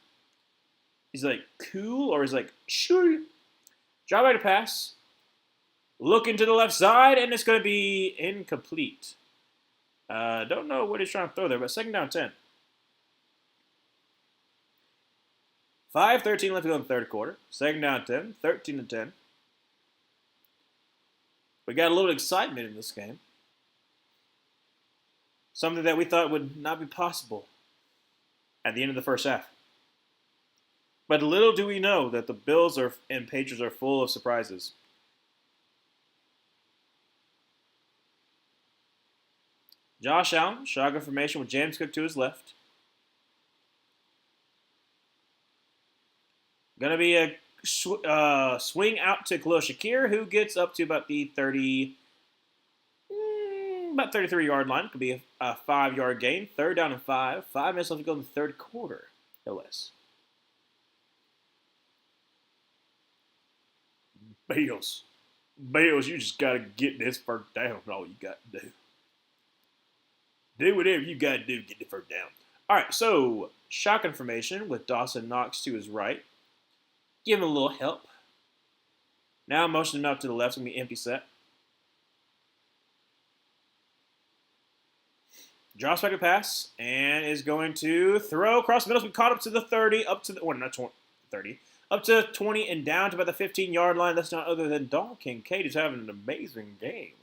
Is it like cool or is it like Schul? Drop by to pass. Looking to the left side, and it's going to be incomplete. Don't know what he's trying to throw there, but second down 10. 5:13 left to go in the third quarter. Second down 10, 13-10. We got a little excitement in this game. Something that we thought would not be possible at the end of the first half. But little do we know that the Bills and Patriots are full of surprises. Josh Allen, shotgun formation with James Cook to his left. Going to be a swing out to Khalil Shakir, who gets up to about the 33-yard line. Could be a 5-yard gain. Third down and 5. 5 minutes left to go in the third quarter, no less. Bills, you just got to get this first down. All you got to do. Do whatever you got to do to get the first down. All right, so shotgun formation with Dawson Knox to his right. Give him a little help. Now motion him up to the left. It's going to be empty set. Drops back a pass and is going to throw across the middle. We caught up to the 30, up to the, well, not 20, 30, up to 20 and down to about the 15-yard line. That's not other than Dalton Kincaid, who's having an amazing game.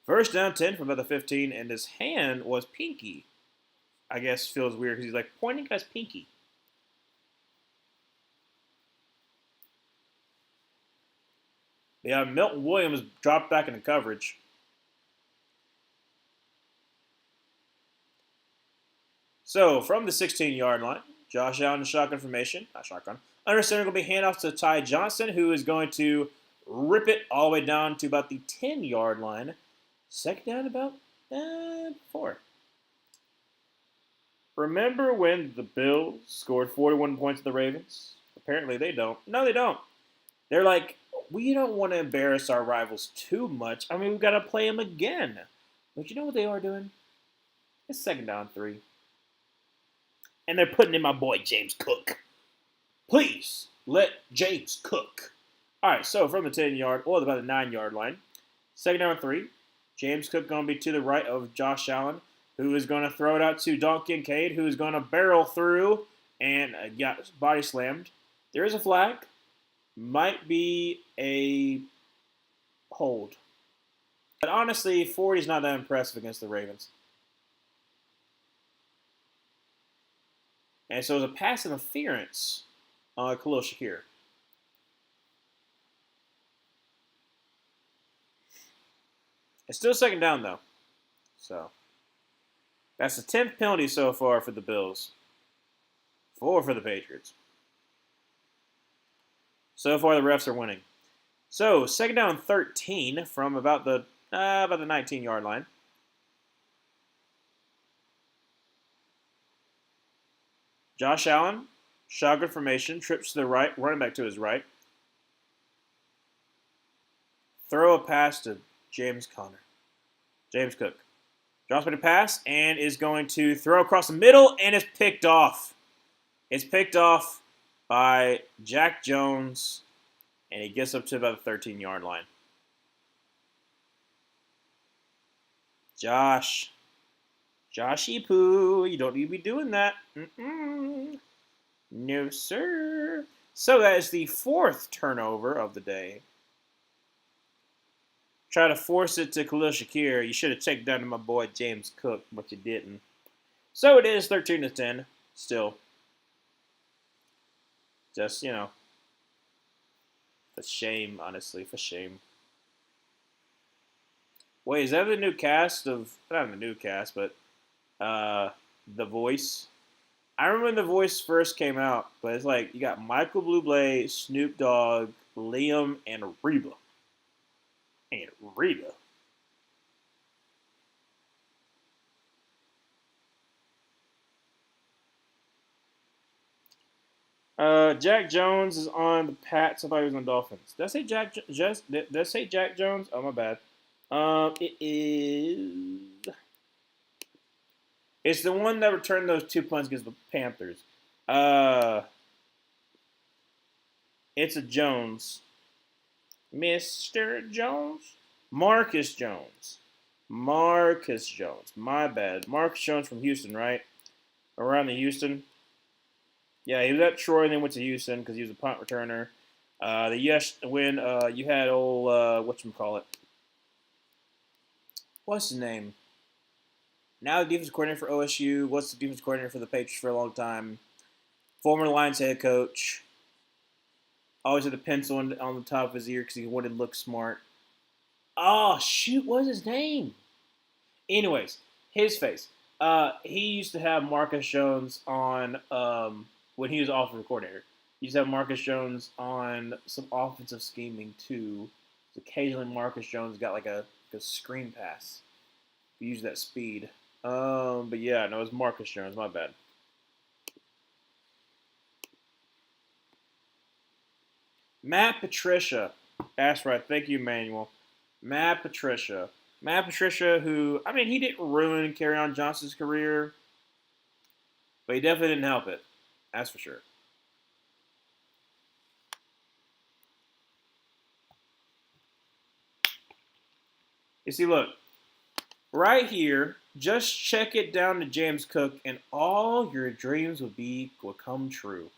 First down 10 from about the 15, and his hand was pinky. I guess feels weird because he's like pointing at his pinky. Yeah, Milton Williams dropped back into coverage. So, from the 16-yard line, Josh Allen in shotgun formation. Not shotgun. Under center going to be handoff to Ty Johnson, who is going to rip it all the way down to about the 10-yard line. Second down about 4. Remember when the Bills scored 41 points to the Ravens? Apparently they don't. No, they don't. They're like, we don't want to embarrass our rivals too much. I mean, we've got to play them again. But you know what they are doing? It's second down 3. And they're putting in my boy James Cook. Please let James cook. All right, so from the 10-yard, or about the 9-yard line, second down 3. James Cook going to be to the right of Josh Allen. who is going to throw it out to Donkey Kincaid, who is going to barrel through and got body slammed. There is a flag. Might be a hold. But honestly, 40 is not that impressive against the Ravens. And so it was a pass interference on Khalil Shakir. It's still second down, though. So that's the 10th penalty so far for the Bills. 4 for the Patriots. So far, the refs are winning. So, second down 13 from about the 19-yard line. Josh Allen, shotgun formation, trips to the right, running back to his right. Throw a pass to James Cook. Drops me to pass and is going to throw across the middle and is picked off. It's picked off by Jack Jones, and he gets up to about the 13-yard line. Joshy Poo, you don't need to be doing that. No, sir. So that is the 4th turnover of the day. Try to force it to Khalil Shakir. You should have checked down to my boy James Cook, but you didn't. So it is 13-10 still. Just, for shame, honestly, for shame. Wait, is that the new cast of, not the new cast, but The Voice? I remember when The Voice first came out, but it's like, you got Michael Bublé, Snoop Dogg, Liam, and Reba. Jack Jones is on the Pats. I thought he was on the Dolphins. Did I say Did I say Jack Jones? Oh, my bad. It is. It's the one that returned those 2 punts against the Panthers. It's a Jones. Mr. Jones? Marcus Jones. My bad. Marcus Jones from Houston, right? Around the Houston. Yeah, he was at Troy and then went to Houston because he was a punt returner. When you had old, whatchamacallit? What's his name? Now the defensive coordinator for OSU. What's the defensive coordinator for the Patriots for a long time? Former Lions head coach. Always had the pencil on the top of his ear because he wanted to look smart. Oh, shoot, what's his name? Anyways, his face. He used to have Marcus Jones on when he was offensive coordinator. He used to have Marcus Jones on some offensive scheming too. Occasionally Marcus Jones got like a screen pass. He used that speed. But yeah, no, it was Marcus Jones. My bad. Matt Patricia. That's right. Thank you, Manuel. Matt Patricia, who, he didn't ruin Kerryon Johnson's career, but he definitely didn't help it. That's for sure. You see, look, right here, just check it down to James Cook, and all your dreams will come true.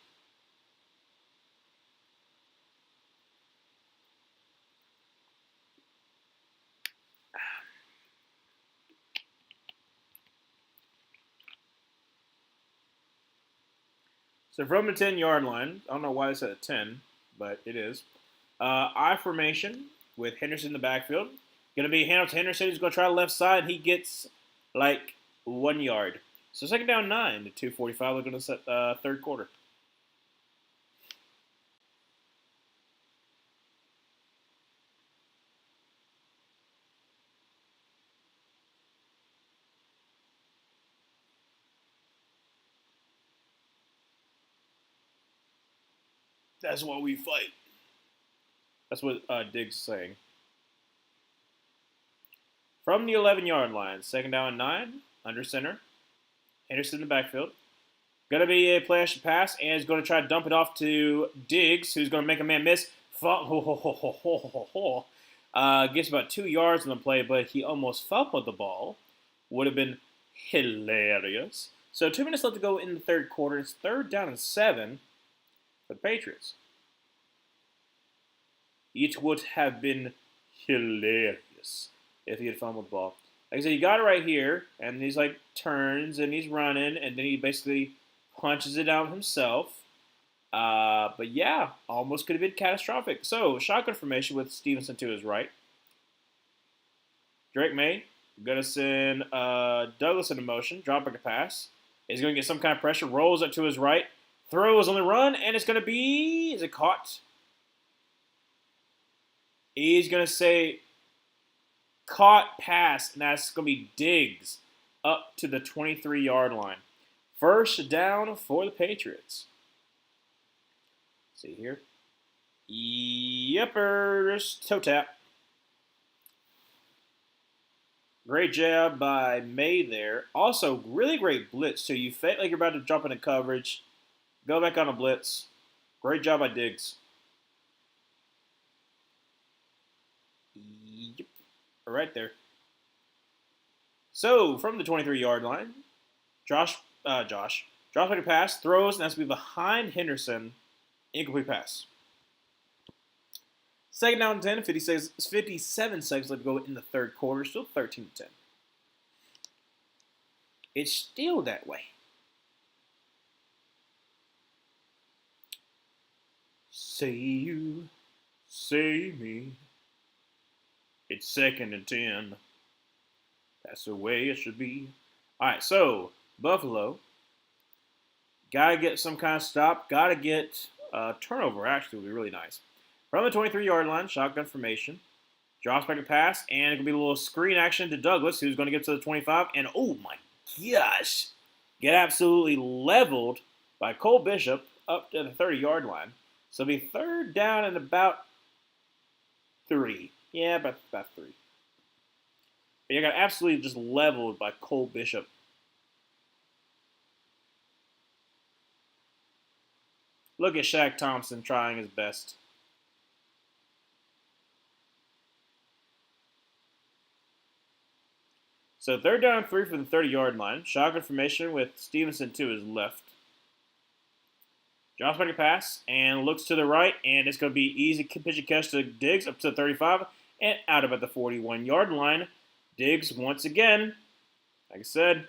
So from the 10-yard line, I don't know why they said a 10, but it is. I formation with Henderson in the backfield. Going to be handoff to Henderson. He's going to try the left side. He gets like 1 yard. So second down 9 to 2:45. Looking to set third quarter. That's what we fight. That's what Diggs is saying. From the 11-yard line, second down 9, under center. Henderson in the backfield. Going to be a play action pass, and is going to try to dump it off to Diggs, who's going to make a man miss. Gets about 2 yards on the play, but he almost fumbled the ball. Would have been hilarious. So 2 minutes left to go in the third quarter. It's 3rd down and 7 for the Patriots. It would have been hilarious if he had fumbled the ball. Like I said, he got it right here, and he's like turns and he's running, and then he basically punches it out himself. But yeah, almost could have been catastrophic. So shotgun formation with Stevenson to his right. Drake May gonna send Douglas into motion, drop back a pass. He's gonna get some kind of pressure, rolls up to his right, throws on the run, and it's gonna be, is it caught? He's gonna say caught pass, and that's gonna be Diggs up to the 23-yard line. 1st down for the Patriots. See here. Yepers. Toe tap. Great job by May there. Also, really great blitz, too. You fake like you're about to jump into coverage. Go back on a blitz. Great job by Diggs. Yep. Right there. So, from the 23-yard line, Josh drops back a pass, throws, and that's going to be behind Henderson. Incomplete pass. 2nd down and 10, 57 seconds left to go in the third quarter. Still 13-10. It's still that way. Say you, say me. It's 2nd and 10. That's the way it should be. All right, so Buffalo. Got to get some kind of stop. Got to get a turnover, actually, would be really nice. From the 23-yard line, shotgun formation. Drops back a pass, and it could be a little screen action to Douglas, who's going to get to the 25. And, oh, my gosh. Get absolutely leveled by Cole Bishop up to the 30-yard line. So it'll be 3rd down and about 3. Yeah, about 3. But you got absolutely just leveled by Cole Bishop. Look at Shaq Thompson trying his best. So 3rd down and 3 from the 30-yard line. Shotgun formation with Stevenson to his left. Drops back a pass and looks to the right, and it's going to be easy pitch and catch to Diggs up to the 35 and out about the 41-yard line. Diggs once again, like I said,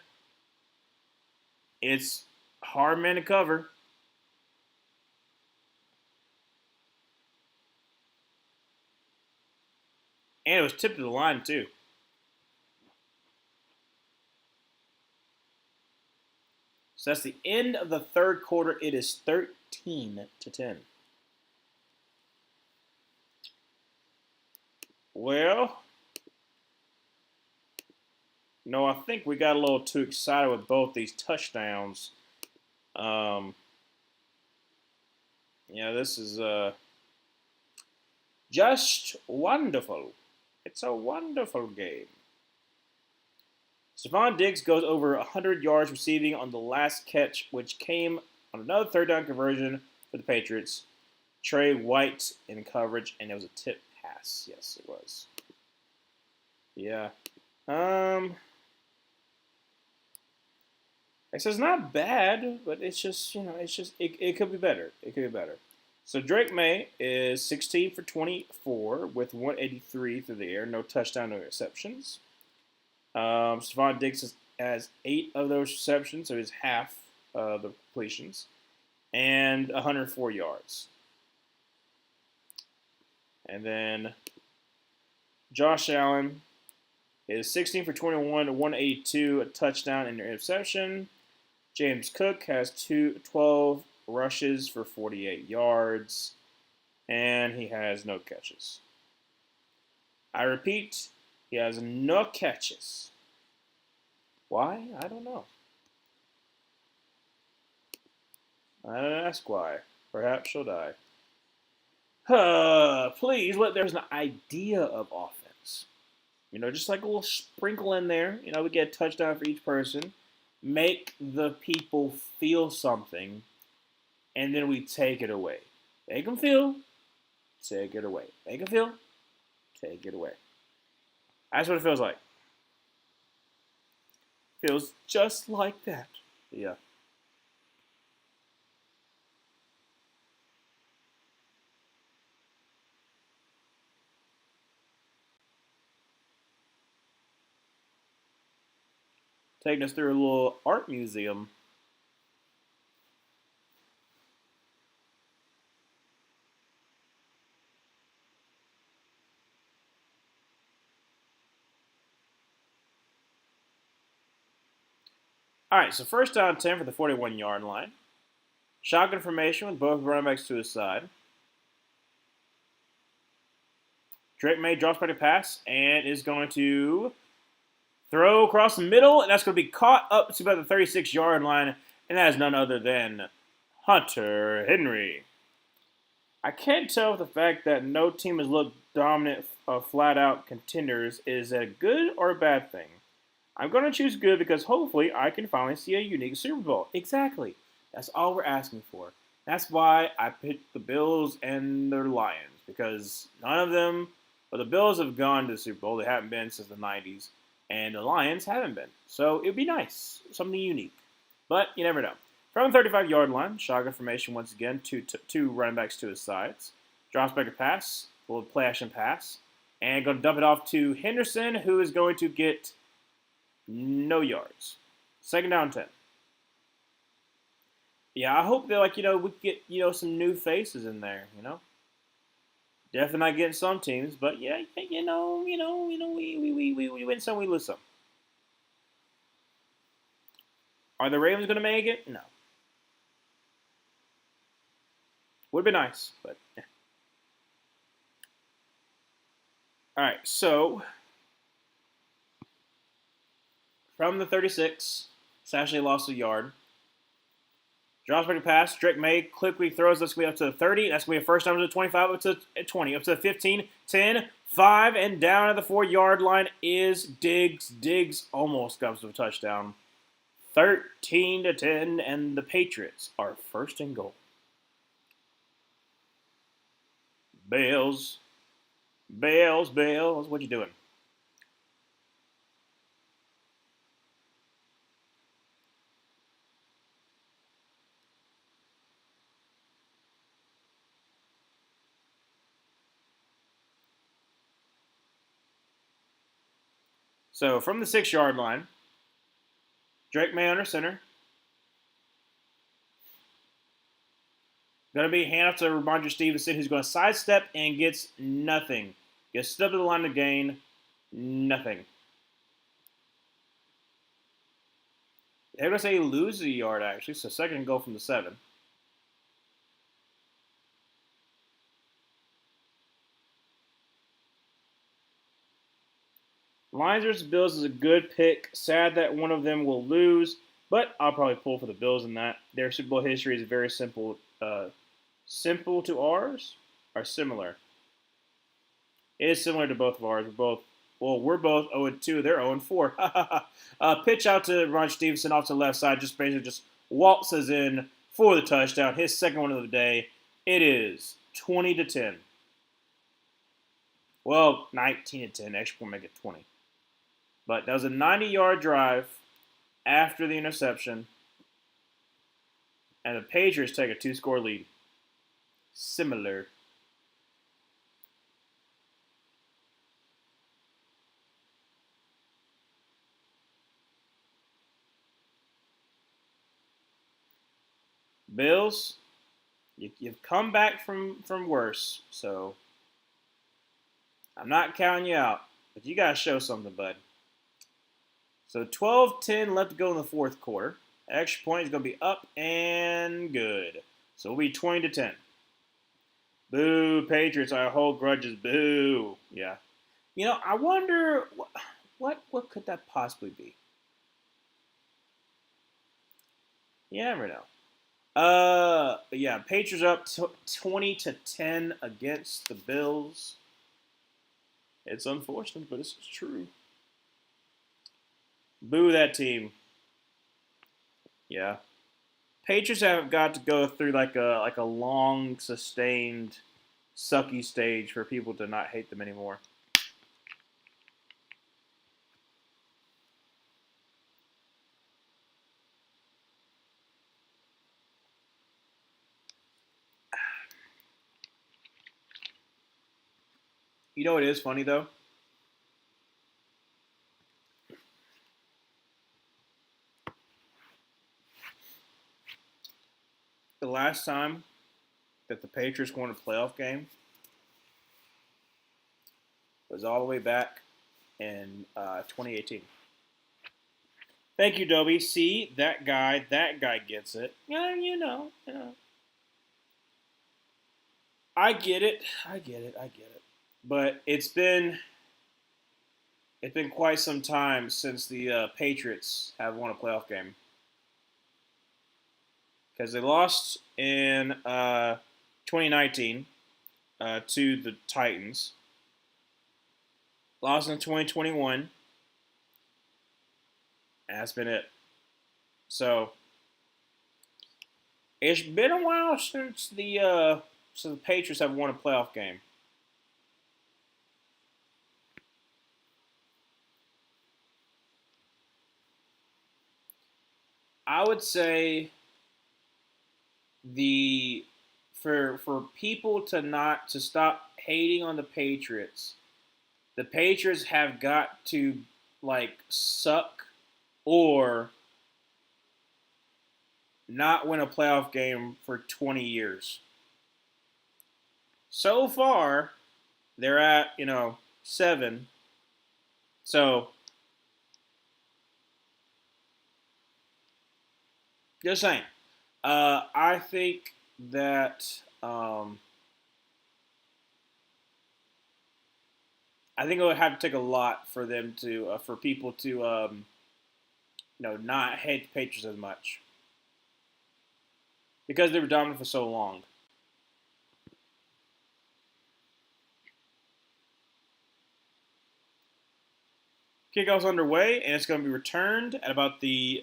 it's hard man to cover. And it was tipped to the line, too. So that's the end of the third quarter. It is 13-10. Well, no, I think we got a little too excited with both these touchdowns. This is just wonderful. It's a wonderful game. Stephon Diggs goes over 100 yards receiving on the last catch, which came on another 3rd down conversion for the Patriots. Trey White in coverage, and it was a tip pass. Yes, it was. Yeah. It's not bad, but it's just, it could be better. It could be better. So Drake May is 16 for 24 with 183 through the air. No touchdown, no interceptions. Stephon Diggs has 8 of those receptions, so he's half the completions, and 104 yards. And then Josh Allen is 16 for 21 to 182, a touchdown and an interception. James Cook has 12 rushes for 48 yards, and he has no catches. I repeat, he has no catches. Why? I don't know. I don't ask why. Perhaps she'll die. Please, there's an idea of offense. Just like a little sprinkle in there. We get a touchdown for each person. Make the people feel something, and then we take it away. Make them feel, take it away. Make them feel, take it away. That's what it feels like. Feels just like that. Yeah. Taking us through a little art museum. All right, so first down 10 for the 41-yard line. Shotgun formation with both running backs to his side. Drake May drops back to pass and is going to throw across the middle, and that's going to be caught up to about the 36-yard line, and that is none other than Hunter Henry. I can't tell if the fact that no team has looked dominant, flat-out contenders is a good or a bad thing. I'm going to choose good because hopefully I can finally see a unique Super Bowl. Exactly. That's all we're asking for. That's why I picked the Bills and the Lions, because none of them, but the Bills have gone to the Super Bowl. They haven't been since the 90s, and the Lions haven't been. So it'd be nice, something unique. But you never know. From the 35-yard line, shotgun formation once again, two running backs to his sides. Drops back to pass, a little play action pass, and going to dump it off to Henderson, who is going to get no yards. Second down 10. Yeah, I hope that we get some new faces in there. Definitely not getting some teams, but yeah, we win some, we lose some. Are the Ravens going to make it? No. Would be nice, but yeah. All right, so from the 36, it's actually lost a yard. Drops back to pass. Drake May quickly throws. That's going to be up to the 30. That's going to be a first down to the 25, up to 20, up to the 15, 10, 5, and down at the 4-yard line is Diggs. Diggs almost comes to a touchdown. 13-10, and the Patriots are first and goal. Bales. What you doing? So from the 6-yard line, Drake May under center. Going to be hand off to Ramondre Stevenson, who's going to sidestep and gets nothing. Gets stood to the line to gain nothing. They're going to say he loses a yard, actually, so second and goal from the 7. Lions versus Bills is a good pick. Sad that one of them will lose, but I'll probably pull for the Bills in that. Their Super Bowl history is very simple. Simple to ours, or similar. It is similar to both of ours. We're both 0-2. They're 0-4. Pitch out to Ron Stevenson off to the left side. Basically just waltzes in for the touchdown. His second one of the day. It is 20-10. Well, 19-10. Extra point make it 20. But that was a 90-yard drive after the interception. And the Patriots take a 2-score lead. Similar. Bills, you've come back from worse, so I'm not counting you out, but you got to show something, bud. So 12-10 left to go in the fourth quarter. Extra point is going to be up and good. So it'll be 20-10. Boo, Patriots, I hold grudges. Boo. Yeah. I wonder what could that possibly be? You never know. But yeah, Patriots up 20-10 against the Bills. It's unfortunate, but it's true. Boo that team. Yeah. Patriots haven't got to go through like a long, sustained, sucky stage for people to not hate them anymore. You know what is funny though? The last time that the Patriots won a playoff game was all the way back in 2018. Thank you, Dobie. See, that guy gets it. Yeah, you know. I get it. I get it. I get it. But it's been quite some time since the Patriots have won a playoff game because they lost in 2019 to the Titans, lost in 2021, and that's been it. So it's been a while since the Patriots have won a playoff game. I would say the for people to stop hating on the Patriots have got to like suck or not win a playoff game for 20 years. So far, they're at, 7. So, just saying. I think that I think it would have to take a lot for them for people to not hate the Patriots as much because they were dominant for so long. Kickoff's underway, and it's going to be returned at about the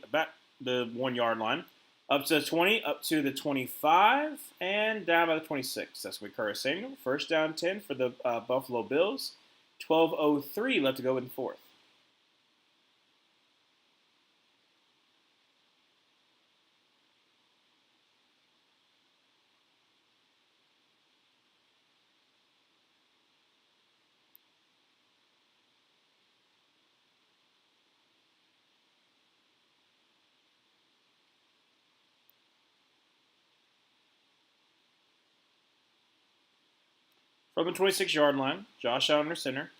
1 yard line, up to the 20, up to the 25, and down by the 26. That's what Curry is saying. First down 10 for the Buffalo Bills. 12:03 left to go in the fourth. From the 26-yard line, Josh Allen under center.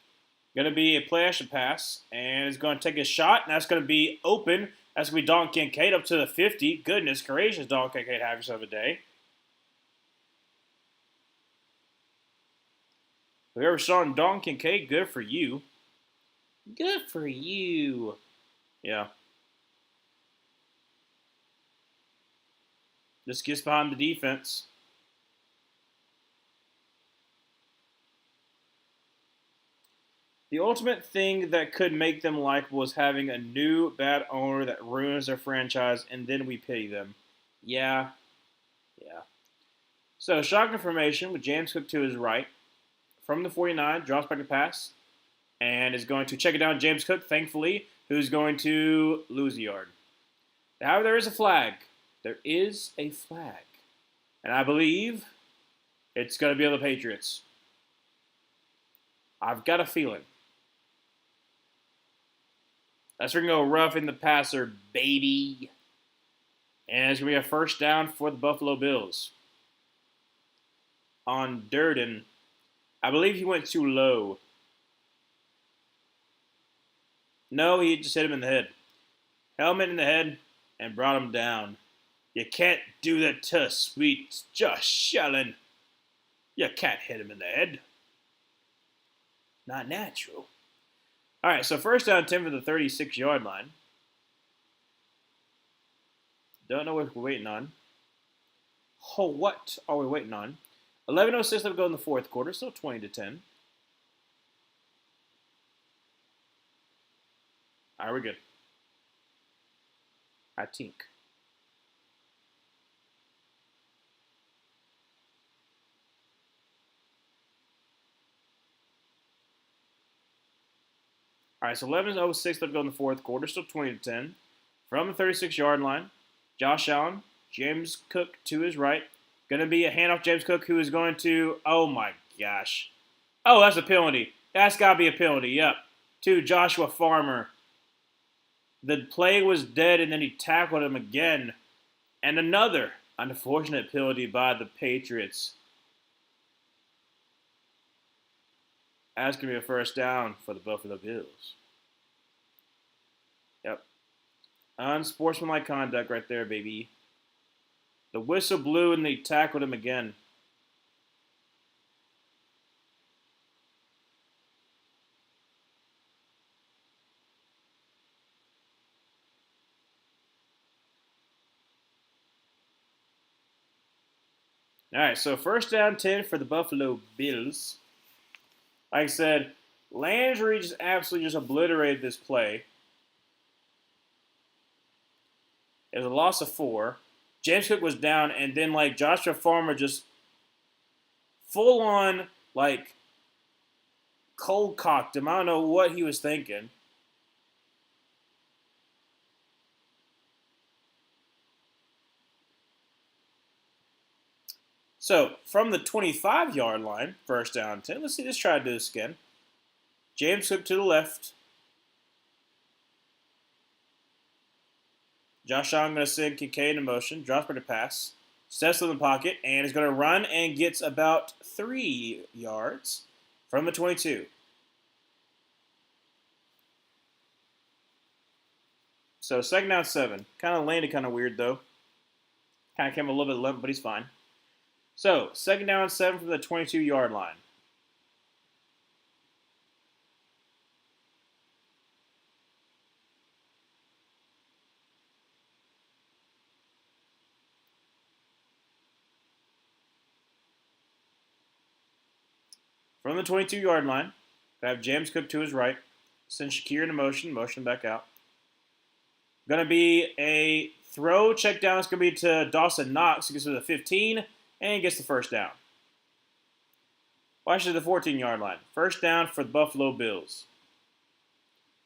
Going to be a play action pass, and is going to take a shot, and that's going to be open. That's going to be Don Kincaid up to the 50. Goodness gracious, Don Kincaid, have yourself a day. If you ever saw Don Kincaid, good for you. Good for you. Yeah. Just gets behind the defense. The ultimate thing that could make them likable is having a new bad owner that ruins their franchise, and then we pity them. Yeah. Yeah. So, shotgun formation with James Cook to his right. From the 49, drops back to pass, and is going to check it down James Cook, thankfully, who's going to lose a yard. However, there is a flag. There is a flag. And I believe it's going to be on the Patriots. I've got a feeling. That's going to go rough in the passer, baby. And it's going to be a first down for the Buffalo Bills. On Durden. I believe he went too low. No, he just hit him in the head. Helmet in the head and brought him down. You can't do that to sweet Josh Allen. You can't hit him in the head. Not natural. All right, so first down 10 for the 36-yard line. Don't know what we're waiting on. Oh, what are we waiting on? 11:06 left to go in the fourth quarter, still 20-10. All right, we're good. I think. All right, so 11:06 left to go in the fourth quarter, still 20-10. From the 36-yard line, Josh Allen, James Cook to his right. Going to be a handoff James Cook who is going to, oh my gosh. Oh, that's a penalty. That's got to be a penalty. Yep. To Joshua Farmer. The play was dead, and then he tackled him again. And another unfortunate penalty by the Patriots. That's going to be a first down for the Buffalo Bills. Yep. Unsportsmanlike conduct right there, baby. The whistle blew, and they tackled him again. All right, so first down 10 for the Buffalo Bills. Like I said, Landry just absolutely just obliterated this play. It was a loss of 4. James Cook was down, and then like Joshua Farmer just full on like cold cocked him. I don't know what he was thinking. So from the 25-yard line, first down 10. Let's try to do this again. James Cook to the left. Josh Allen going to send Kincaid in motion. Drops for the pass. Steps in the pocket and is going to run and gets about 3 yards from the 22. So second down 7. Kind of landed kind of weird though. Kind of came a little bit limp, but he's fine. So second down 7 from the 22-yard line. From the 22-yard line, I have James Cook to his right. Send Shakir into motion back out. Going to be a throw, check down. It's going to be to Dawson Knox. He gets to the 15 and gets the first down. Watch the 14-yard line. First down for the Buffalo Bills.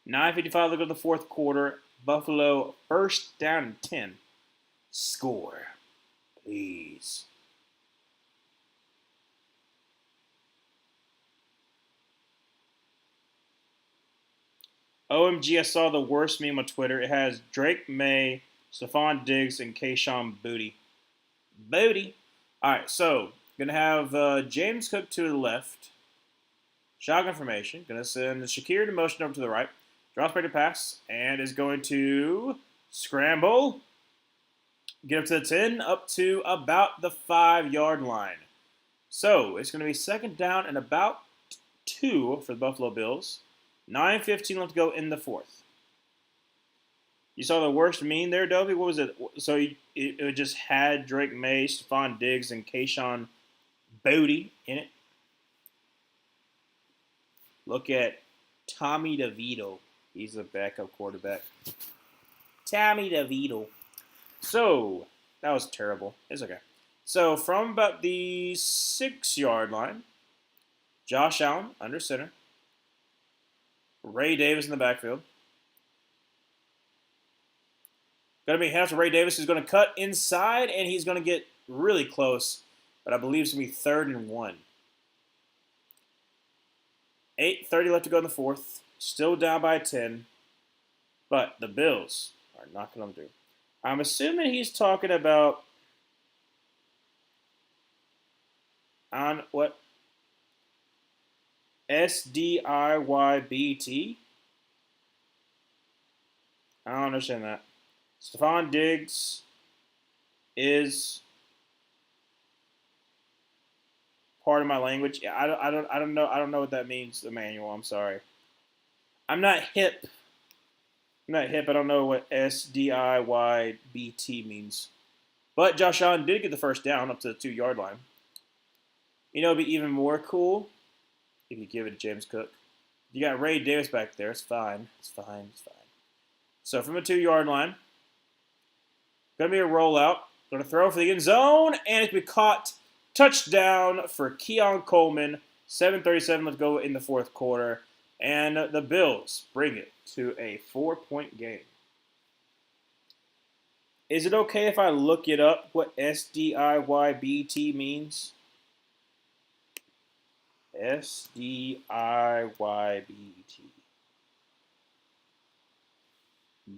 9:55 to go to the fourth quarter. Buffalo first down and 10. Score, please. OMG, I saw the worst meme on Twitter. It has Drake May, Stephon Diggs, and Kayshon Boutte. Boutte. All right, so going to have James Cook to the left. Shotgun formation. Going to send Shakir to motion over to the right. Drops back to pass and is going to scramble. Get up to the 10, up to about the 5-yard line. So it's going to be second down and about 2 for the Buffalo Bills. 9:15 left to go in the fourth. You saw the worst meme there, Dovey? What was it? So it just had Drake May, Stephon Diggs, and Kayshon Boutte in it. Look at Tommy DeVito. He's a backup quarterback. Tommy DeVito. So, that was terrible. It's okay. So, from about the 6-yard line, Josh Allen under center. Ray Davis in the backfield. Going to be half to Ray Davis, who's going to cut inside, and he's going to get really close. But I believe it's going to be 3rd and 1. 8:30 left to go in the fourth. Still down by 10. But the Bills are not going to do. I'm assuming he's talking about on what? SDIYBT? I don't understand that. Stephon Diggs is part of my language. I don't know what that means, Emmanuel. I'm sorry. I'm not hip. I don't know what SDIYBT means. But Josh Allen did get the first down up to the 2-yard line. You know, it'd be even more cool if you give it to James Cook. You got Ray Davis back there. It's fine. So from the 2-yard line, going to be a rollout. Going to throw for the end zone, and it's going to be caught. Touchdown for Keon Coleman. 7:37 left to go in the fourth quarter. And the Bills bring it to a 4-point game. Is it okay if I look it up, what SDIYBT means? Stiybet.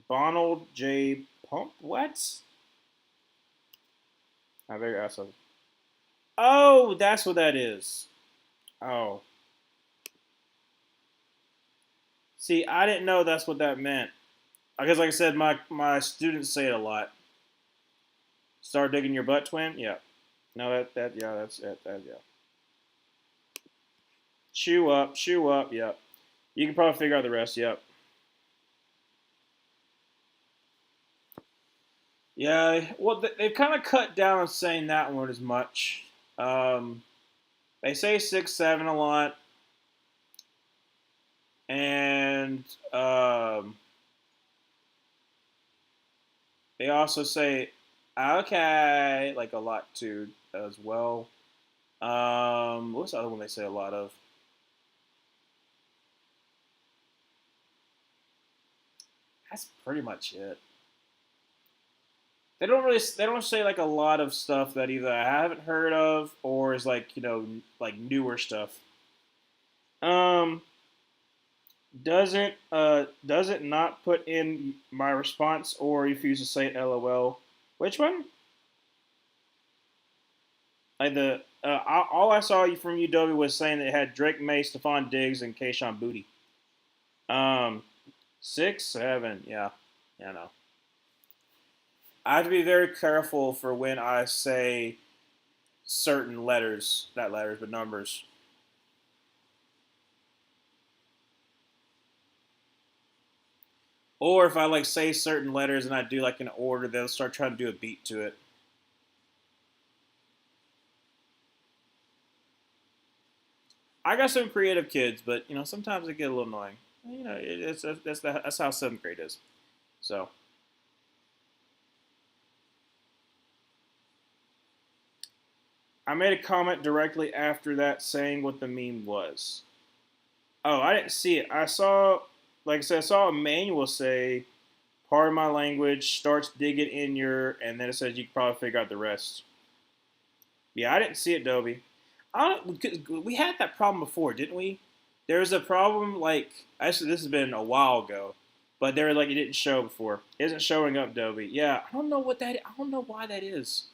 Bonald J. Pump? What? I very awesome. Oh, that's what that is. Oh. See, I didn't know that's what that meant. I guess, like I said, my students say it a lot. Start digging your butt, twin. Yeah. No, yeah, that's it. Yeah. Chew up, chew up. Yep. You can probably figure out the rest. Yep. Yeah. Well, they've kind of cut down on saying that one as much. Um, they say 6-7 a lot, and they also say okay like a lot too as well. What's the other one they say a lot of? That's pretty much it. They don't say like a lot of stuff that either I haven't heard of or is like like newer stuff. Um, does it not put in my response or refuse to say LOL? Which one? Like all I saw you from UW was saying that it had Drake May, Stephon Diggs, and Kayshawn Booty. Um, 6-7, yeah, yeah, no. I have to be very careful for when I say certain letters, not letters, but numbers. Or if I like say certain letters and I do like an order, they'll start trying to do a beat to it. I got some creative kids, but sometimes they get a little annoying. That's how seventh grade is. So I made a comment directly after that saying what the meme was. Oh, I didn't see it. Like I said, I saw a manual say, "Part of my language starts digging in your," and then it says you can probably figure out the rest. Yeah, I didn't see it, Dobie. I don't. We had that problem before, didn't we? There was a problem like actually this has been a while ago, but they were like it didn't show before. It isn't showing up, Dobie. Yeah, I don't know what that. I don't know why that is,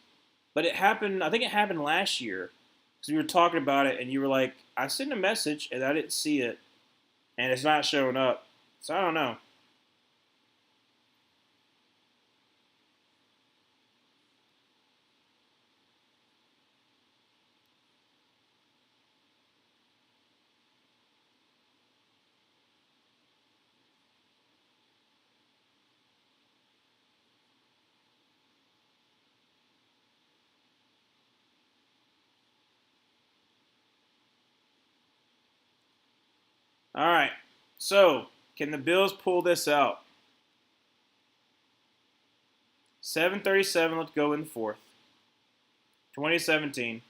but it happened. I think it happened last year because we were talking about it, and you were like, "I sent a message and I didn't see it, and it's not showing up." So I don't know. All right. So can the Bills pull this out? 7:37. Let's go in the fourth. 2017.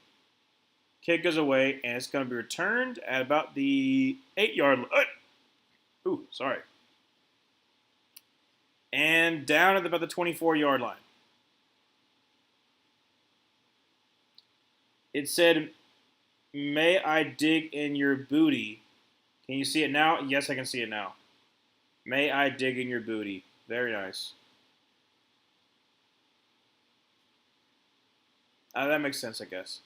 Kick goes away, and it's going to be returned at about the 8-yard line. Ooh, sorry. And down at about the 24-yard line. It said, "May I dig in your booty?" Can you see it now? Yes, I can see it now. May I dig in your booty? Very nice. That makes sense, I guess.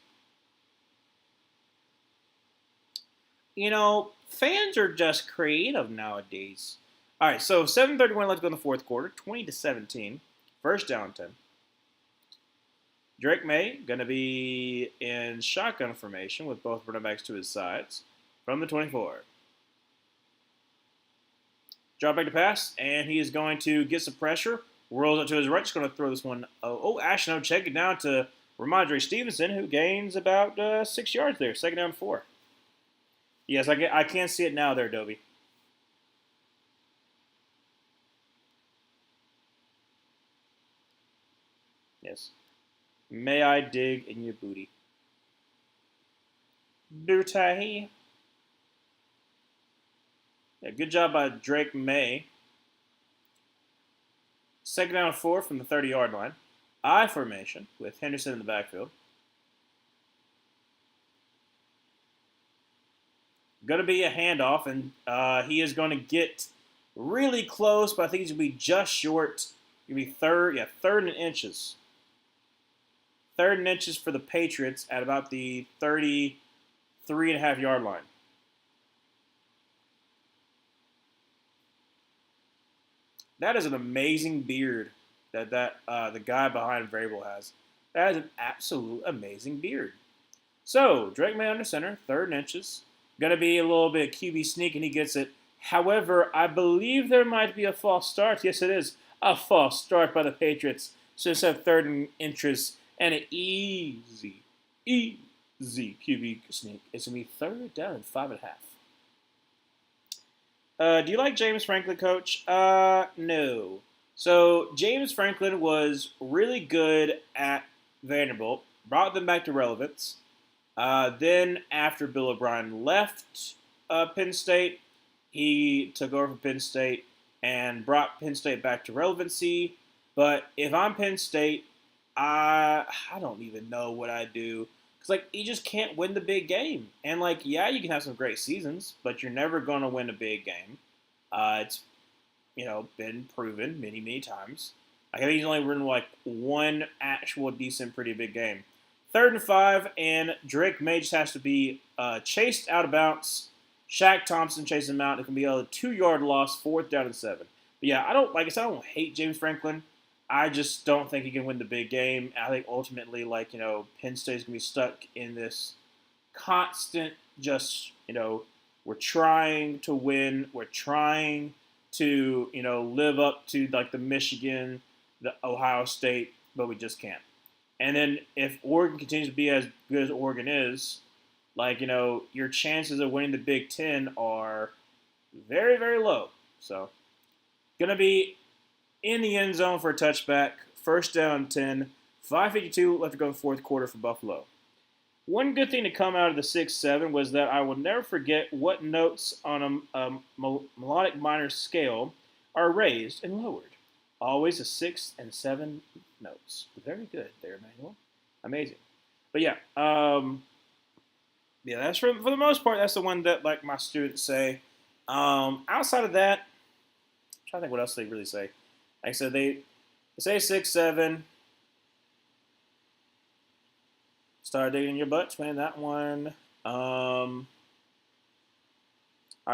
Fans are just creative nowadays. All right, so 7:31 left to go in the fourth quarter, 20-17. First down 10. Drake May going to be in shotgun formation with both running backs to his sides from the 24. Drop back to pass, and he is going to get some pressure. Rolls up to his right, just going to throw this one. Ashno, check it down to Ramondre Stevenson, who gains about 6 yards there. Second down 4. Yes, I can see it now there, Dobie. Yes. May I dig in your booty? Booty. Yeah, good job by Drake May. Second down 4 from the 30-yard line. I formation with Henderson in the backfield. going to be a handoff, and he is going to get really close, but I think he's going to be just short. He'll be third in inches. Third in inches for the Patriots at about the 33.5 yard line. That is an amazing beard that the guy behind Vrabel has. That is an absolute amazing beard. So, Drake May under center, third in inches. Going to be a little bit QB sneak, and he gets it. However, I believe there might be a false start. Yes, it is a false start by the Patriots. So it's a third in inches and an easy QB sneak. It's going to be third down and 5.5. Do you like James Franklin, Coach? No. So James Franklin was really good at Vanderbilt, brought them back to relevance. Then after Bill O'Brien left Penn State, he took over from Penn State and brought Penn State back to relevancy. But if I'm Penn State, I don't even know what I'd do. Because, like, you just can't win the big game. And, like, yeah, you can have some great seasons, but you're never going to win a big game. It's, been proven many, many times. I think he's only run, like, one actual decent, pretty big game. Third and 5, and Drake May just has to be chased out of bounds. Shaq Thompson chases him out. It can be a 2-yard loss, 4th down and 7. But yeah, I don't hate James Franklin. I just don't think he can win the big game. I think ultimately, Penn State's going to be stuck in this constant we're trying to win. We're trying to, live up to, like, the Michigan, the Ohio State, but we just can't. And then if Oregon continues to be as good as Oregon is, your chances of winning the Big Ten are very, very low. So, going to be in the end zone for a touchback, first down 10, 5:52 left to go in the fourth quarter for Buffalo. One good thing to come out of the 6-7 was that I will never forget what notes on a melodic minor scale are raised and lowered. Always a 6 and 7 notes. Very good there, Emmanuel. Amazing. But yeah, that's for the most part, that's the one that, like, my students say. Outside of that, I'm trying to think what else they really say. Like I said, they say 6-7. Start digging in your butt, man. That one. I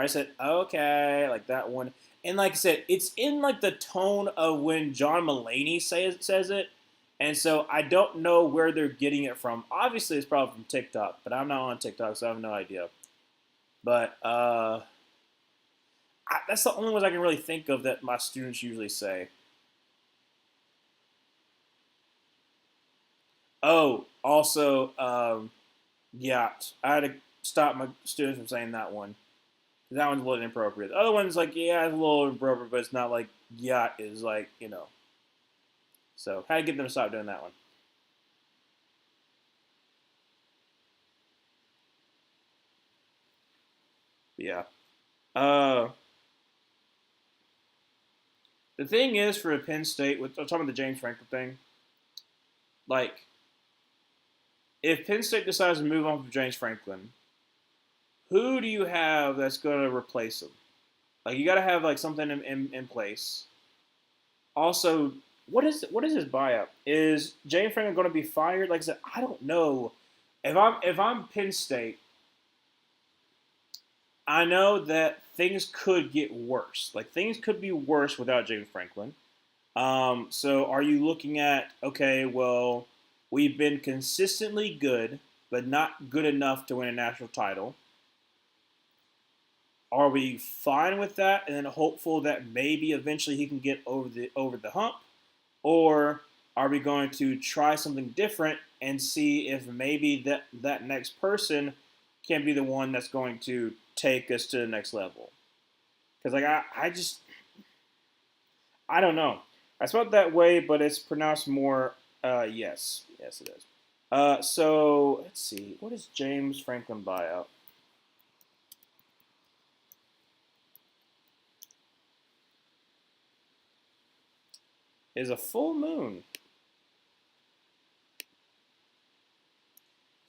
said, okay, like that one. And like I said, it's in, like, the tone of when John Mulaney says it. And so I don't know where they're getting it from. Obviously, it's probably from TikTok, but I'm not on TikTok, so I have no idea. But that's the only ones I can really think of that my students usually say. Oh, also, yacht. I had to stop my students from saying that one. That one's a little inappropriate. The other one's like, yeah, it's a little inappropriate, but it's not like yacht is like, So, had to get them to stop doing that one. But yeah. The thing is for Penn State, I'm talking about the James Franklin thing, like, if Penn State decides to move on from James Franklin, who do you have that's going to replace him? Like, you got to have, like, something in place. Also, what is his buyout? Is James Franklin going to be fired? Like I said, I don't know. If I'm Penn State, I know that things could get worse. Like, things could be worse without James Franklin. So are you looking at, okay, well, we've been consistently good, but not good enough to win a national title. Are we fine with that and then hopeful that maybe eventually he can get over the hump? Or are we going to try something different and see if maybe that next person can be the one that's going to take us to the next level? Because, like, I don't know. I spelled it that way, but it's pronounced more yes. Yes, it is. So, let's see. What is James Franklin buyout? Is a full moon.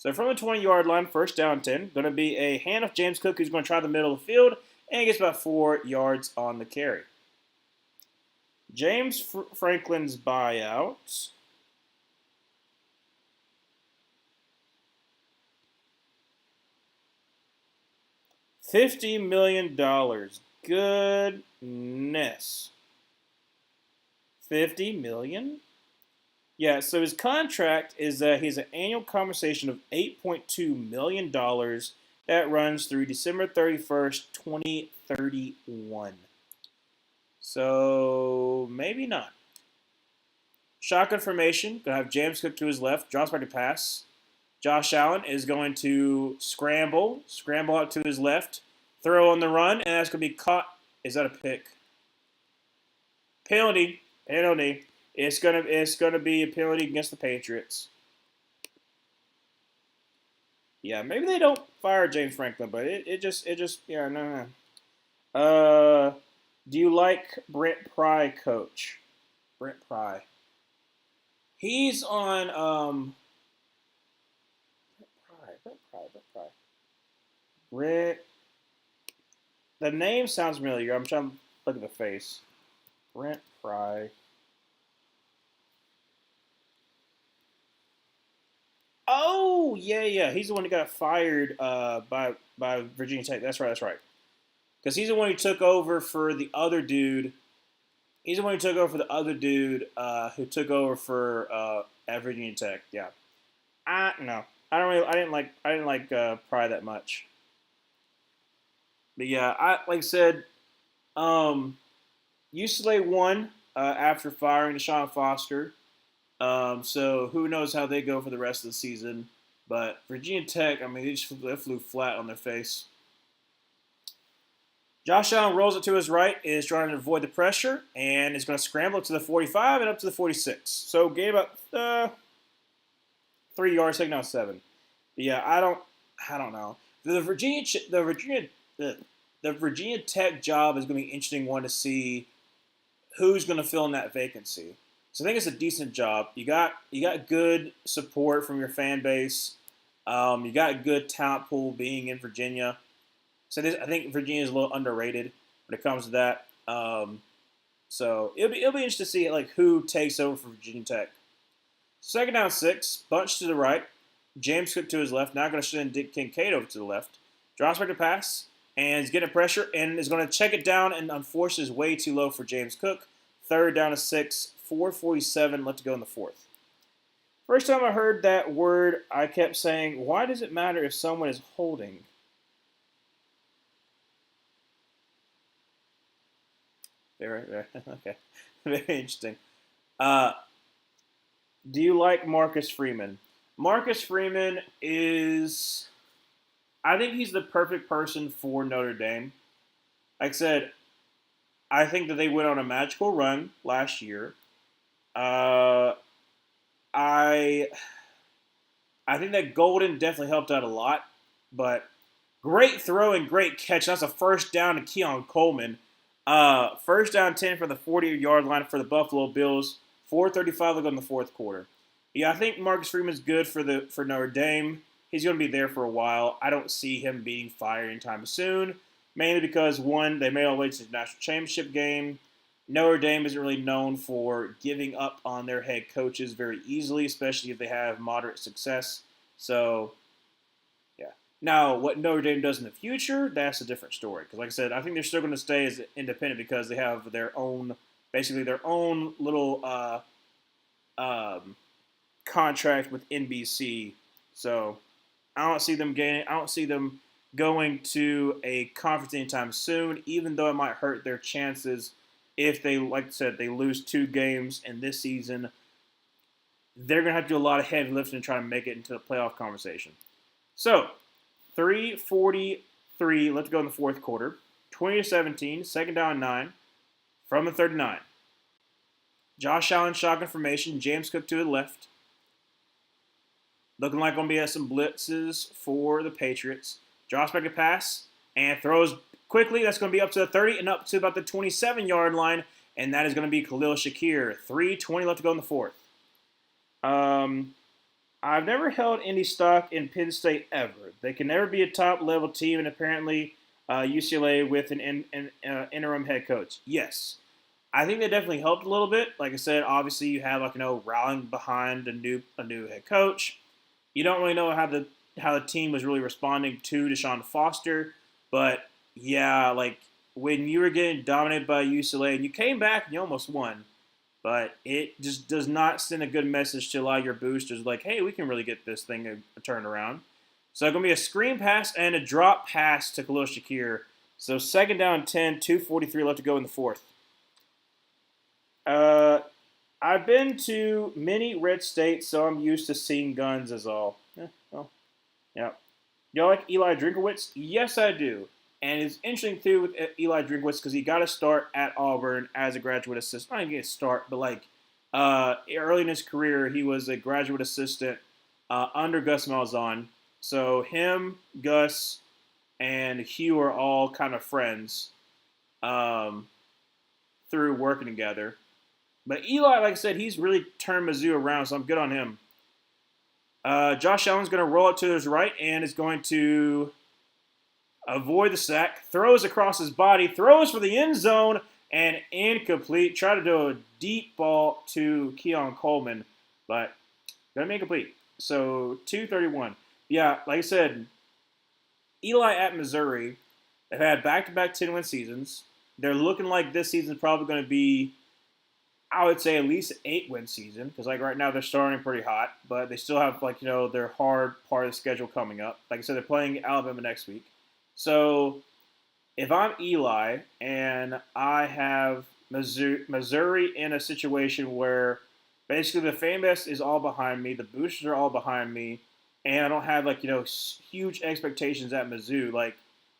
So from the 20-yard line, first down 10, going to be a handoff. James Cook, who's going to try the middle of the field, and he gets about 4 yards on the carry. James Franklin's buyout. $50 million. Goodness. $50 million? Yeah, so his contract is that he has an annual compensation of $8.2 million that runs through December 31st, 2031. So maybe not. Shotgun formation, going to have James Cook to his left, drops back to pass. Josh Allen is going to scramble out to his left, throw on the run, and that's going to be caught. Is that a pick? Penalty. It's gonna be a penalty against the Patriots. Yeah, maybe they don't fire James Franklin, but it just yeah, no. Do you like Brent Pry, coach? Brent Pry. He's on Brent. The name sounds familiar. I'm trying to look at the face. Brent Pry. Oh, yeah. He's the one that got fired by Virginia Tech. That's right. Because he's the one who took over for the other dude. Who took over for at Virginia Tech. Yeah. No. I didn't like Pry that much. But yeah, like I said, UCLA won after firing Deshaun Foster. So who knows how they go for the rest of the season. But Virginia Tech, I mean, they flew flat on their face. Josh Allen rolls it to his right, is trying to avoid the pressure, and is going to scramble to the 45 and up to the 46. So gain about 3 yards, taking out 7. But yeah, I don't know. The Virginia Tech job is going to be an interesting one to see who's going to fill in that vacancy. So I think it's a decent job. You got good support from your fan base. You got a good talent pool being in Virginia. So I think Virginia is a little underrated when it comes to that. So it'll be interesting to see like who takes over for Virginia Tech. Second down 6, bunch to the right. James Cook to his left. Now going to send Dick Kincaid over to the left. Drops back to pass and is getting pressure and is going to check it down and unfortunately is way too low for James Cook. Third down to 6. 4:47 left to go in the fourth. First time I heard that word, I kept saying, why does it matter if someone is holding? Very, okay. Very interesting. Do you like Marcus Freeman? Marcus Freeman is, I think he's the perfect person for Notre Dame. Like I said, I think that they went on a magical run last year. I think that Golden definitely helped out a lot, but great throw and great catch. That's a first down to Keon Coleman. First down 10 for the 40-yard line for the Buffalo Bills. 4:35 to go in the fourth quarter. Yeah, I think Marcus Freeman's good for Notre Dame. He's going to be there for a while. I don't see him being fired anytime soon, mainly because, one, they made all the way to the national championship game. Notre Dame isn't really known for giving up on their head coaches very easily, especially if they have moderate success. So, yeah. Now, what Notre Dame does in the future, that's a different story. Because, like I said, I think they're still going to stay as independent because they have their own, basically their own little contract with NBC. So, I don't see them going to a conference anytime soon, even though it might hurt their chances. If they, like I said, they lose 2 games in this season, they're going to have to do a lot of heavy lifting to try to make it into the playoff conversation. So, 3:43 left to go in the fourth quarter. 20-17, second down 9 from the 39. Josh Allen shotgun formation, James Cook to the left. Looking like going to be some blitzes for the Patriots. Drops back a pass and throws quickly. That's going to be up to the 30 and up to about the 27-yard line, and that is going to be Khalil Shakir. 3:20 left to go in the fourth. I've never held any stock in Penn State ever. They can never be a top level team, and apparently UCLA with an interim head coach. Yes, I think they definitely helped a little bit. Like I said, obviously you have rallying behind a new head coach. You don't really know how the team was really responding to Deshaun Foster, but yeah, like when you were getting dominated by UCLA and you came back and you almost won, but it just does not send a good message to a lot of your boosters like, hey, we can really get this thing turned around. So it's going to be a screen pass and a drop pass to Khalil Shakir. So second down 10, 2:43 left to go in the fourth. I've been to many red states, so I'm used to seeing guns as all. Well, yeah. Y'all like Eli Drinkowitz? Yes, I do. And it's interesting, too, with Eli Drinkowitz because he got to start at Auburn as a graduate assistant. Not even get a start, but early in his career, he was a graduate assistant under Gus Malzahn. So him, Gus, and Hugh are all kind of friends through working together. But Eli, like I said, he's really turned Mizzou around, so I'm good on him. Josh Allen's going to roll it to his right and is going to avoid the sack, throws across his body, throws for the end zone, and incomplete. Try to do a deep ball to Keon Coleman, but going to be incomplete. So 2:31. Yeah, like I said, Eli at Missouri, they've had back-to-back 10-win seasons. They're looking like this season's probably going to be, I would say, at least an 8-win season because right now they're starting pretty hot, but they still have their hard part of the schedule coming up. Like I said, they're playing Alabama next week. So if I'm Eli and I have Missouri in a situation where basically the fan base is all behind me, the boosters are all behind me, and I don't have huge expectations at Mizzou,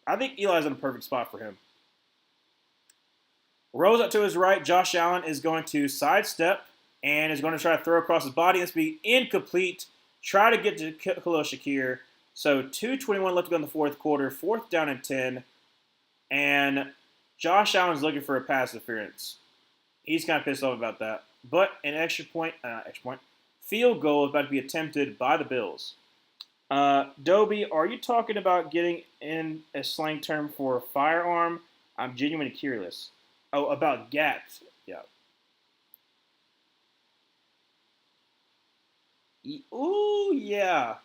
I think Eli's in a perfect spot for him. Rolls up to his right. Josh Allen is going to sidestep and is going to try to throw across his body. It's be incomplete. Try to get to Khalil Shakir. So 2:21 left to go in the fourth quarter. Fourth down and 10. And Josh Allen's looking for a pass interference. He's kind of pissed off about that. But an field goal is about to be attempted by the Bills. Dobie, are you talking about getting in a slang term for a firearm? I'm genuinely curious. Oh, about gaps. Yeah. Ooh, yeah.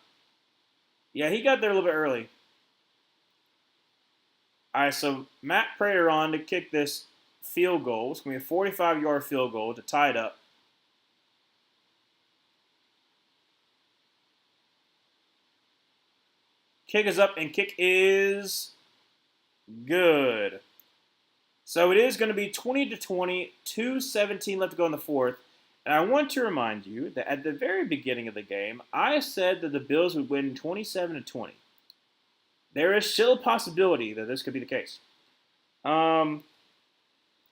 Yeah, he got there a little bit early. All right, so Matt Prater on to kick this field goal. It's going to be a 45-yard field goal to tie it up. Kick is up, and kick is good. So it is going to be 20-20, 2:17 left to go in the fourth. And I want to remind you that at the very beginning of the game, I said that the Bills would win 27-20. There is still a possibility that this could be the case.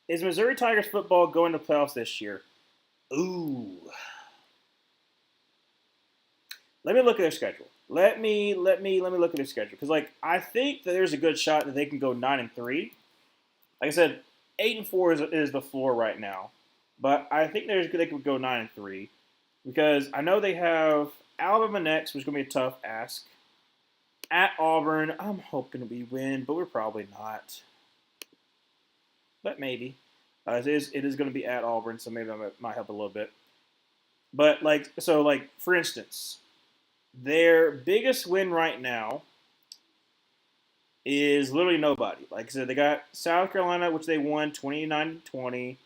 Is Missouri Tigers football going to playoffs this year? Ooh. Let me look at their schedule. Let me look at their schedule because I think that there's a good shot that they can go 9-3. Like I said, 8-4 is the floor right now, but I think they could go 9-3 because I know they have Alabama next, which is going to be a tough ask. At Auburn, I'm hoping we win, but we're probably not. But maybe it is going to be at Auburn, so maybe that might help a little bit. But for instance, their biggest win right now is literally nobody. Like I said, they got South Carolina, which they won 29-20.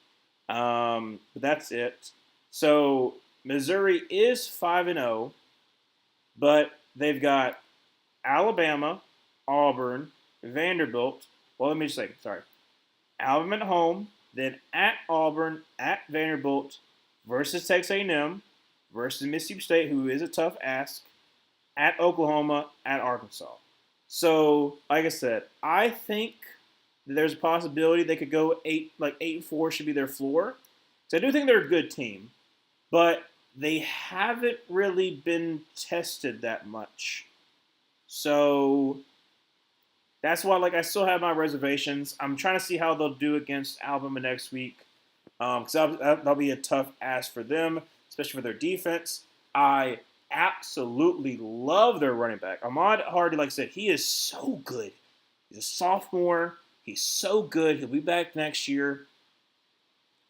But that's it. So Missouri is 5-0, but they've got Alabama, Auburn, Vanderbilt. Well, let me just say, sorry. Alabama at home, then at Auburn, at Vanderbilt, versus Texas A&M, versus Mississippi State, who is a tough ask, at Oklahoma, at Arkansas. So, like I said, I think there's a possibility they could go 8-4 should be their floor. So I do think they're a good team, but they haven't really been tested that much. So that's why, I still have my reservations. I'm trying to see how they'll do against Alabama next week, because that'll be a tough ask for them, especially for their defense. I absolutely love their running back. Ahmad Hardy, like I said, he is so good. He's a sophomore. He's so good. He'll be back next year.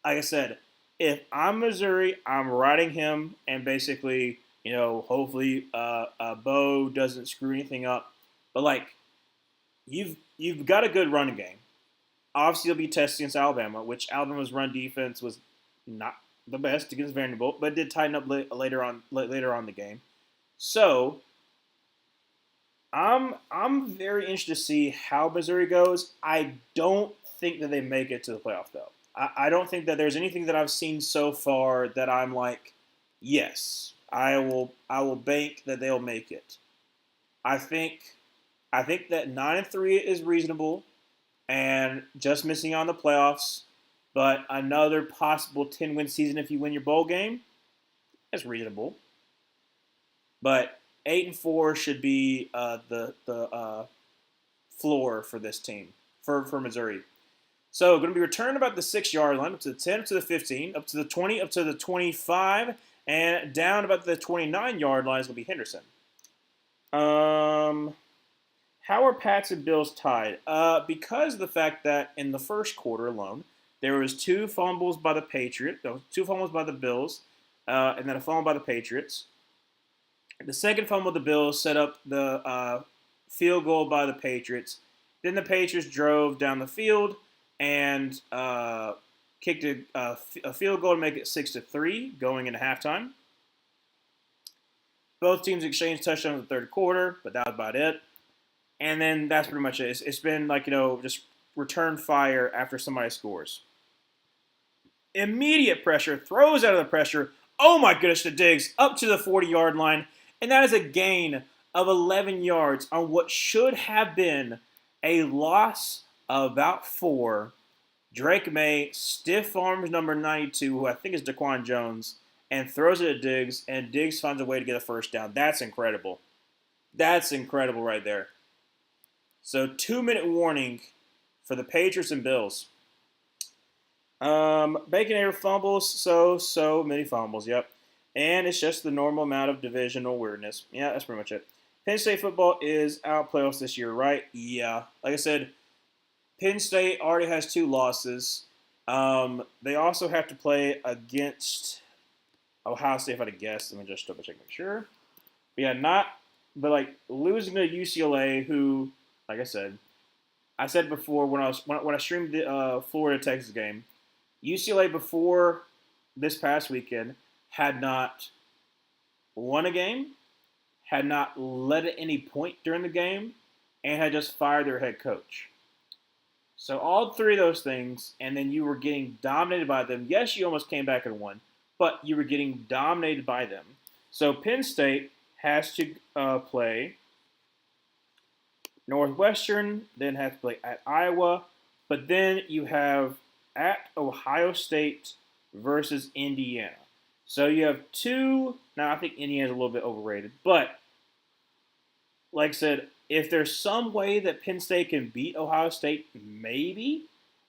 Like I said, if I'm Missouri, I'm riding him, and basically, hopefully, Bo doesn't screw anything up. But like, you've got a good running game. Obviously, you'll be testing against Alabama, which Alabama's run defense was not the best against Vanderbilt, but did tighten up later on in the game. So I'm very interested to see how Missouri goes. I don't think that they make it to the playoff though. I don't think that there's anything that I've seen so far that I'm like, yes, I will bank that they'll make it. I think that 9-3 is reasonable and just missing on the playoffs, but another possible 10-win season if you win your bowl game, that's reasonable. But 8-4 should be the floor for this team for Missouri. So going to be returned about the 6-yard line, up to the 10, up to the 15, up to the 20, up to the 25, and down about the 29-yard line is going to be Henderson. How are Pats and Bills tied? Because of the fact that in the first quarter alone, there was 2 fumbles by the Patriots, 2 fumbles by the Bills, and then a fumble by the Patriots. The second fumble of the Bills set up the field goal by the Patriots. Then the Patriots drove down the field and kicked a field goal to make it 6-3 going into halftime. Both teams exchanged touchdowns in the third quarter, but that was about it. And then that's pretty much it. It's been like, just return fire after somebody scores. Immediate pressure, throws out of the pressure. Oh my goodness, to Diggs, up to the 40-yard line. And that is a gain of 11 yards on what should have been a loss of about 4. Drake May stiff arms number 92, who I think is Daquan Jones, and throws it at Diggs, and Diggs finds a way to get a first down. That's incredible. That's incredible right there. So 2-minute warning for the Patriots and Bills. Baconator fumbles, so many fumbles, yep. And it's just the normal amount of divisional weirdness. Yeah, that's pretty much it. Penn State football is out playoffs this year, right? Yeah. Like I said, Penn State already has 2 losses. They also have to play against Ohio State, if I had to guess. Let me just double check, make sure. But losing to UCLA, who, like I said before when I streamed the Florida Texas game, UCLA before this past weekend had not won a game, had not led at any point during the game, and had just fired their head coach. So all 3 of those things, and then you were getting dominated by them. Yes, you almost came back and won, but you were getting dominated by them. So Penn State has to play Northwestern, then has to play at Iowa, but then you have at Ohio State versus Indiana. So you have 2. Now I think Indiana's a little bit overrated, but like I said, if there's some way that Penn State can beat Ohio State, maybe,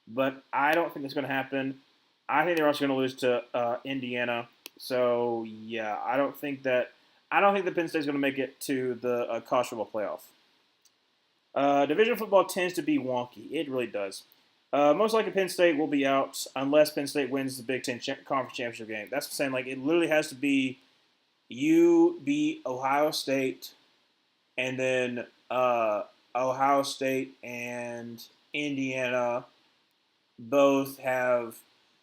but I don't think it's going to happen. I think they're also going to lose to Indiana. So yeah, I don't think that Penn State's going to make it to the college football playoff. Division football tends to be wonky. It really does. Most likely Penn State will be out unless Penn State wins the Big Ten Conference Championship game. That's what I'm saying. It literally has to be you beat Ohio State, and then Ohio State and Indiana both have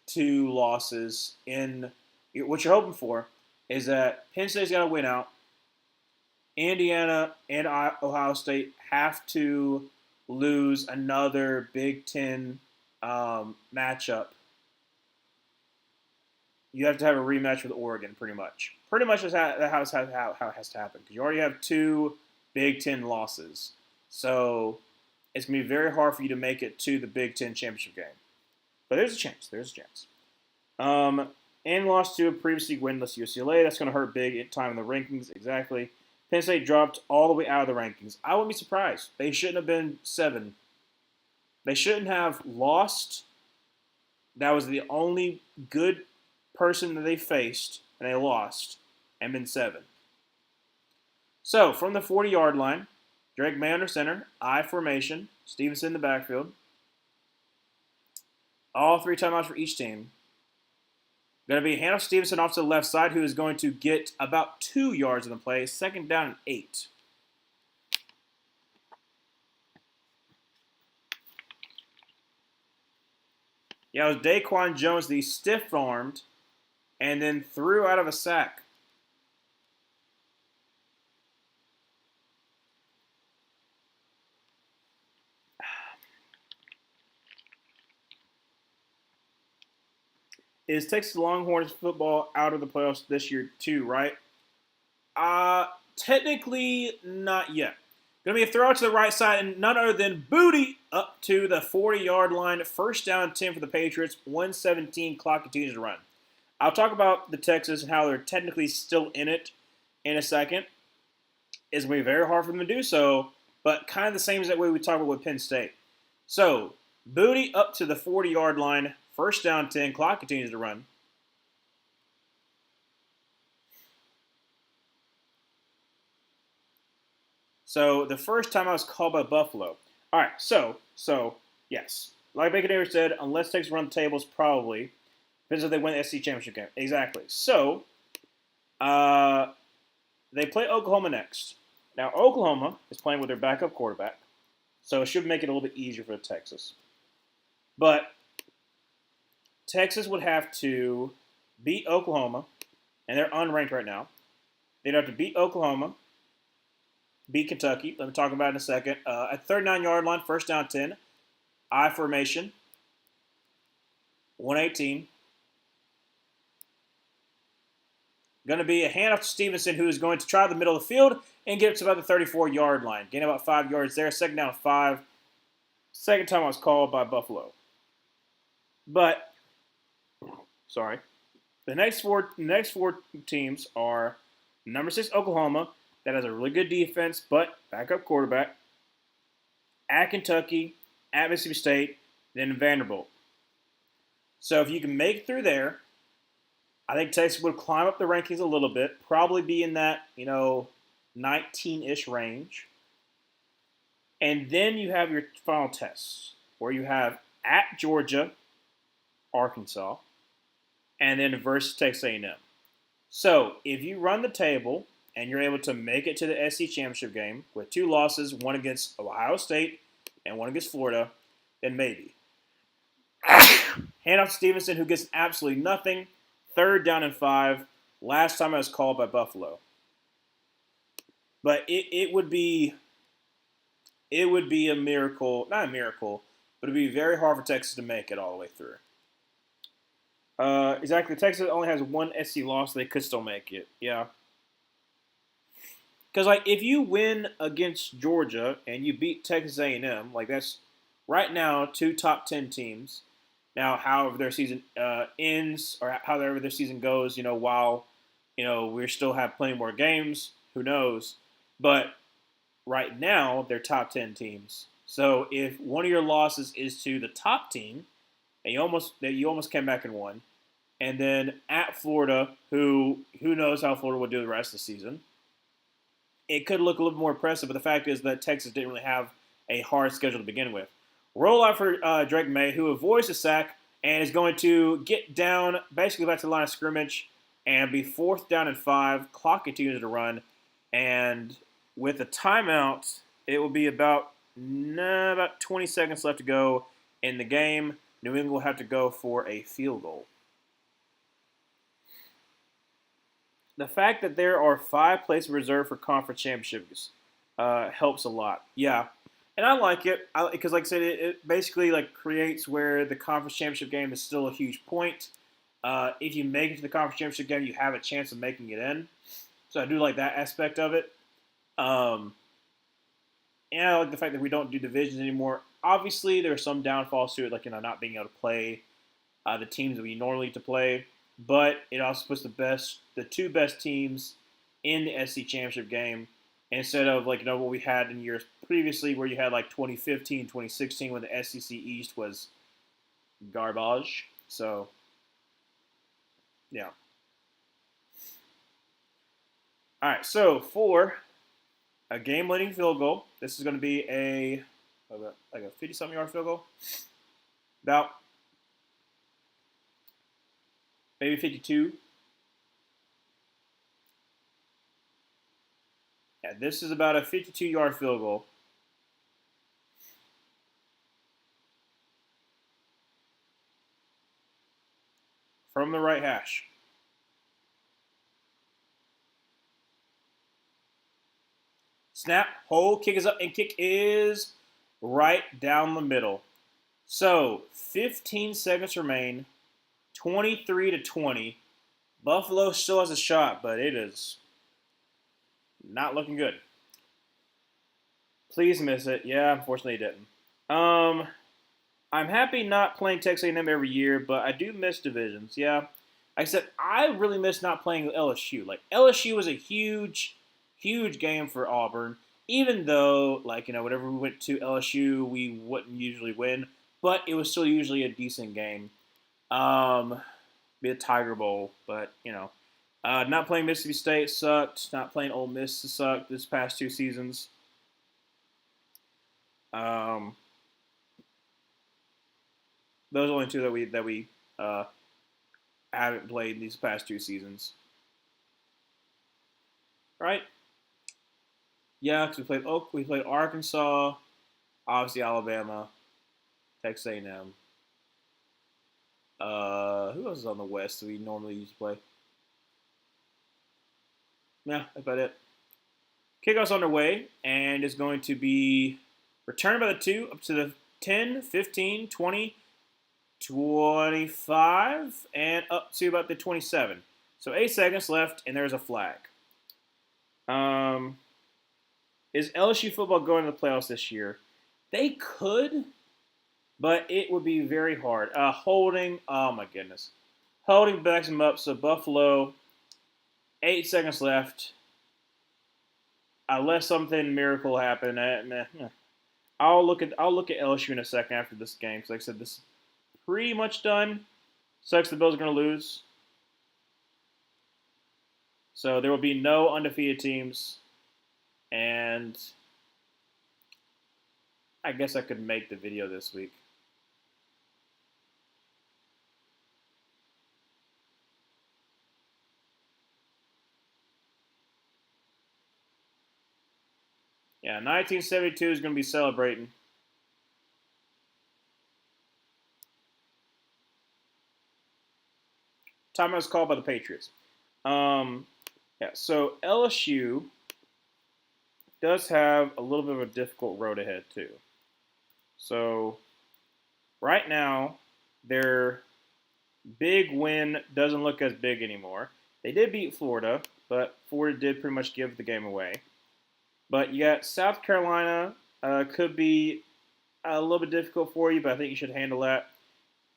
2 losses. What you're hoping for is that Penn State's got to win out. Indiana and Ohio State have to lose another Big Ten matchup. You have to have a rematch with Oregon, pretty much. Pretty much is how it has to happen. Because you already have 2 Big Ten losses. So it's going to be very hard for you to make it to the Big Ten championship game. But there's a chance. And lost to a previously winless UCLA. That's going to hurt big at time in the rankings. Exactly. Penn State dropped all the way out of the rankings. I wouldn't be surprised. They shouldn't have been 7. They shouldn't have lost. That was the only good person that they faced, and they lost, and been 7. So from the 40-yard line, Drake May under center, I formation, Stevenson in the backfield. All 3 timeouts for each team. Going to be handoff Stevenson off to the left side, who is going to get about 2 yards in the play. 2nd down and 8. Yeah, it was Daquan Jones, the stiff-armed, and then threw out of a sack. Is Texas Longhorns football out of the playoffs this year too, right? Technically not yet. Going to be a throw to the right side, and none other than Booty up to the 40-yard line. 1st down 10 for the Patriots. 1:17 clock continues to run. I'll talk about the Texas and how they're technically still in it in a second. It's going to be very hard for them to do so, but kind of the same as that way we talked about with Penn State. So, Booty up to the 40-yard line. 1st down 10. Clock continues to run. So the first time I was called by Buffalo. All right, so yes, like Bacon Davis said, unless Texas run the tables, probably depends if they win the SEC championship game. Exactly. So, they play Oklahoma next. Now Oklahoma is playing with their backup quarterback, so it should make it a little bit easier for Texas. But Texas would have to beat Oklahoma, and they're unranked right now. They'd have to beat Oklahoma, beat Kentucky. Let me talk about it in a second. At 39-yard line, 1st down 10. I formation. 118. Going to be a handoff to Stevenson, who is going to try the middle of the field and get up to about the 34-yard line. Gain about 5 yards there. 2nd down 5. 2nd time I was called by Buffalo. But, sorry. The next four teams are number 6 Oklahoma, that has a really good defense, but backup quarterback. At Kentucky, at Mississippi State, then Vanderbilt. So if you can make it through there, I think Texas would climb up the rankings a little bit, probably be in that, 19-ish range. And then you have your final tests, where you have at Georgia, Arkansas, and then versus Texas A&M. So if you run the table and you're able to make it to the SEC championship game with 2 losses, one against Ohio State and one against Florida, then maybe. Hand off to Stevenson, who gets absolutely nothing. 3rd down and 5. Last time I was called by Buffalo. But it would be a miracle, not a miracle, but it would be very hard for Texas to make it all the way through. Exactly. Texas only has 1 SEC loss, so they could still make it. Yeah. Because, if you win against Georgia and you beat Texas A&M, that's right now 2 top 10 teams. Now, however their season ends or however their season goes, while, we still have plenty more games, who knows. But right now, they're top 10 teams. So if one of your losses is to the top team, and you almost came back and won, and then at Florida, who knows how Florida will do the rest of the season, it could look a little more impressive. But the fact is that Texas didn't really have a hard schedule to begin with. Roll out for Drake May, who avoids the sack and is going to get down basically back to the line of scrimmage and be 4th down and 5. Clock continues to run. And with a timeout, it will be about 20 seconds left to go in the game. New England will have to go for a field goal. The fact that there are 5 places reserved for conference championships helps a lot. Yeah. And I like it because, like I said, it basically creates where the conference championship game is still a huge point. If you make it to the conference championship game, you have a chance of making it in. So I do like that aspect of it. And I like the fact that we don't do divisions anymore. Obviously, there are some downfalls to it, not being able to play the teams that we normally get to play. But it also puts the 2 best teams in the SEC championship game. Instead of what we had in years previously, where you had 2015, 2016, when the SEC East was garbage. So, yeah. All right. So for a game-winning field goal. This is going to be like a 50-something yard field goal. About maybe 52. Yeah, this is about a 52-yard field goal. From the right hash. Snap, hold, kick is up, and kick is right down the middle. So, 15 seconds remain, 23-20. Buffalo still has a shot, but it is not looking good. Please miss it. Yeah, unfortunately, it didn't. I'm happy not playing Texas A&M every year, but I do miss divisions. Yeah, like I said, I really miss not playing LSU. Like LSU was a huge, huge game for Auburn. Even though, whenever we went to LSU, we wouldn't usually win, but it was still usually a decent game. Be a Tiger Bowl, but not playing Mississippi State sucked. Not playing Ole Miss sucked this past 2 seasons. Those are only 2 that we haven't played these past 2 seasons, right? Yeah, because we played Arkansas, obviously Alabama, Texas A&M. Who else is on the West that we normally used to play? Yeah, that's about it. Kickoff's underway, and it's going to be returned by the 2 up to the 10, 15, 20, 25, and up to about the 27. So 8 seconds left, and there's a flag. Is LSU football going to the playoffs this year? They could, but it would be very hard. Holding, oh my goodness. Holding backs them up, so Buffalo, 8 seconds left. Unless something miracle happened, I'll look at LSU in a second after this game. Because like I said, this is pretty much done. Sucks the Bills are going to lose. So there will be no undefeated teams. And I guess I could make the video this week. Yeah, 1972 is going to be celebrating. Timeout was called by the Patriots. So LSU does have a little bit of a difficult road ahead, too. So right now, their big win doesn't look as big anymore. They did beat Florida, but Florida did pretty much give the game away. But you got South Carolina, could be a little bit difficult for you, but I think you should handle that.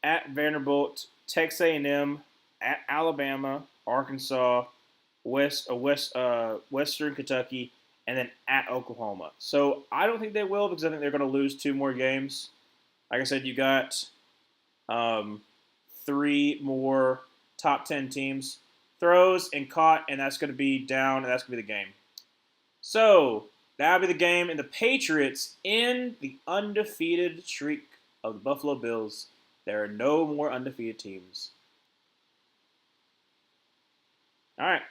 At Vanderbilt, Texas A&M, at Alabama, Arkansas, Western Kentucky, and then at Oklahoma. So I don't think they will because I think they're going to lose 2 more games. Like I said, you got 3 more top 10 teams. Throws and caught, and that's going to be down, and that's going to be the game. So that'll be the game, and the Patriots in the undefeated streak of the Buffalo Bills. There are no more undefeated teams. All right.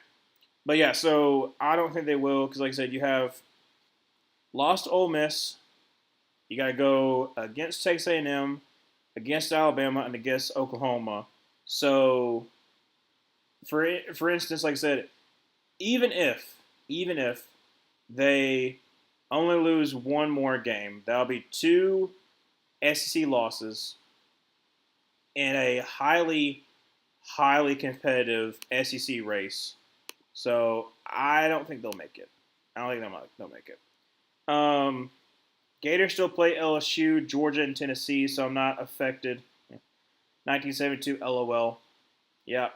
But yeah, so I don't think they will because, like I said, you have lost Ole Miss. You got to go against Texas A&M, against Alabama, and against Oklahoma. So, for instance, like I said, even if they only lose 1 more game, that'll be 2 SEC losses in a highly, highly competitive SEC race. So I don't think they'll make it. I don't think they'll make it. Gators still play LSU, Georgia, and Tennessee, so I'm not affected. 1972, LOL. Yep.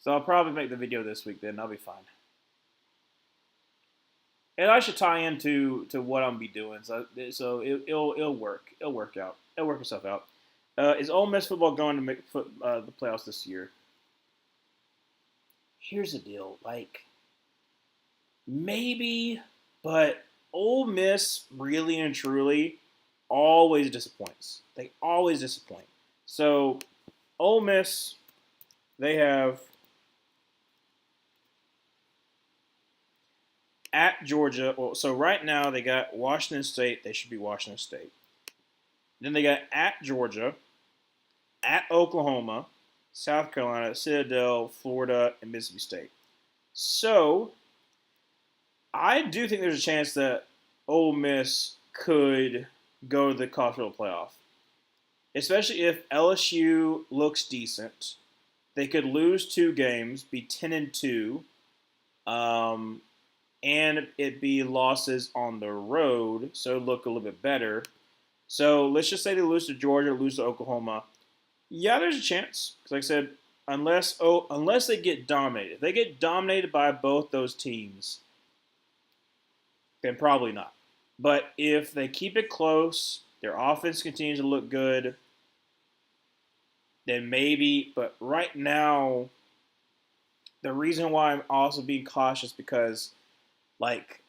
So I'll probably make the video this week then. I'll be fine. And I should tie into what I'm be doing, so it'll work. It'll work out. It'll work itself out. Is Ole Miss football going to make the playoffs this year? Here's the deal. Like, maybe, but Ole Miss really and truly always disappoints. They always disappoint. So Ole Miss, they have at Georgia. Well, so right now they got Washington State. They should be Washington State. Then they got at Georgia, at Oklahoma, South Carolina, Citadel, Florida, and Mississippi State. So I do think there's a chance that Ole Miss could go to the college football playoff, especially if LSU looks decent. They could lose 2 games, be 10-2, um, and it be losses on the road, so look a little bit better. So let's just say they lose to Georgia, lose to Oklahoma. Yeah, there's a chance. Because like I said, unless they get dominated. If they get dominated by both those teams, then probably not. But if they keep it close, their offense continues to look good, then maybe. But right now, the reason why I'm also being cautious because, like,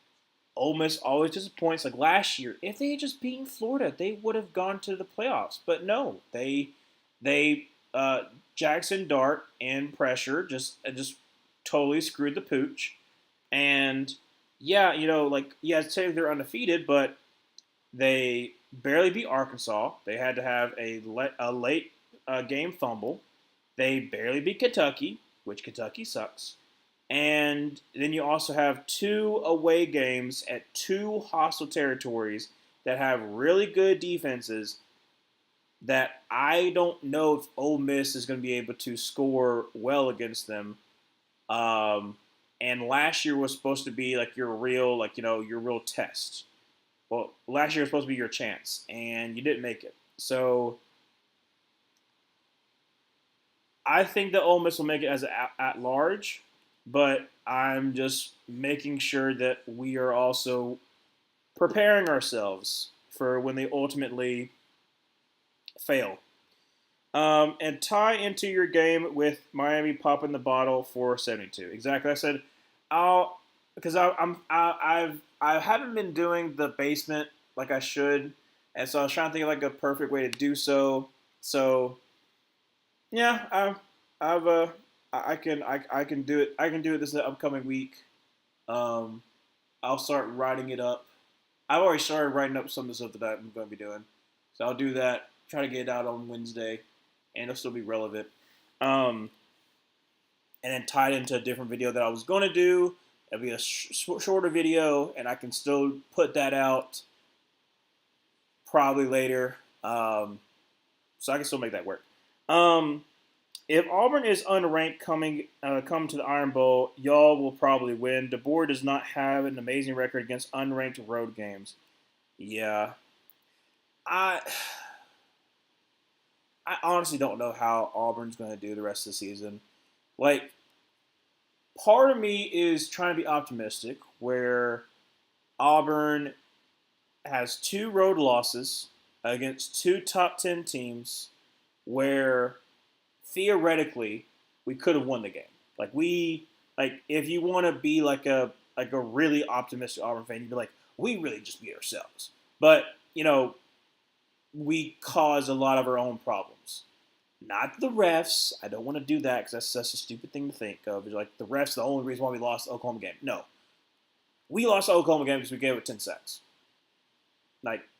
Ole Miss always disappoints. Like last year, if they had just beaten Florida, they would have gone to the playoffs. But no, they Jackson Dart and pressure just totally screwed the pooch. And yeah, say they're undefeated, but they barely beat Arkansas. They had to have a late game fumble. They barely beat Kentucky, which Kentucky sucks. And then you also have 2 away games at 2 hostile territories that have really good defenses that I don't know if Ole Miss is going to be able to score well against them. And last year was supposed to be like your real, your real test. Well, last year was supposed to be your chance, and you didn't make it. So I think that Ole Miss will make it as at large, but I'm just making sure that we are also preparing ourselves for when they ultimately fail. And tie into your game with Miami popping the bottle for 72. Exactly. I said I'll because I haven't been doing the basement like I should, and so I was trying to think of like a perfect way to do so. So yeah, I've I can do it. I can do it this upcoming week. Um, I'll start writing it up. I've already started writing up some of the stuff that I'm going to be doing, so I'll do that. Try to get it out on Wednesday, and it'll still be relevant. Um, and then tied into a different video that I was going to do. It'll be a shorter video, and I can still put that out probably later. So I can still make that work. If Auburn is unranked coming to the Iron Bowl, y'all will probably win. DeBoer does not have an amazing record against unranked road games. Yeah, I I honestly don't know how Auburn's going to do the rest of the season. Like, part of me is trying to be optimistic, where Auburn has 2 road losses against 2 top 10 teams, where theoretically we could have won the game. If you want to be like a really optimistic Auburn fan, you'd be like, we really just beat ourselves. But we cause a lot of our own problems. Not the refs. I don't want to do that because that's such a stupid thing to think of. Like the refs, the only reason why we lost the Oklahoma game. No, we lost the Oklahoma game because we gave it 10 sacks.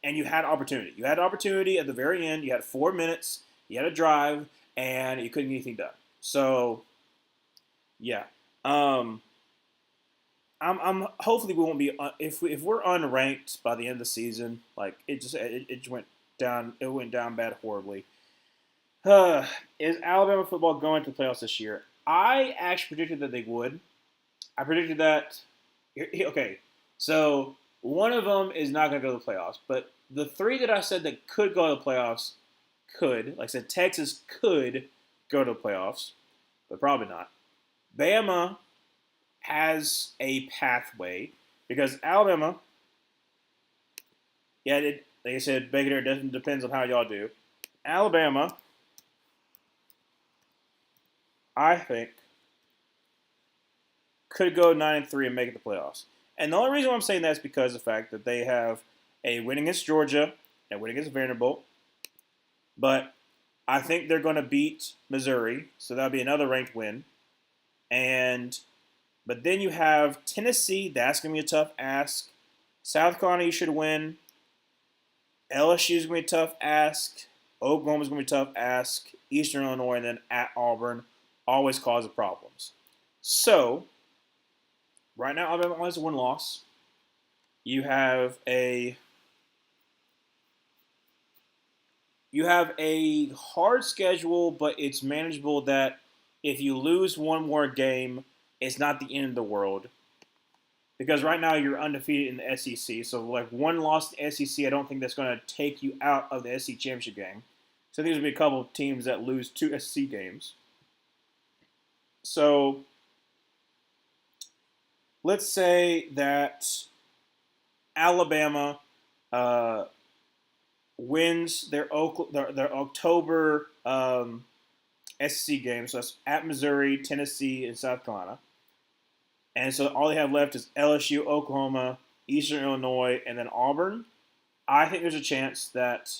And you had opportunity. You had opportunity at the very end. You had 4 minutes. You had a drive, and you couldn't get anything done. So, yeah. I'm hopefully we won't be if we're unranked by the end of the season. Like it went down. It went down bad horribly. Is Alabama football going to the playoffs this year? I actually predicted that they would. I predicted that. Okay, so one of them is not going to go to the playoffs, but the 3 that I said that could go to the playoffs could. Like I said, Texas could go to the playoffs, but probably not. Bama has a pathway because Alabama, like I said, Baker doesn't depends on how y'all do. Alabama, I think, could go 9-3 and make it the playoffs. And the only reason why I'm saying that is because of the fact that they have a win against Georgia and win against Vanderbilt. But I think they're going to beat Missouri, so that'll be another ranked win. But then you have Tennessee. That's going to be a tough ask. South Carolina, you should win. LSU is going to be a tough ask. Oklahoma is going to be a tough ask. Eastern Illinois, and then at Auburn, always causes problems. So, right now, Alabama only has one loss. You have a hard schedule, but it's manageable that if you lose one more game, it's not the end of the world. Because right now you're undefeated in the SEC. So, like, one loss to the SEC, I don't think that's going to take you out of the SEC championship game. So, I think there's going to be a couple of teams that lose 2 SEC games. So, let's say that Alabama wins their October SEC games. So, that's at Missouri, Tennessee, and South Carolina. And so all they have left is LSU, Oklahoma, Eastern Illinois, and then Auburn. I think there's a chance that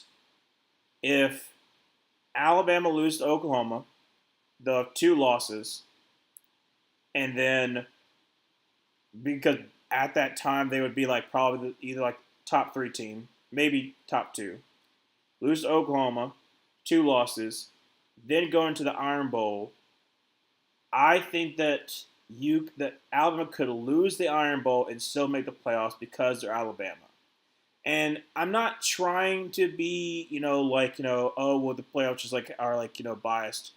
if Alabama loses to Oklahoma, they'll have 2 losses. And then because at that time they would be like probably either like top 3 team, maybe top 2. Lose to Oklahoma, 2 losses, then go into the Iron Bowl. I think that Alabama could lose the Iron Bowl and still make the playoffs because they're Alabama. And I'm not trying to be, oh, well, the playoffs just are biased,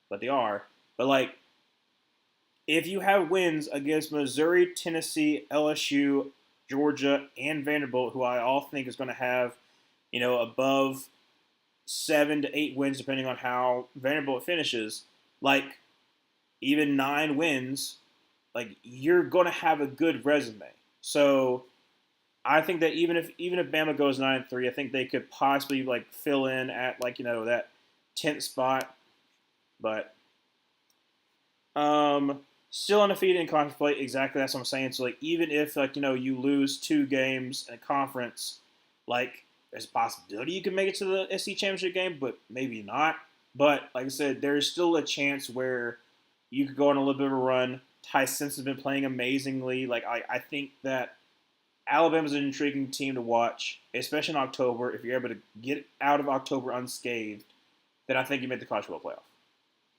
but they are. But like, if you have wins against Missouri, Tennessee, LSU, Georgia, and Vanderbilt, who I all think is going to have, above 7 to 8 wins, depending on how Vanderbilt finishes, like, even 9 wins, like, you're going to have a good resume. So I think that even if Bama goes 9-3, I think they could possibly like fill in at that 10th spot. But still undefeated in conference play. Exactly, that's what I'm saying. So like even if you lose 2 games in a conference, like there's a possibility you can make it to the SEC championship game, but maybe not. But like I said, there's still a chance where you could go on a little bit of a run. Ty Simpson's been playing amazingly. Like I think that Alabama's an intriguing team to watch, especially in October. If you're able to get out of October unscathed, then I think you make the college football playoff.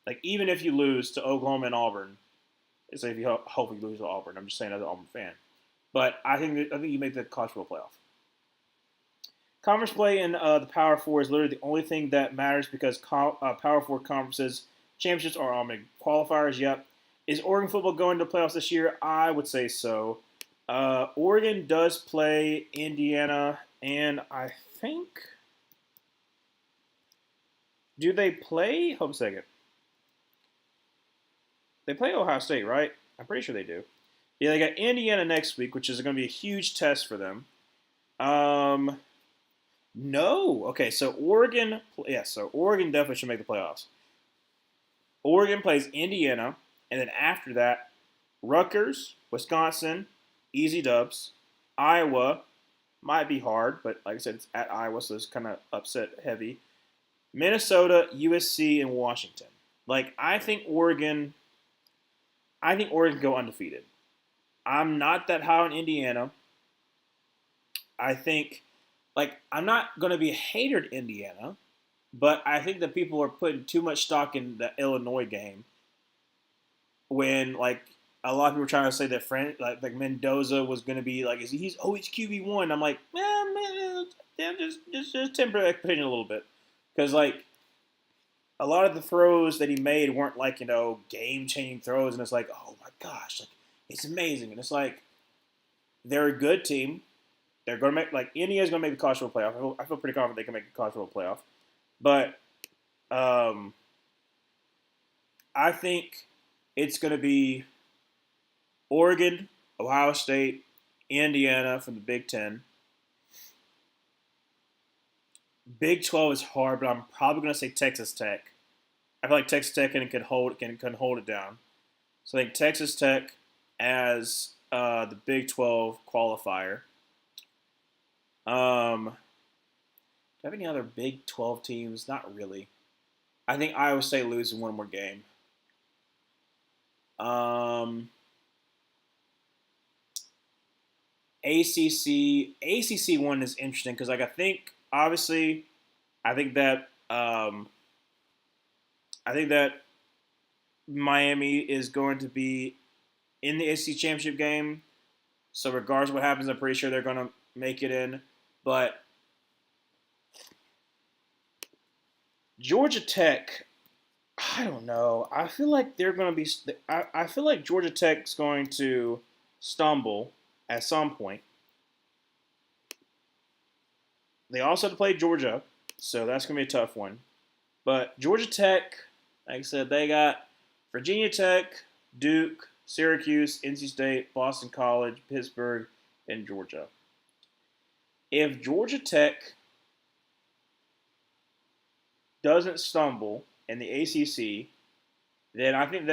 Like even if you lose to Oklahoma and Auburn, say if you hopefully lose to Auburn, I'm just saying as an Auburn fan, but I think you make the college football playoff. Conference play in the Power Four is literally the only thing that matters because Power Four conferences championships are qualifiers. Yep. Is Oregon football going to the playoffs this year? I would say so. Oregon does play Indiana, and I think do they play? Hold a second. They play Ohio State, right? I'm pretty sure they do. Yeah, they got Indiana next week, which is going to be a huge test for them. No. Okay, so Oregon. Yeah, so Oregon definitely should make the playoffs. Oregon plays Indiana, and then after that, Rutgers, Wisconsin, easy dubs. Iowa might be hard, but like I said, it's at Iowa, so it's kind of upset heavy. Minnesota, USC, and Washington. Like I think Oregon go undefeated. I'm not that high on Indiana. I think, I'm not going to be a hater to Indiana, but I think that people are putting too much stock in the Illinois game when, a lot of people are trying to say that Mendoza was going to be, he's always QB1. I'm like, man, just temper that opinion a little bit. Because, a lot of the throws that he made weren't, game-changing throws, and it's like, oh, my gosh, it's amazing. And it's they're a good team. They're going to make, Indiana's going to make the college football playoff. I feel pretty confident they can make the college football playoff. But I think it's going to be Oregon, Ohio State, Indiana from the Big Ten. Big 12 is hard, but I'm probably going to say Texas Tech. I feel like Texas Tech can hold it down. So I think Texas Tech, as the Big 12 qualifier. Do I have any other Big 12 teams? Not really. I think Iowa State loses one more game. ACC one is interesting because I think obviously I think that Miami is going to be in the ACC championship game. So regardless of what happens, I'm pretty sure they're going to make it in. But Georgia Tech, I don't know. I feel like they're going to be. I feel like Georgia Tech's going to stumble at some point. They also have to play Georgia, so that's going to be a tough one. But Georgia Tech, like I said, they got Virginia Tech, Duke, Syracuse, NC State, Boston College, Pittsburgh, and Georgia. If Georgia Tech doesn't stumble in the ACC, then I think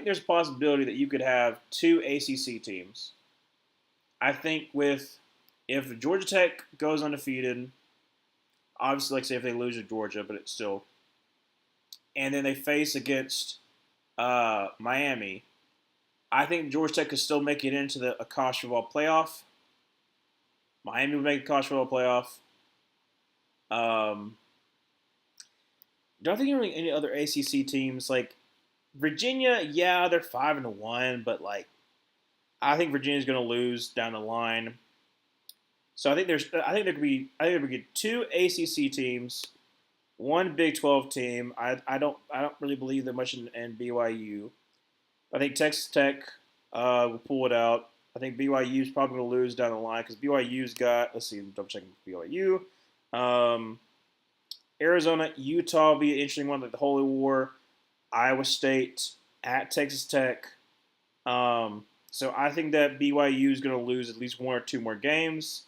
there's a possibility that you could have two ACC teams. I think if Georgia Tech goes undefeated, obviously, like say if they lose to Georgia, but it's still, and then they face against Miami, I think Georgia Tech could still make it into the college football playoff. Miami would make the college football playoff. Don't think really any other ACC teams like Virginia. Yeah, they're 5-1, but like I think Virginia's going to lose down the line. So I think there could be two ACC teams, one Big 12 team. I don't really believe that much in BYU. I think Texas Tech will pull it out. I think BYU is probably going to lose down the line because BYU's got. Let's see, I'm double checking BYU. Arizona, Utah will be an interesting one, like the Holy War. Iowa State at Texas Tech. So I think that BYU is going to lose at least one or two more games.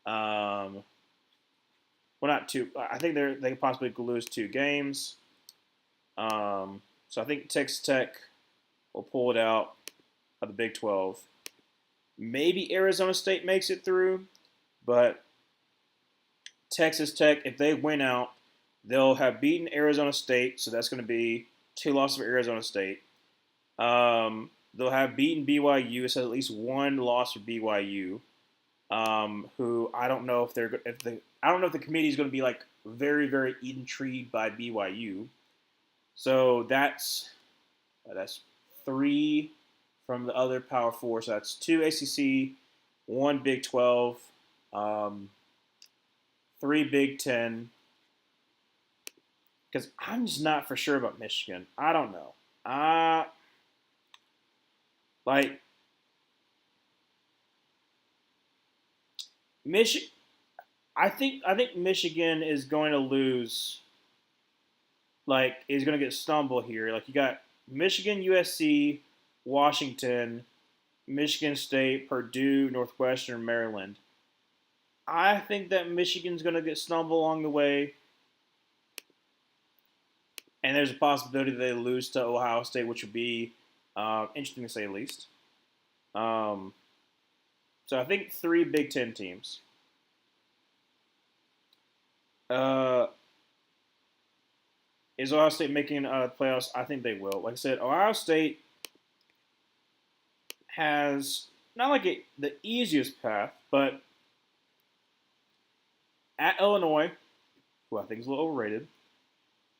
Well, not two. I think they could possibly lose two games. So I think Texas Tech will pull it out of the Big 12. Maybe Arizona State makes it through, but Texas Tech, if they win out, they'll have beaten Arizona State, so that's going to be 2 losses for Arizona State. They'll have beaten BYU, so at least 1 loss for BYU. Who I don't know if the committee is going to be like very very intrigued by BYU. So that's 3 from the other Power 4. So that's 2 ACC, 1 Big 12, 3 Big 10. Because I'm just not for sure about Michigan. I don't know. Like Michigan. I think Michigan is going to lose. Like is going to get stumbled here. Like you got Michigan, USC, Washington, Michigan State, Purdue, Northwestern, Maryland. I think that Michigan's going to get stumbled along the way. And there's a possibility that they lose to Ohio State, which would be interesting to say the least. So I think 3 Big Ten teams. Is Ohio State making playoffs? I think they will. Like I said, Ohio State has not like the easiest path, but at Illinois, who I think is a little overrated,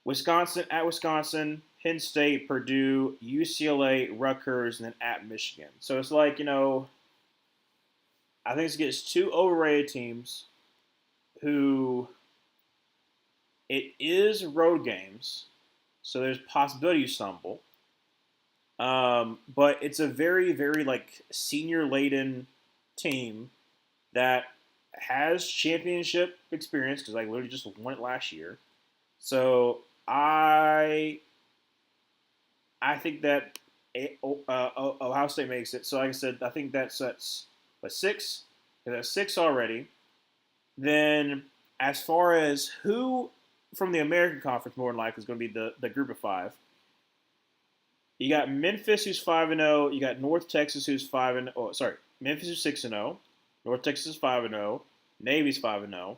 Wisconsin at Wisconsin, Penn State, Purdue, UCLA, Rutgers, and then at Michigan. So it's like, I think this gets 2 overrated teams who it is road games, so there's possibility you stumble. But it's a very, very like senior laden team that has championship experience because I literally just won it last year. So I think that Ohio State makes it. So like I said, I think that sets a 6. That's 6 already. Then as far as who from the American Conference more than likely is going to be the group of 5, You got Memphis, who's 5-0. You got North Texas, who's 5-0. Oh, sorry, Memphis is 6-0. North Texas is 5-0. Navy's 5-0.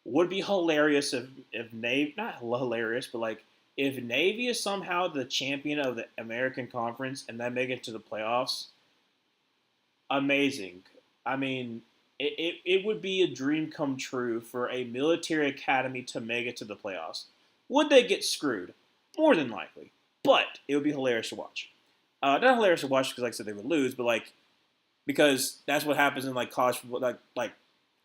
Would be hilarious if Navy, not hilarious, but like if Navy is somehow the champion of the American Conference and they make it to the playoffs. Amazing. I mean, it would be a dream come true for a military academy to make it to the playoffs. Would they get screwed? More than likely. But it would be hilarious to watch. Not hilarious to watch because, like I said, they would lose, but like because that's what happens in like college football, like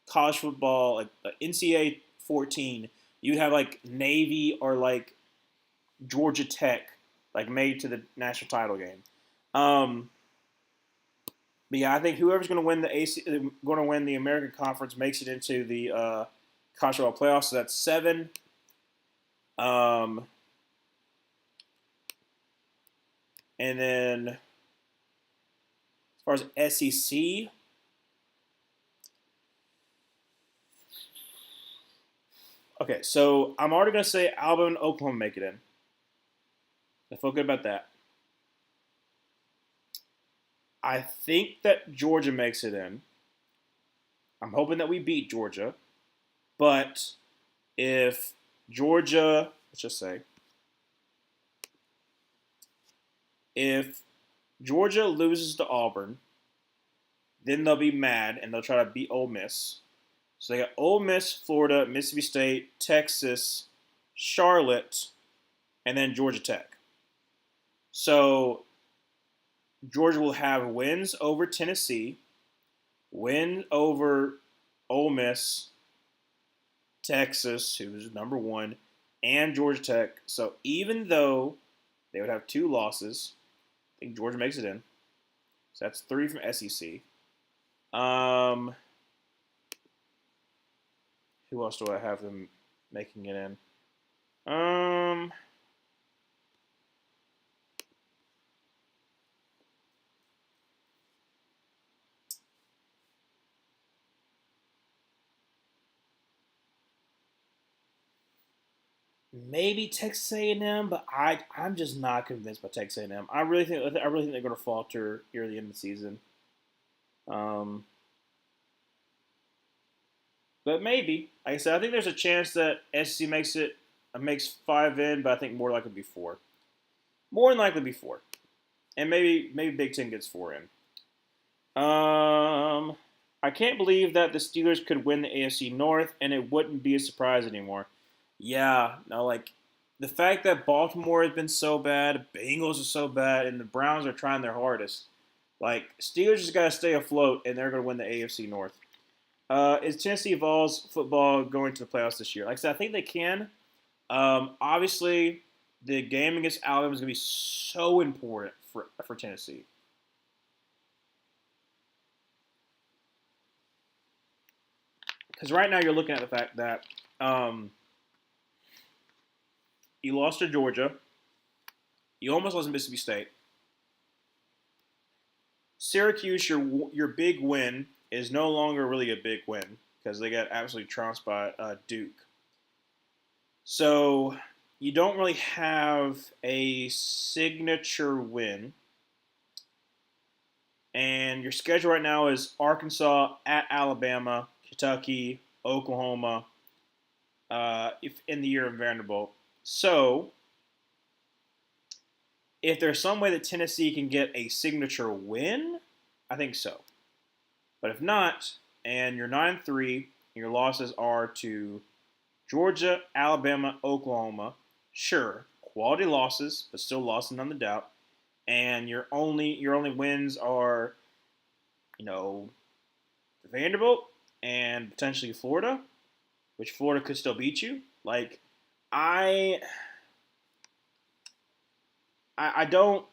college football, like NCAA 14. You'd have like Navy or like Georgia Tech like made to the national title game. But yeah, I think whoever's going to win the going to win the American Conference makes it into the college football playoffs. So that's 7. And then as far as SEC, okay, so I'm already going to say Alabama and Oklahoma make it in. I feel good about that. I think that Georgia makes it in. I'm hoping that we beat Georgia. But if Georgia, let's just say, if Georgia loses to Auburn, then they'll be mad and they'll try to beat Ole Miss. So they got Ole Miss, Florida, Mississippi State, Texas, Charlotte, and then Georgia Tech. So Georgia will have wins over Tennessee, win over Ole Miss, Texas, who's number 1, and Georgia Tech. So even though they would have 2 losses, I think Georgia makes it in. So that's 3 from SEC. Who else do I have them making it in? Maybe Texas A&M, but I'm just not convinced by Texas A&M. I really think they're going to falter here at the end of the season. But maybe, like I said, I think there's a chance that SEC makes 5 in, but I think more likely be 4. More than likely be 4, and maybe Big Ten gets 4 in. I can't believe that the Steelers could win the AFC North, and it wouldn't be a surprise anymore. Yeah, no, like the fact that Baltimore has been so bad, Bengals are so bad, and the Browns are trying their hardest. Like Steelers just got to stay afloat, and they're going to win the AFC North. Is Tennessee Vols football going to the playoffs this year? Like I said, I think they can. Obviously, the game against Alabama is going to be so important for Tennessee. Because right now you're looking at the fact that you lost to Georgia. You almost lost to Mississippi State. Syracuse, your big win, is no longer really a big win because they got absolutely trounced by Duke. So you don't really have a signature win. And your schedule right now is Arkansas, at Alabama, Kentucky, Oklahoma, if in the year of Vanderbilt. So if there's some way that Tennessee can get a signature win, I think so. But if not, and you're 9-3, your losses are to Georgia, Alabama, Oklahoma, sure, quality losses, but still losses none the doubt. And your only wins are, Vanderbilt and potentially Florida, which Florida could still beat you. Like, I don't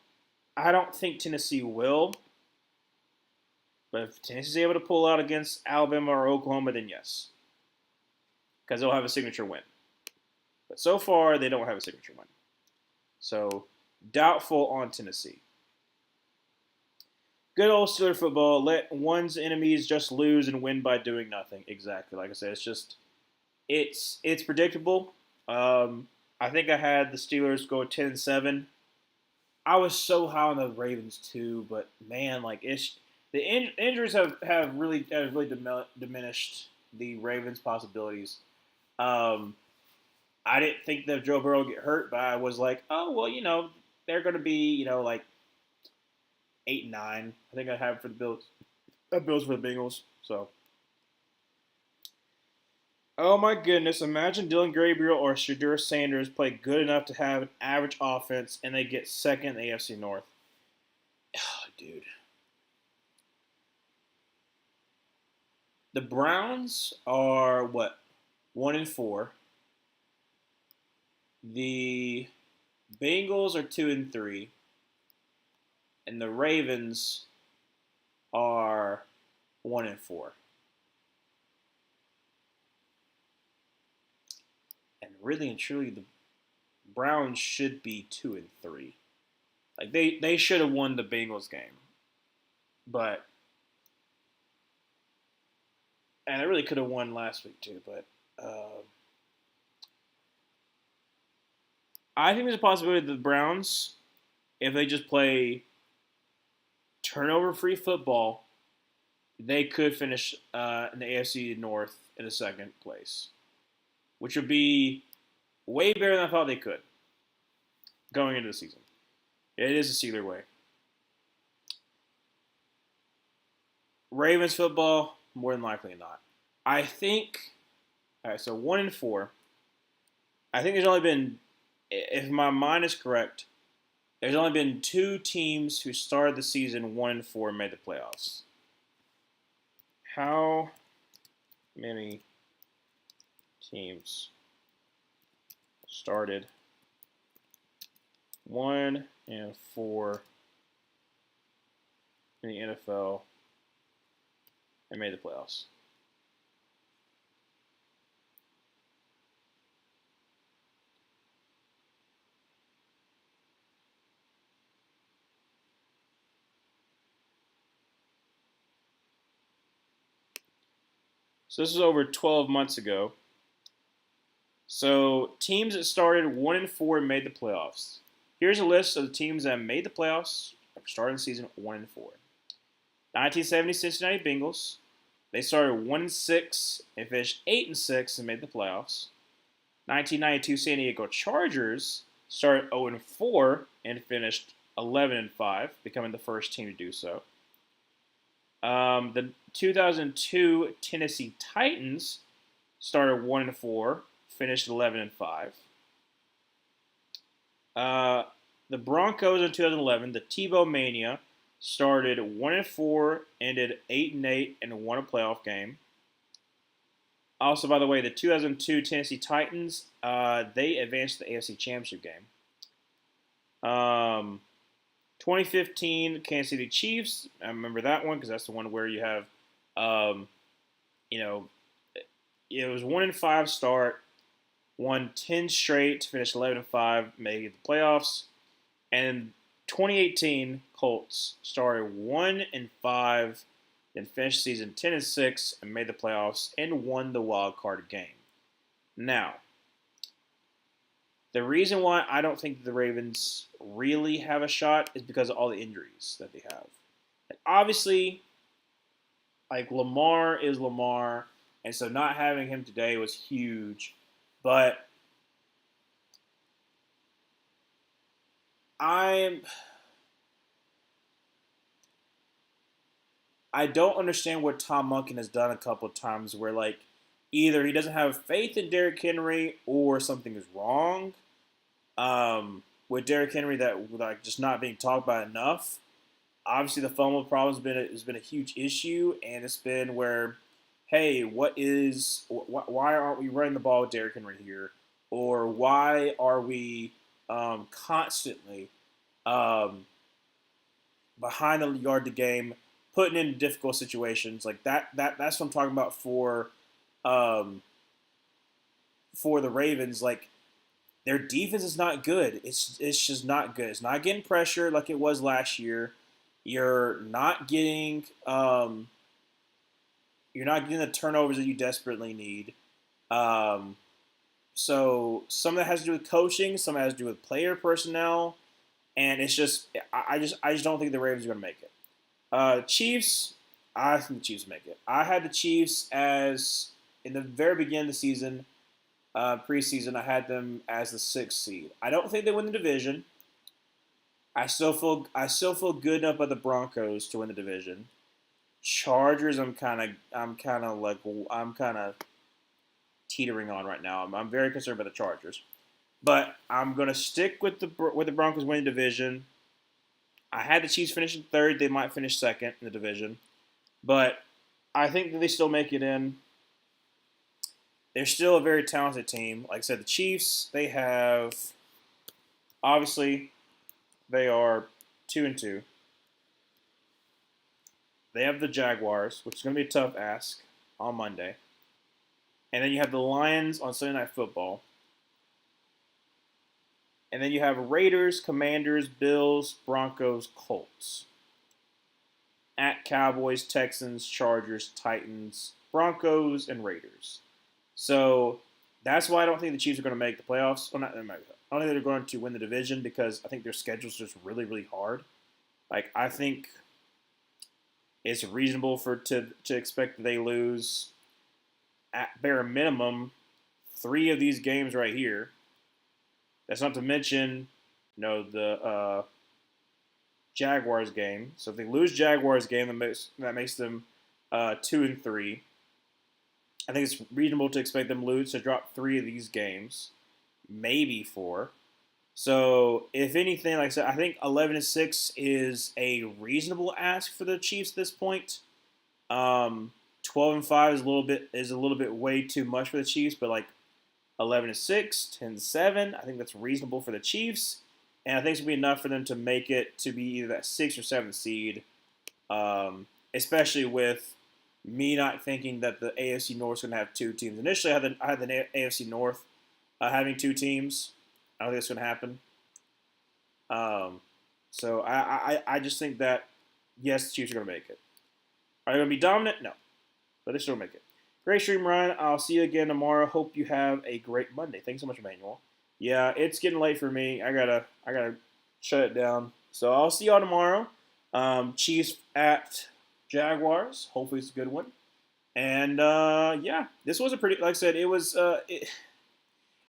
think Tennessee will. But if Tennessee's able to pull out against Alabama or Oklahoma, then yes. Because they'll have a signature win. But so far, they don't have a signature win. So, doubtful on Tennessee. Good old Steeler football. Let one's enemies just lose and win by doing nothing. Exactly. Like I said, it's predictable. I think I had the Steelers go 10-7. I was so high on the Ravens too, but man, like injuries have really diminished the Ravens' possibilities. Um, I didn't think that Joe Burrow would get hurt, but I was like, oh well, they're going to be like 8-9. I think I have for the Bills. Bills for the Bengals. So, oh my goodness! Imagine Dylan Gabriel or Shadur Sanders play good enough to have an average offense, and they get second in the AFC North. Oh, dude, the Browns are what 1-4. The Bengals are 2-3, and the Ravens are 1-4. And really and truly, the Browns should be 2-3. Like they should have won the Bengals game, but and they really could have won last week too. But I think there's a possibility that the Browns, if they just play turnover-free football, they could finish in the AFC North in the second place, which would be way better than I thought they could going into the season. It is a Steeler way. Ravens football, more than likely not. I think. All right, so 1-4. I think there's only been, if my mind is correct, there's only been two teams who started the season 1-4 and made the playoffs. How many teams started 1-4 in the NFL and made the playoffs? So this was over 12 months ago. So teams that started 1-4 and made the playoffs. Here's a list of the teams that made the playoffs starting the season 1-4. 1970 Cincinnati Bengals. They started 1-6 and finished 8-6 and made the playoffs. 1992 San Diego Chargers started 0-4 and finished 11-5, becoming the first team to do so. The 2002 Tennessee Titans started 1-4, finished 11-5. The Broncos in 2011, the Tebow Mania, started 1-4, ended 8-8, and won a playoff game. Also, by the way, the 2002 Tennessee Titans, they advanced to the AFC Championship game. 2015 Kansas City Chiefs, I remember that one because that's the one where you have, it was 1-5 start, won 10 straight, finished 11-5, made the playoffs. And 2018 Colts started 1-5, then finished season 10-6 and made the playoffs and won the wild card game. Now, the reason why I don't think the Ravens really have a shot is because of all the injuries that they have. Like, obviously, like Lamar is Lamar, and so not having him today was huge. But I don't understand what Tom Monken has done a couple of times where, like, either he doesn't have faith in Derrick Henry or something is wrong with Derrick Henry that, like, just not being talked about enough. Obviously, the fumble problem has been a huge issue, and it's been where, hey, why aren't we running the ball with Derrick Henry here, or why are we constantly behind the yard to game, putting in difficult situations like that. That's what I'm talking about for the Ravens. Like, their defense is not good. It's just not good. It's not getting pressure like it was last year. You're not getting the turnovers that you desperately need. So some of that has to do with coaching. Some of that has to do with player personnel. and it's just I just don't think the Ravens are going to make it. Chiefs, I think the Chiefs make it. I had the Chiefs as in the very beginning of the season, preseason. I had them as the sixth seed. I don't think they win the division. I still feel good enough about the Broncos to win the division. Chargers, I'm kind of teetering on right now. I'm very concerned about the Chargers, but I'm gonna stick with the Broncos winning the division. I had the Chiefs finishing third. They might finish second in the division, but I think that they still make it in. They're still a very talented team. Like I said, the Chiefs, they have obviously they are 2-2. They have the Jaguars, which is going to be a tough ask on Monday. And then you have the Lions on Sunday Night Football. And then you have Raiders, Commanders, Bills, Broncos, Colts. At Cowboys, Texans, Chargers, Titans, Broncos, and Raiders. So that's why I don't think the Chiefs are going to make the playoffs. Well, not, I don't think they're going to win the division because I think their schedule's just really, really hard. Like, I think it's reasonable to expect that they lose at bare minimum 3 of these games right here. That's not to mention, the Jaguars game. So if they lose Jaguars game, that makes them 2-3. I think it's reasonable to expect them to drop 3 of these games, maybe 4. So if anything, like I said, I think 11-6 is a reasonable ask for the Chiefs at this point. 12-5 is a little bit way too much for the Chiefs, but like 11-6, 10-7, I think that's reasonable for the Chiefs, and I think it's gonna be enough for them to make it to be either that 6th or 7th seed. Especially with me not thinking that the AFC North is going to have 2 teams. Initially, I had the AFC North having 2 teams. I don't think that's going to happen. So I just think that, yes, the Chiefs are going to make it. Are they going to be dominant? No. But they still make it. Great stream, Ryan. I'll see you again tomorrow. Hope you have a great Monday. Thanks so much, Emmanuel. Yeah, it's getting late for me. I gotta shut it down. So I'll see y'all tomorrow. Chiefs at Jaguars. Hopefully it's a good one. And yeah, this was a pretty. Like I said, it was.